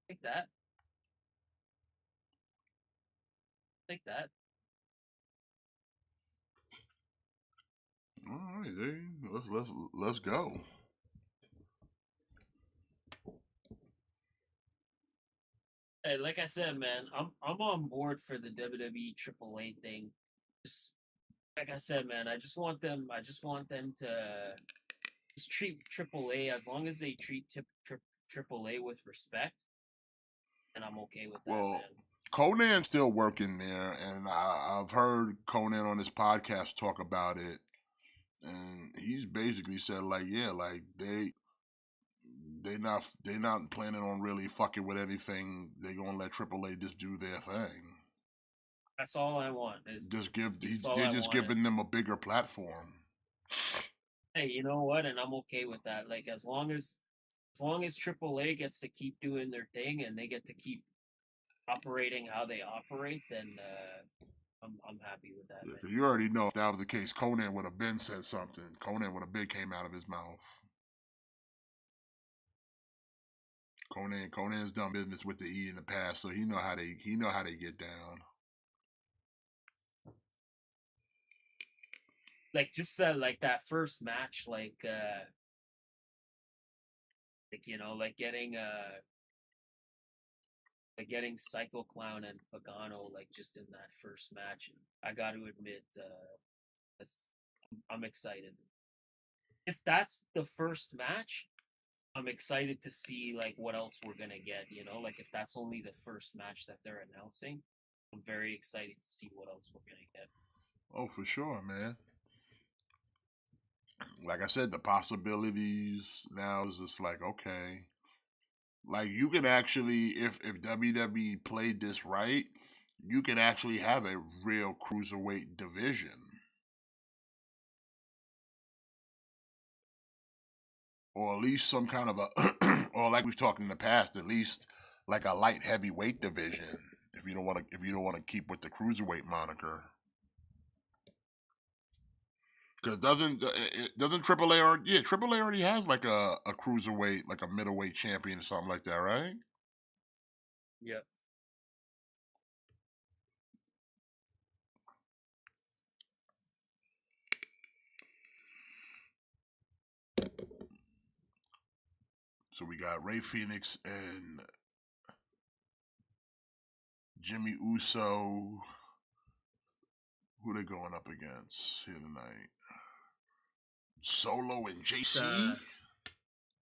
Take that. Take that. All right, let's go. Hey, like I said, man, I'm on board for the WWE AAA thing. Just like I said, man, I just want them to just treat AAA as long as they treat AAA with respect, and I'm okay with that, Well, man. Conan's still working there, and I've heard Conan on his podcast talk about it, and he's basically said like, yeah, like they not planning on really fucking with anything. They gonna let AAA just do their thing. That's all I want. They're just giving them a bigger platform. Hey, you know what? And I'm okay with that. Like as long as AAA gets to keep doing their thing and they get to keep operating how they operate, then I'm happy with that. Yeah, you already know if that was the case, Conan would have been said something. Conan would have been came out of his mouth. Conan's done business with the E in the past, so he know how they get down. Like just like that first match, like you know, like getting Psycho Clown and Pagano like just in that first match. I got to admit, I'm excited. If that's the first match, I'm excited to see like what else we're gonna get. You know, like if that's only the first match that they're announcing, I'm very excited to see what else we're gonna get. Oh, for sure, man. Like I said, the possibilities now is just like, okay. Like you can actually, if WWE played this right, you can actually have a real cruiserweight division. Or at least some kind of a, or like we've talked in the past, at least like a light heavyweight division. If you don't want to keep with the cruiserweight moniker, because doesn't AAA already has like a cruiserweight, like a middleweight champion or something like that, right? Yep. So we got Ray Phoenix and Jimmy Uso. Who they going up against here tonight? Solo and JC?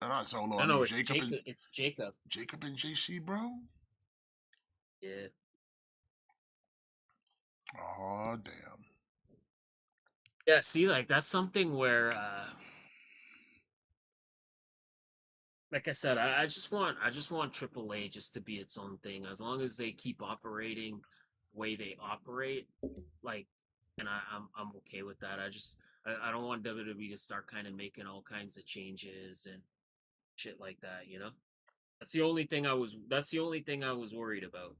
Not Solo. No, it's Jacob. It's Jacob. Jacob and JC, bro? Yeah. Oh, damn. Yeah, see, like that's something where like I said, I just want AAA just to be its own thing. As long as they keep operating the way they operate, like, and I'm okay with that. I don't want WWE to start kind of making all kinds of changes and shit like that. You know, that's the only thing I was worried about.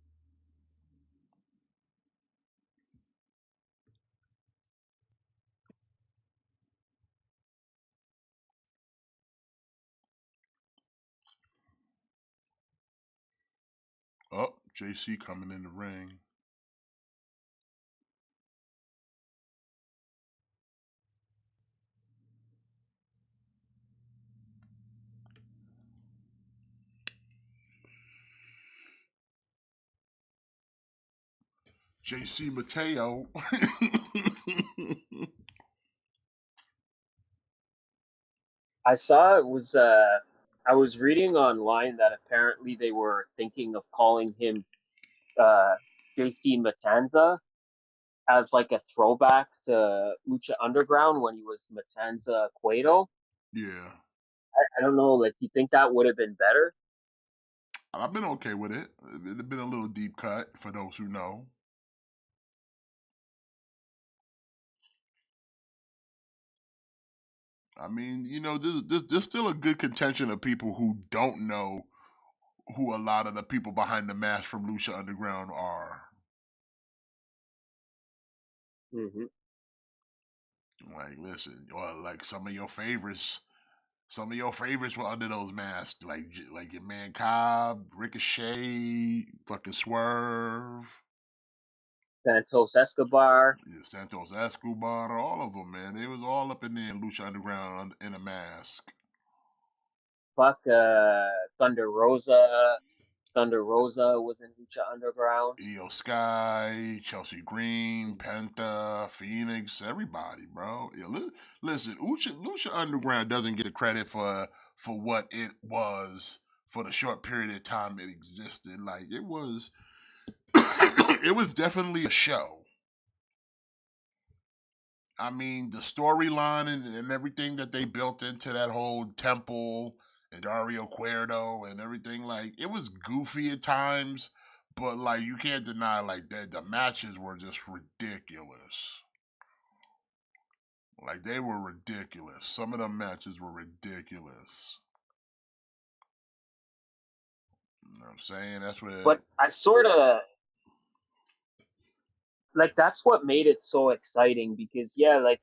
JC coming in the ring. JC Mateo. I saw it was I was reading online that apparently they were thinking of calling him uh JC Matanza as like a throwback to Lucha Underground when he was Matanza Cueto. Yeah. I don't know, like, you think that would have been better? I've been okay with it. It's been a little deep cut for those who know. I mean, you know, there's still a good contention of people who don't know who a lot of the people behind the mask from Lucha Underground are. Mm-hmm. Like, listen, or like some of your favorites were under those masks, like your man Cobb, Ricochet, fucking Swerve, Santos Escobar, yeah, Santos Escobar, all of them, man. They was all up in there in Lucha Underground in a mask. fuck, Thunder Rosa. Thunder Rosa was in Lucha Underground. Io Sky, Chelsea Green, Penta, Phoenix, everybody, bro. Yeah, listen, Lucha Underground doesn't get the credit for what it was for the short period of time it existed. Like, it was it was definitely a show. I mean, the storyline and everything that they built into that whole temple and Dario Cuerdo and everything, like, it was goofy at times, but like, you can't deny like that the matches were just ridiculous. Like, they were ridiculous. Some of the matches were ridiculous. You know what I'm saying? That's what. But I sort of like, that's what made it so exciting because yeah, like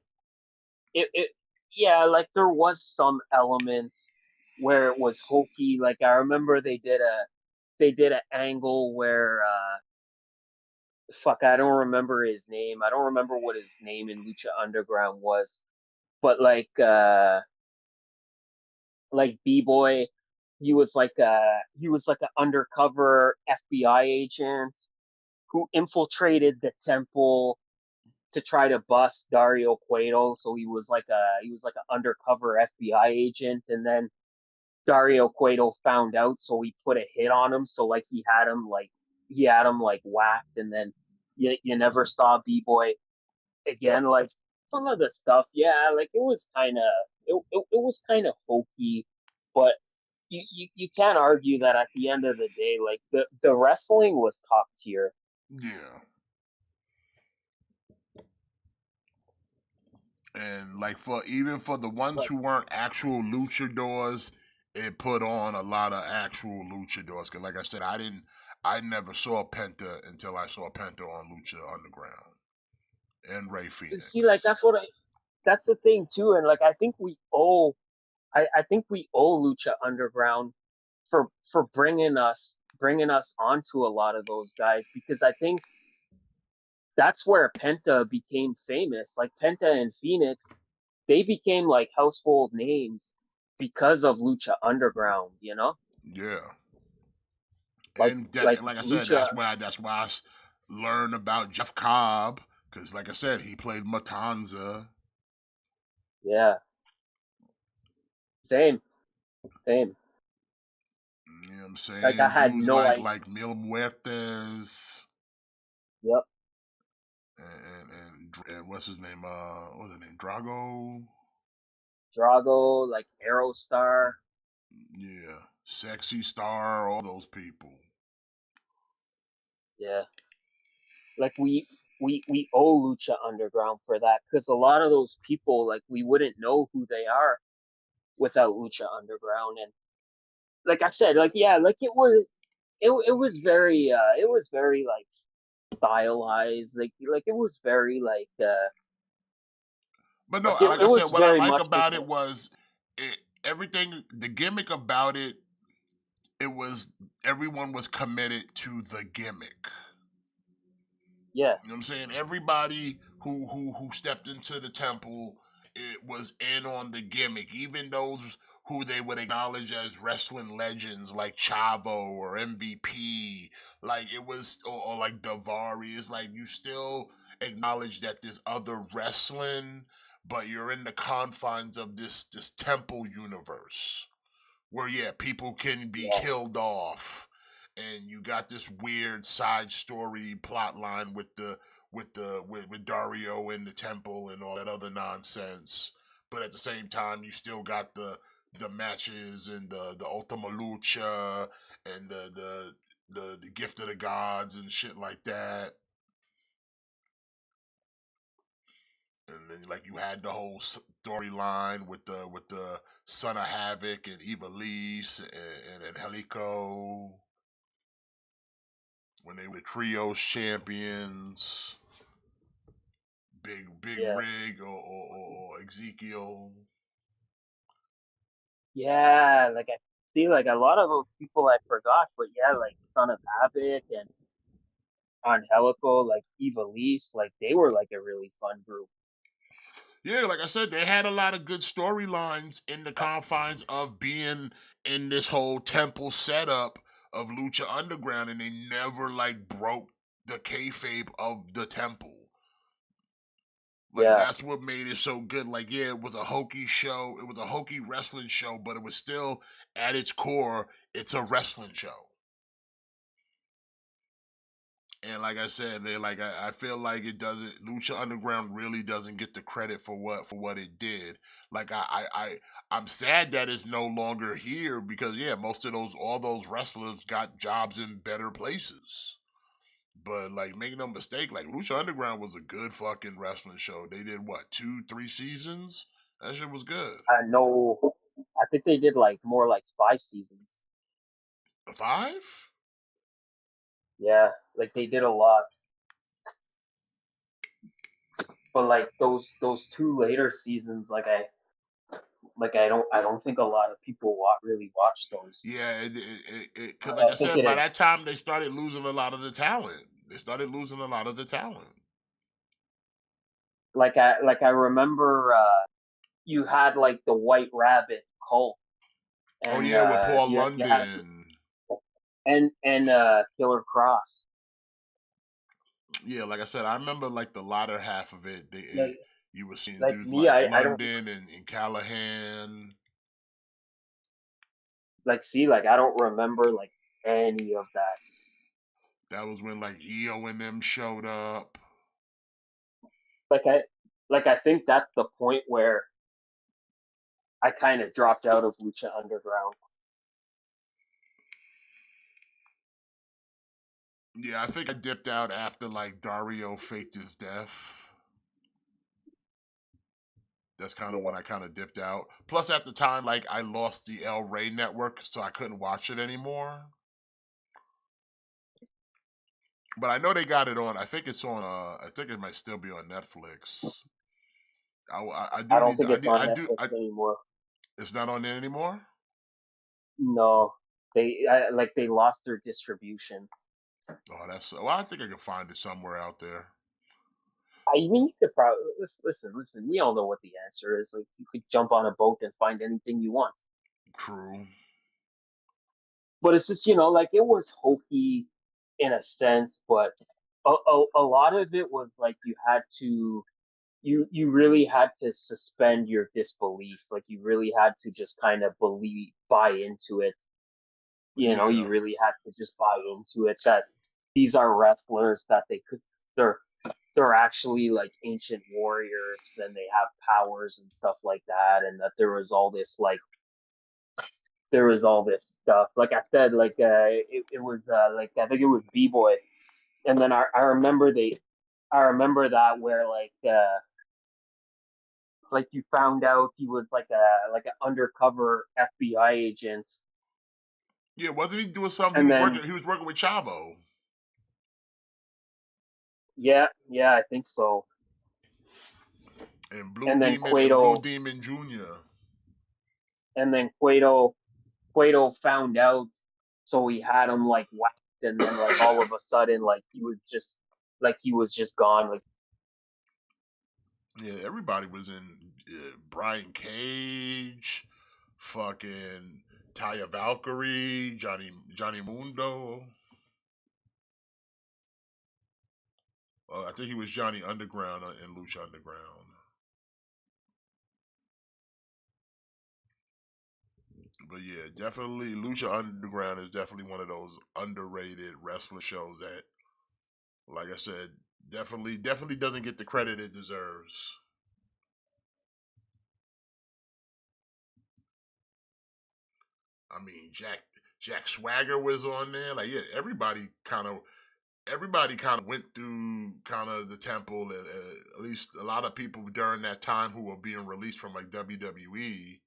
it yeah, like there was some elements where it was hokey. Like I remember they did an angle where fuck, I don't remember his name. I don't remember what his name in Lucha Underground was, but like B-Boy, he was like an undercover FBI agent who infiltrated the temple to try to bust Dario Cueto. So he was like an undercover FBI agent, and then Dario Cueto found out, so he put a hit on him. So like he had him like whacked, and then you never saw B-Boy again. Like some of the stuff, yeah, like it was kind of hokey, but you can't argue that at the end of the day, like the wrestling was top tier. Yeah. And like even for the ones who weren't actual luchadors, it put on a lot of actual luchadors. Cause like I said, I never saw Penta until I saw Penta on Lucha Underground and Ray Phoenix. See, like that's the thing too, and like I think we owe Lucha Underground for bringing us onto a lot of those guys because I think that's where Penta became famous. Like Penta and Phoenix, they became like household names because of Lucha Underground, you know? Yeah. Like And like like I said, Lucha, that's why I learned about Jeff Cobb, because like I said, he played Matanza. yeah. Same. You know what I'm saying? Like I had Dudes no idea. like Mil Muertes. Yep. And what's his name? What's his name? Drago, like Aerostar. Yeah, Sexy Star, all those people. Yeah. Like we owe Lucha Underground for that because a lot of those people, like, we wouldn't know who they are without Lucha Underground. And like I said, like yeah, like it was very like stylized, like it was very But no, like like it I said, was what I very like much like about it was everything. The gimmick about it everyone was committed to the gimmick. Yeah. You know what I'm saying? Everybody who stepped into the temple, it was in on the gimmick. Even those who they would acknowledge as wrestling legends like Chavo or MVP, like it was, or like Davari. It's like you still acknowledge that there's other wrestling, but you're in the confines of this temple universe where people can be killed off, and you got this weird side story plot line with Dario in the temple and all that other nonsense. But at the same time, you still got the matches and the Ultima Lucha and the Gift of the Gods and shit like that. And then like you had the whole storyline with the Son of Havoc and Ivelisse and Helico when they were trios champions. Big Rig or Ezekiel. Yeah, like I see, like a lot of those people I forgot, but yeah, like Son of Havoc and Angelico, like Ivelisse, like they were like a really fun group. Yeah, like I said, they had a lot of good storylines in the confines of being in this whole temple setup of Lucha Underground, and they never like broke the kayfabe of the temple. Like that's what made it so good. Like, yeah, it was a hokey show. It was a hokey wrestling show, but it was still at its core, it's a wrestling show. And like I said, I feel like it doesn't. Lucha Underground really doesn't get the credit for what it did. Like I'm sad that it's no longer here because most of all those wrestlers got jobs in better places. But like, make no mistake, like Lucha Underground was a good fucking wrestling show. They did what 2-3 seasons. That shit was good. I know. I think they did like more like 5 seasons. 5? Yeah, like they did a lot. But like those 2 later seasons, like I don't think a lot of people really watch those. Yeah, cause like I said, by that time they started losing a lot of the talent. Like I remember, you had like the White Rabbit cult. And, with Paul London and Killer Cross. Yeah, like I said, I remember like the latter half of it. You were seeing like dudes me, like London and Callahan. Like, see, like I don't remember like any of that. That was when like EO and them showed up. Like I think that's the point where I kind of dropped out of Lucha Underground. Yeah, I think I dipped out after like Dario faked his death. That's kind of when I kind of dipped out. Plus, at the time, like I lost the El Rey network, so I couldn't watch it anymore. But I know they got it on. I think it's on. I think it might still be on Netflix. I don't think it's on Netflix anymore. It's not on there anymore. No, they lost their distribution. Oh, that's well. I think I can find it somewhere out there. I mean, you could probably listen. We all know what the answer is. Like, you could jump on a boat and find anything you want. True. But it's just, like it was hokey in a sense, but a lot of it was like you you really had to suspend your disbelief. Like you really had to just kind of buy into it. You really had to just buy into it that these are wrestlers that they're actually like ancient warriors, then they have powers and stuff like that, and that there was all this stuff. Like I said, like it was like I think it was B-Boy, and then I remember that where like you found out he was like an undercover FBI agent. Yeah, wasn't he doing something? He was working with Chavo. Yeah, I think so. And Blue Demon Jr. And then Cueto found out so he had him like whacked, and then like all of a sudden like he was just gone. Like, Yeah, everybody was in Brian Cage, fucking Taya Valkyrie, Johnny Mundo. I think he was Johnny Underground in Lucha Underground. But yeah, definitely Lucha Underground is definitely one of those underrated wrestling shows that, like I said, definitely doesn't get the credit it deserves. I mean, Jack Swagger was on there. Like, yeah, everybody kind of went through kind of the temple. At least a lot of people during that time who were being released from like WWE.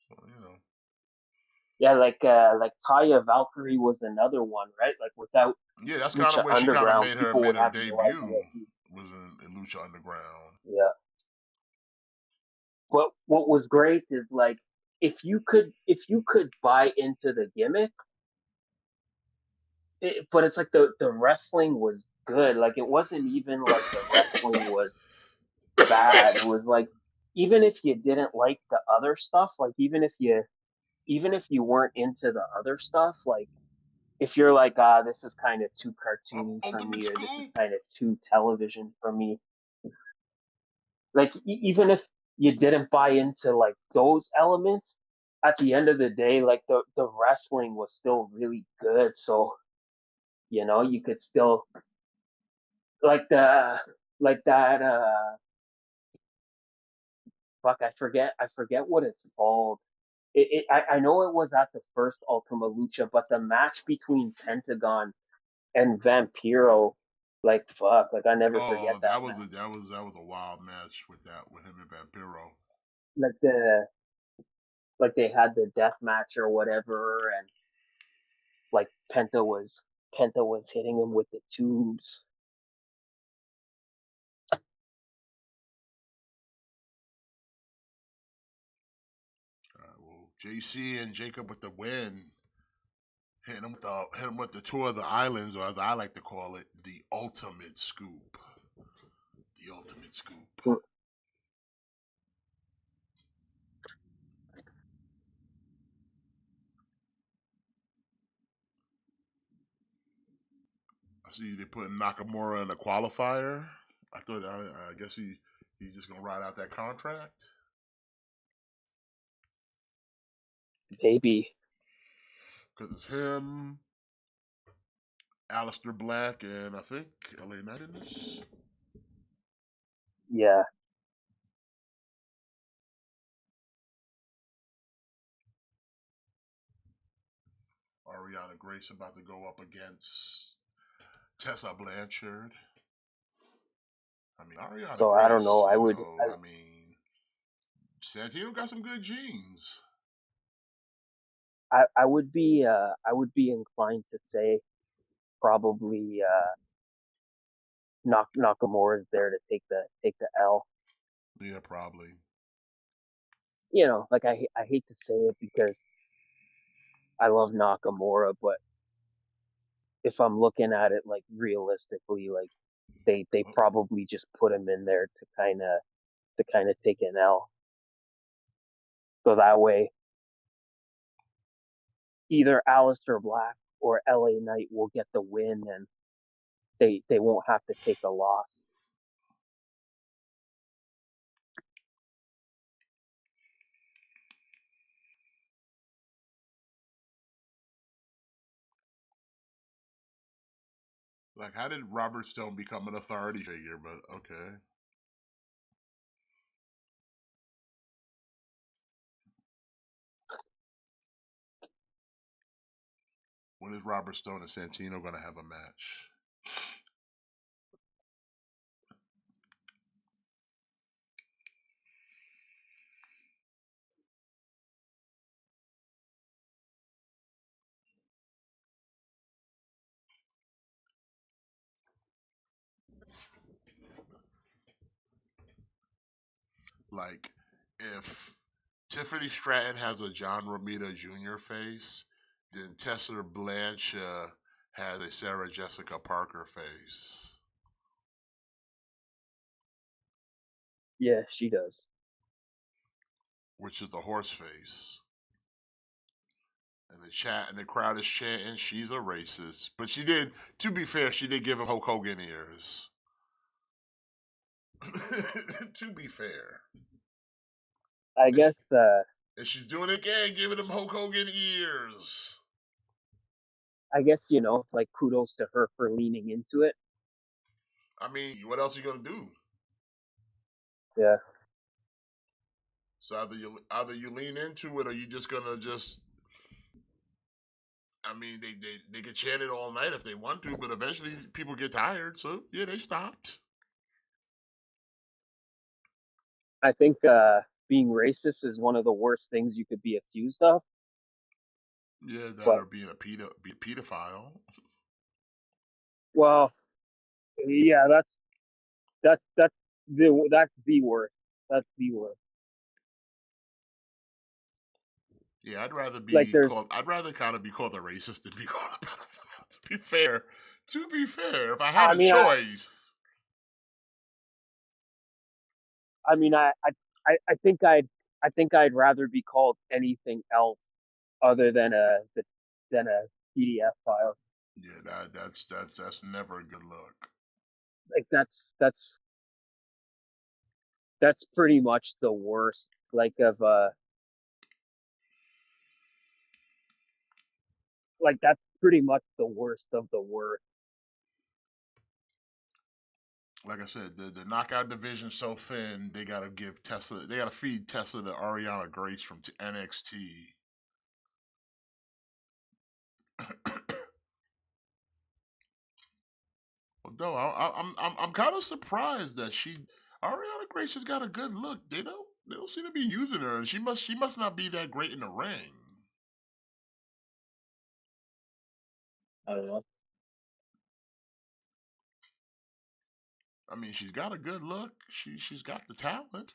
So, you know. yeah, like Taya Valkyrie was another one, right? Like without Yeah, that's kind of Lucha where she kind of Underground, made people would her have no debut. idea. Was in Lucha Underground. Yeah. What was great is like if you could buy into the gimmick, but it's like the wrestling was good. Like it wasn't even like the wrestling was bad. It was like even if you didn't like the other stuff, like even if you weren't into the other stuff, like if you're like, this is kind of too cartoony for Ultimate me, or this is Scoop. kind of too television for me, like even if you didn't buy into like those elements, at the end of the day, like the wrestling was still really good. So you could still like that. Fuck, I forget what it's called. I know it was at the first Ultima Lucha, but the match between Pentagon and Vampiro, like fuck, like I never forget Oh, that that was match. a wild match with him and Vampiro. Like they had the death match or whatever, and like Penta was hitting him with the tubes. Well, JC and Jacob with the win. Hit him with the tour of the islands, or as I like to call it, the ultimate scoop. The ultimate scoop. I see they putting Nakamura in a qualifier. I guess he's just gonna ride out that contract. Maybe. Because it's him, Aleister Black, and I think LA Knight in this. Yeah. Ariana Grace about to go up against Tessa Blanchard. I mean, Ariana So I don't Grace, know. I mean, Santino got some good genes. I would be inclined to say probably Nakamura is there to take the L. Yeah, probably. Like I hate to say it because I love Nakamura, but if I'm looking at it like realistically, like they probably just put him in there to kind of take an L. So that way, either Aleister Black or LA Knight will get the win, and they won't have to take a loss. Like, how did Robert Stone become an authority figure? But okay. When is Robert Stone and Santino going to have a match? Like, if Tiffany Stratton has a John Romita Jr. face, then Tessa Blanche has a Sarah Jessica Parker face. Yeah, she does. Which is a horse face. And the crowd is chanting, she's a racist. But she did, to be fair, she did give him Hulk Hogan ears. To be fair. I guess, and she's doing it again, giving him Hulk Hogan ears. I guess, like, kudos to her for leaning into it. I mean, what else are you going to do? Yeah. So either you lean into it or you just going to just... I mean, they can chant it all night if they want to, but eventually people get tired. So, yeah, they stopped. I think being racist is one of the worst things you could be accused of. Yeah, that or being a pedophile. Well, yeah, that's the worst. That's the worst. Yeah, I'd rather be Like, I'd rather kind of be called a racist than be called a pedophile. To be fair, if I had a choice. I think I'd rather be called anything else other than a PDF file. Yeah, that's never a good look. Like, that's pretty much the worst. Like, that's pretty much the worst of the worst. Like I said, the knockout division's so thin, they gotta feed Tessa the Ariana Grace from NXT. Although I'm kind of surprised that Ariana Grace has got a good look. They don't seem to be using her, and she must not be that great in the ring. I don't know. I mean, she's got a good look. She's got the talent.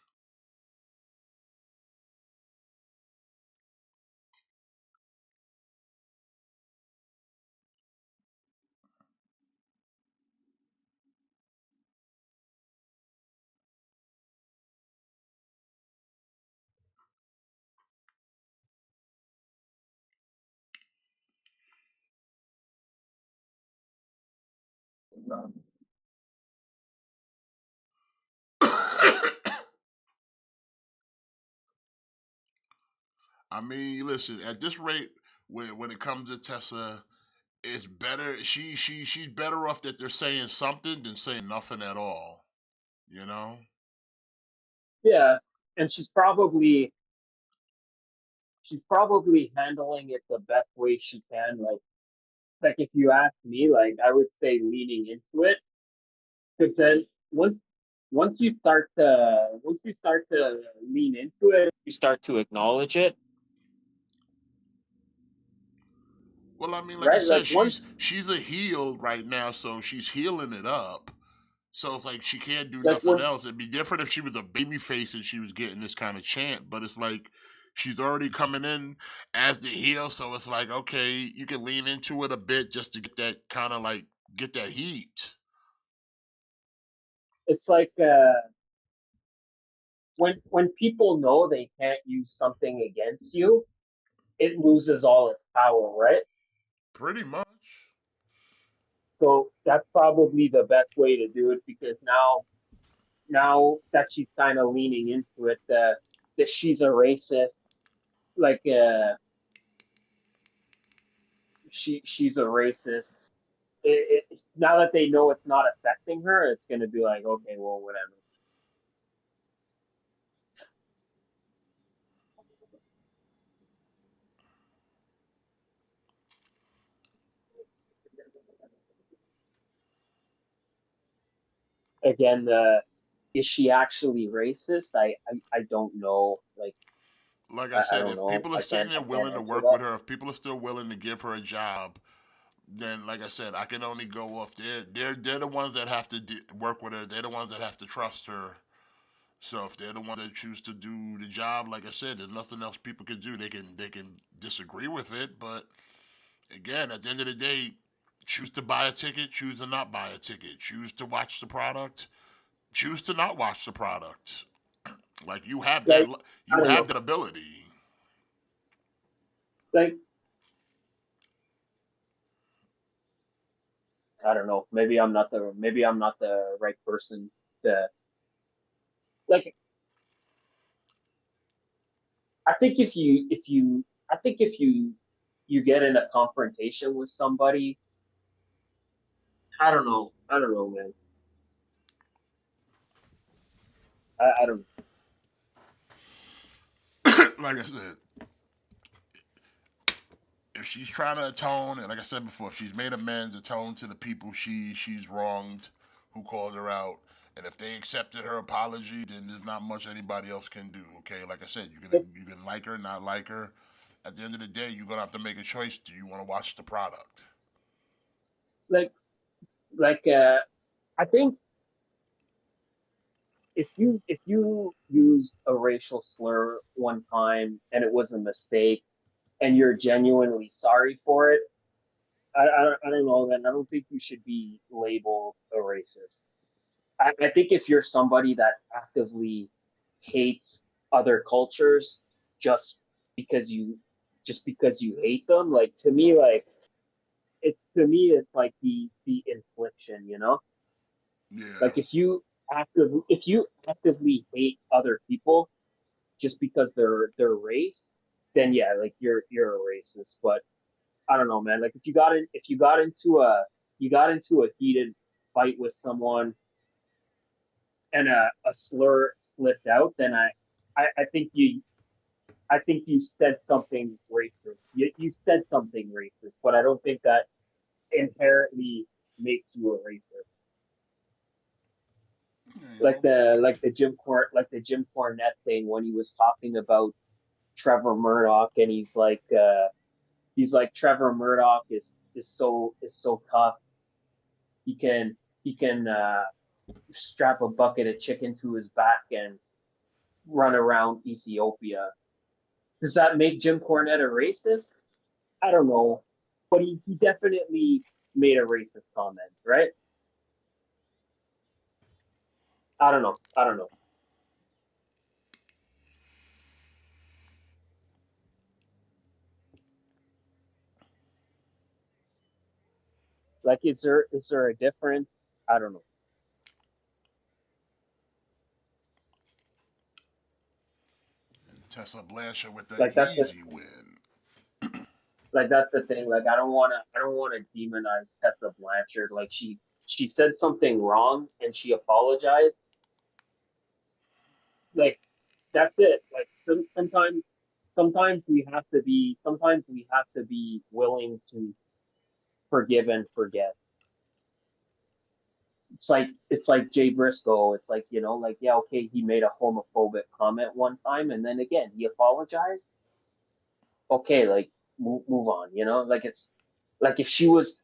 I mean, listen, at this rate, when it comes to Tessa, it's better. She's better off that they're saying something than saying nothing at all. You know? Yeah, and she's probably handling it the best way she can. Like if you ask me, like, I would say leaning into it, because then once you start to lean into it, you start to acknowledge it. Well, I mean, like I said, she's a heel right now, so she's healing it up. So it's like she can't do nothing else. It'd be different if she was a baby face and she was getting this kind of chant, but it's like she's already coming in as the heel, so it's like, okay, you can lean into it a bit just to get that kind of like get that heat. It's like when people know they can't use something against you, it loses all its power, right? Pretty much. So that's probably the best way to do it, because now that she's kind of leaning into it, that she's a racist, like she's a racist. Now that they know it's not affecting her, it's gonna be like, okay, well, whatever. Again, is she actually racist? I don't know. Like I said, if people are sitting there willing to work with her, if people are still willing to give her a job, then, like I said, I can only go off there. They're the ones that have to work with her. They're the ones that have to trust her. So if they're the ones that choose to do the job, like I said, there's nothing else people can do. They can disagree with it, but again, at the end of the day, choose to buy a ticket, choose to not buy a ticket, choose to watch the product, choose to not watch the product. Like Like, I you don't know. have that ability. Like, I don't know. Maybe I'm not the right person to like. I think if you get in a confrontation with somebody, I don't know. I don't know, man. I don't. Like I said, if she's trying to atone, and like I said before, if she's made amends, atone to the people she's wronged, who called her out, and if they accepted her apology, then there's not much anybody else can do. Okay, like I said, you can like her, not like her. At the end of the day, you're gonna have to make a choice. Do you want to watch the product? Like like I think if you use a racial slur one time and it was a mistake and you're genuinely sorry for it, I don't know. Then I don't think you should be labeled a racist. I think if you're somebody that actively hates other cultures just because you because you hate them, like to me it's like the infliction, you know? Yeah. Like if you actively hate other people just because they're race, then yeah, like you're a racist. But I don't know, man. Like if you got into a heated fight with someone and a slur slipped out, then I think you said something racist. You said something racist, but I don't think that inherently makes you a racist. Yeah, you know. Like the Jim Cornette thing when he was talking about Trevor Murdoch and he's like Trevor Murdoch is so tough. He can strap a bucket of chicken to his back and run around Ethiopia. Does that make Jim Cornette a racist? I don't know, but he definitely made a racist comment, right? I don't know. I don't know. Like, is there a difference? I don't know. Tessa Blanchard with the Like easy win. that's the thing. Like, I don't wanna demonize Tessa Blanchard. Like, she said something wrong and she apologized. Like, that's it. Like, sometimes we have to be willing to forgive and forget. It's like Jay Briscoe. It's like, you know, like, yeah, okay, he made a homophobic comment one time and then again he apologized. Okay, like move on, you know? Like it's like if she was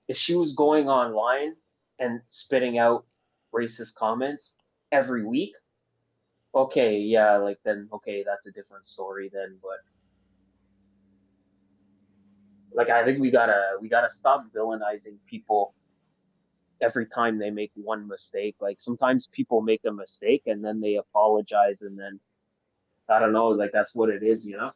going online and spitting out racist comments every week, okay, yeah, like then okay, that's a different story then, but like I think we gotta stop villainizing people every time they make one mistake. Like sometimes people make a mistake and then they apologize and then I don't know, like that's what it is, you know?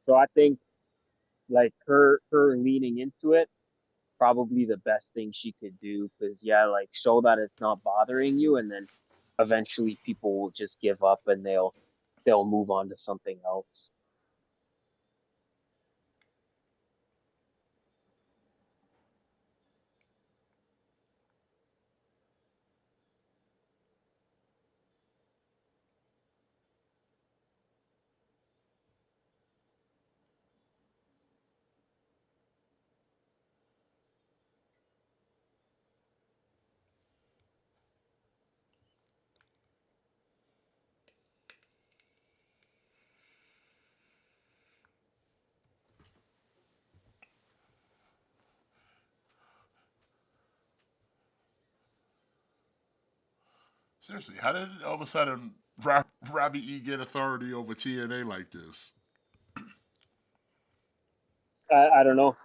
So I think like her leaning into it probably the best thing she could do because yeah, like show that it's not bothering you and then eventually people will just give up and they'll move on to something else. Seriously, how did all of a sudden Robbie E get authority over TNA like this? I don't know.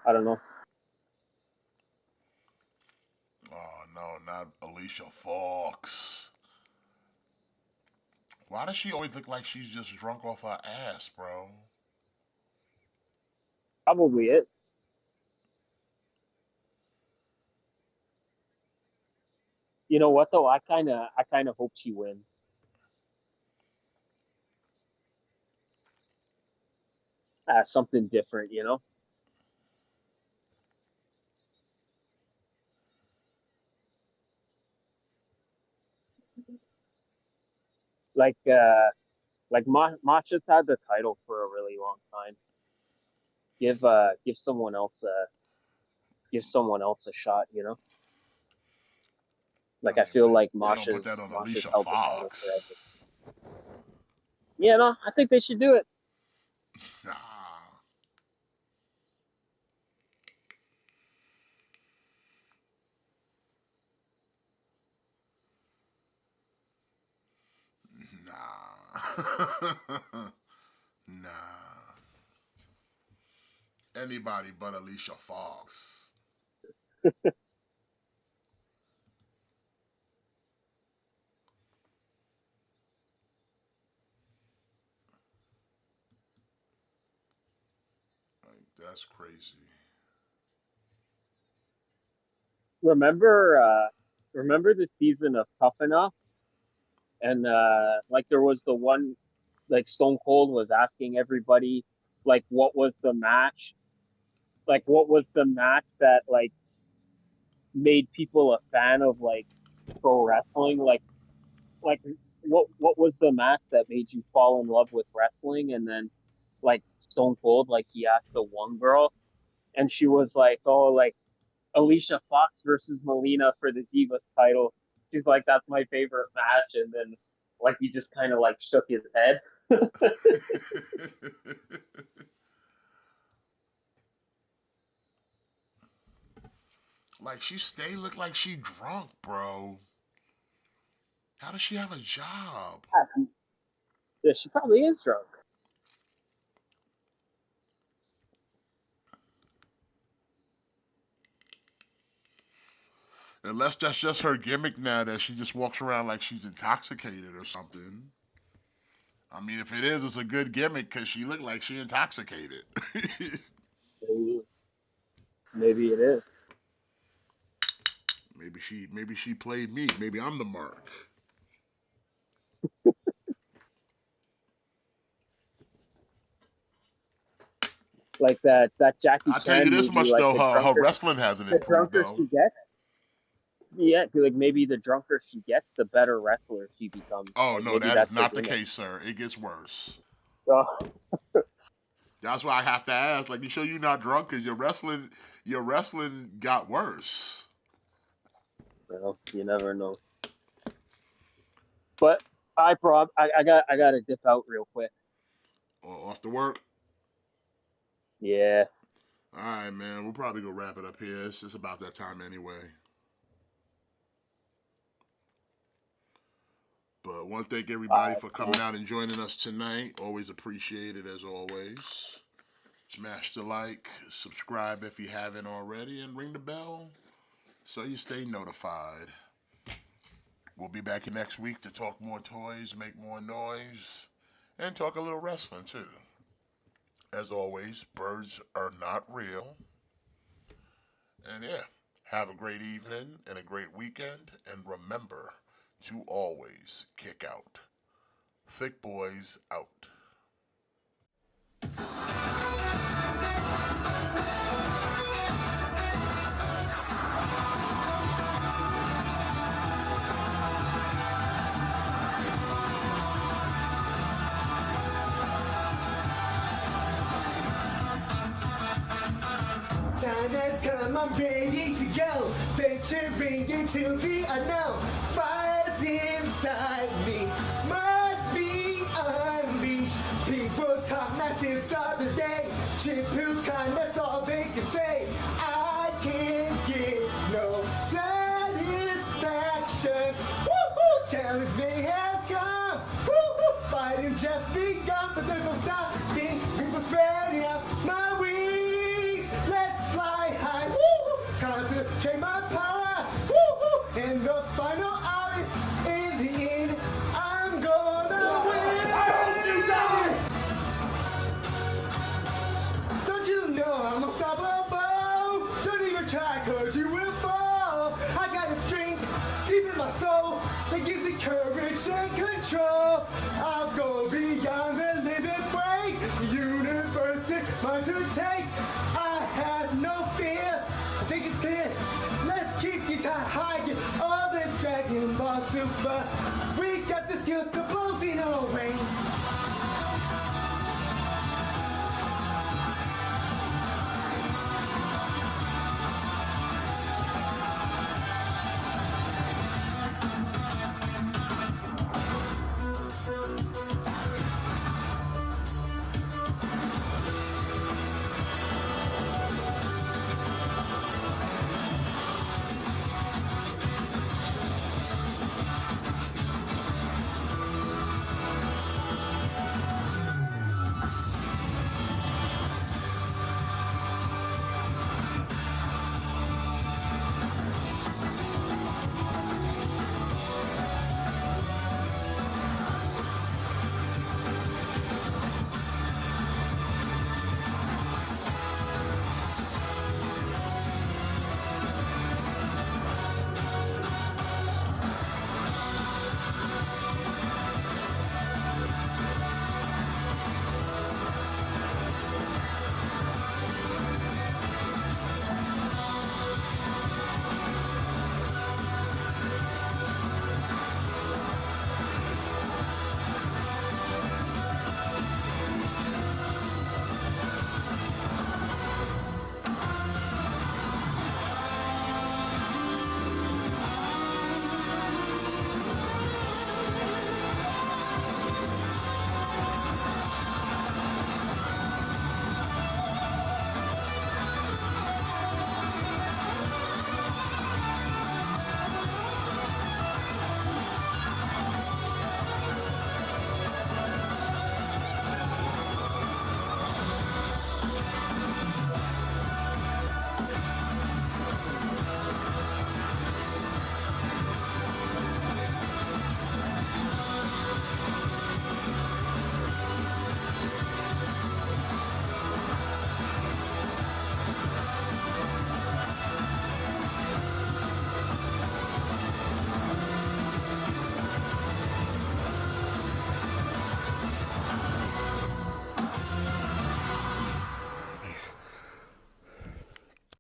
I don't know. Oh no, not Alicia Fox. Why does she always look like she's just drunk off her ass, bro? Probably it. You know what though? I kind of hope she wins. Something different, you know. Like Masha's had the title for a really long time. Give someone else a shot, you know. Like I feel like They don't put that on Masha's Alicia held the title forever. Fox. Yeah, no, I think they should do it. Nah. Nah. Anybody but Alicia Fox. Like, that's crazy. Remember the season of Tough Enough? And like there was the one, like Stone Cold was asking everybody, like what was the match that like made people a fan of like pro wrestling, like what was the match that made you fall in love with wrestling? And then like Stone Cold, like he asked the one girl, and she was like, oh, like Alicia Fox versus Melina for the Divas title. She's like, that's my favorite match. And then like he just kind of like shook his head. Like, she look like she drunk, bro. How does she have a job? Yeah, she probably is drunk. Unless that's just her gimmick now, that she just walks around like she's intoxicated or something. I mean, if it is, it's a good gimmick because she looked like she intoxicated. Maybe it is. Maybe she played me. Maybe I'm the mark. Like that Jackie Chan. I'll tell you this movie, much like though, her wrestling hasn't the improved drunker though. she gets. Yeah, like maybe the drunker she gets, the better wrestler she becomes. Oh Like, no, maybe that is not the gimmick. case, sir. It gets worse. Oh. That's why I have to ask. Like, you sure you're not drunk? Because your wrestling got worse. Well, you never know. But I gotta dip out real quick. Oh, off to work? Yeah. All right, man. We'll probably go wrap it up here. It's just about that time anyway. But want to thank everybody for coming out and joining us tonight. Always appreciate it as always. Smash the like, subscribe if you haven't already, and ring the bell so you stay notified. We'll be back next week to talk more toys, make more noise, and talk a little wrestling too. As always, birds are not real. And yeah, have a great evening and a great weekend. And remember to always kick out. Thick boys out. Time has come, I'm ready to go. Venturing into the unknown. Fire's inside me, must be unleashed. People talk nonsense all the day. Shampoo kindness, all they can say. I can't get no satisfaction. up, but there's no stopping. People spreading out my wings. Let's fly high. Woo! Concentrate my power. Woo! In the final hour, in the end, I'm gonna win. I hope you die. Don't you know I'm unstoppable? Don't even try, cause you will fall. I got a strength deep in my soul that gives me courage and control. I'll go beyond the limit break. The universe is mine to take. I have no fear. I think it's clear. Let's keep you high. Get all this Dragon Ball Super. We got the skill to blow Xeno away.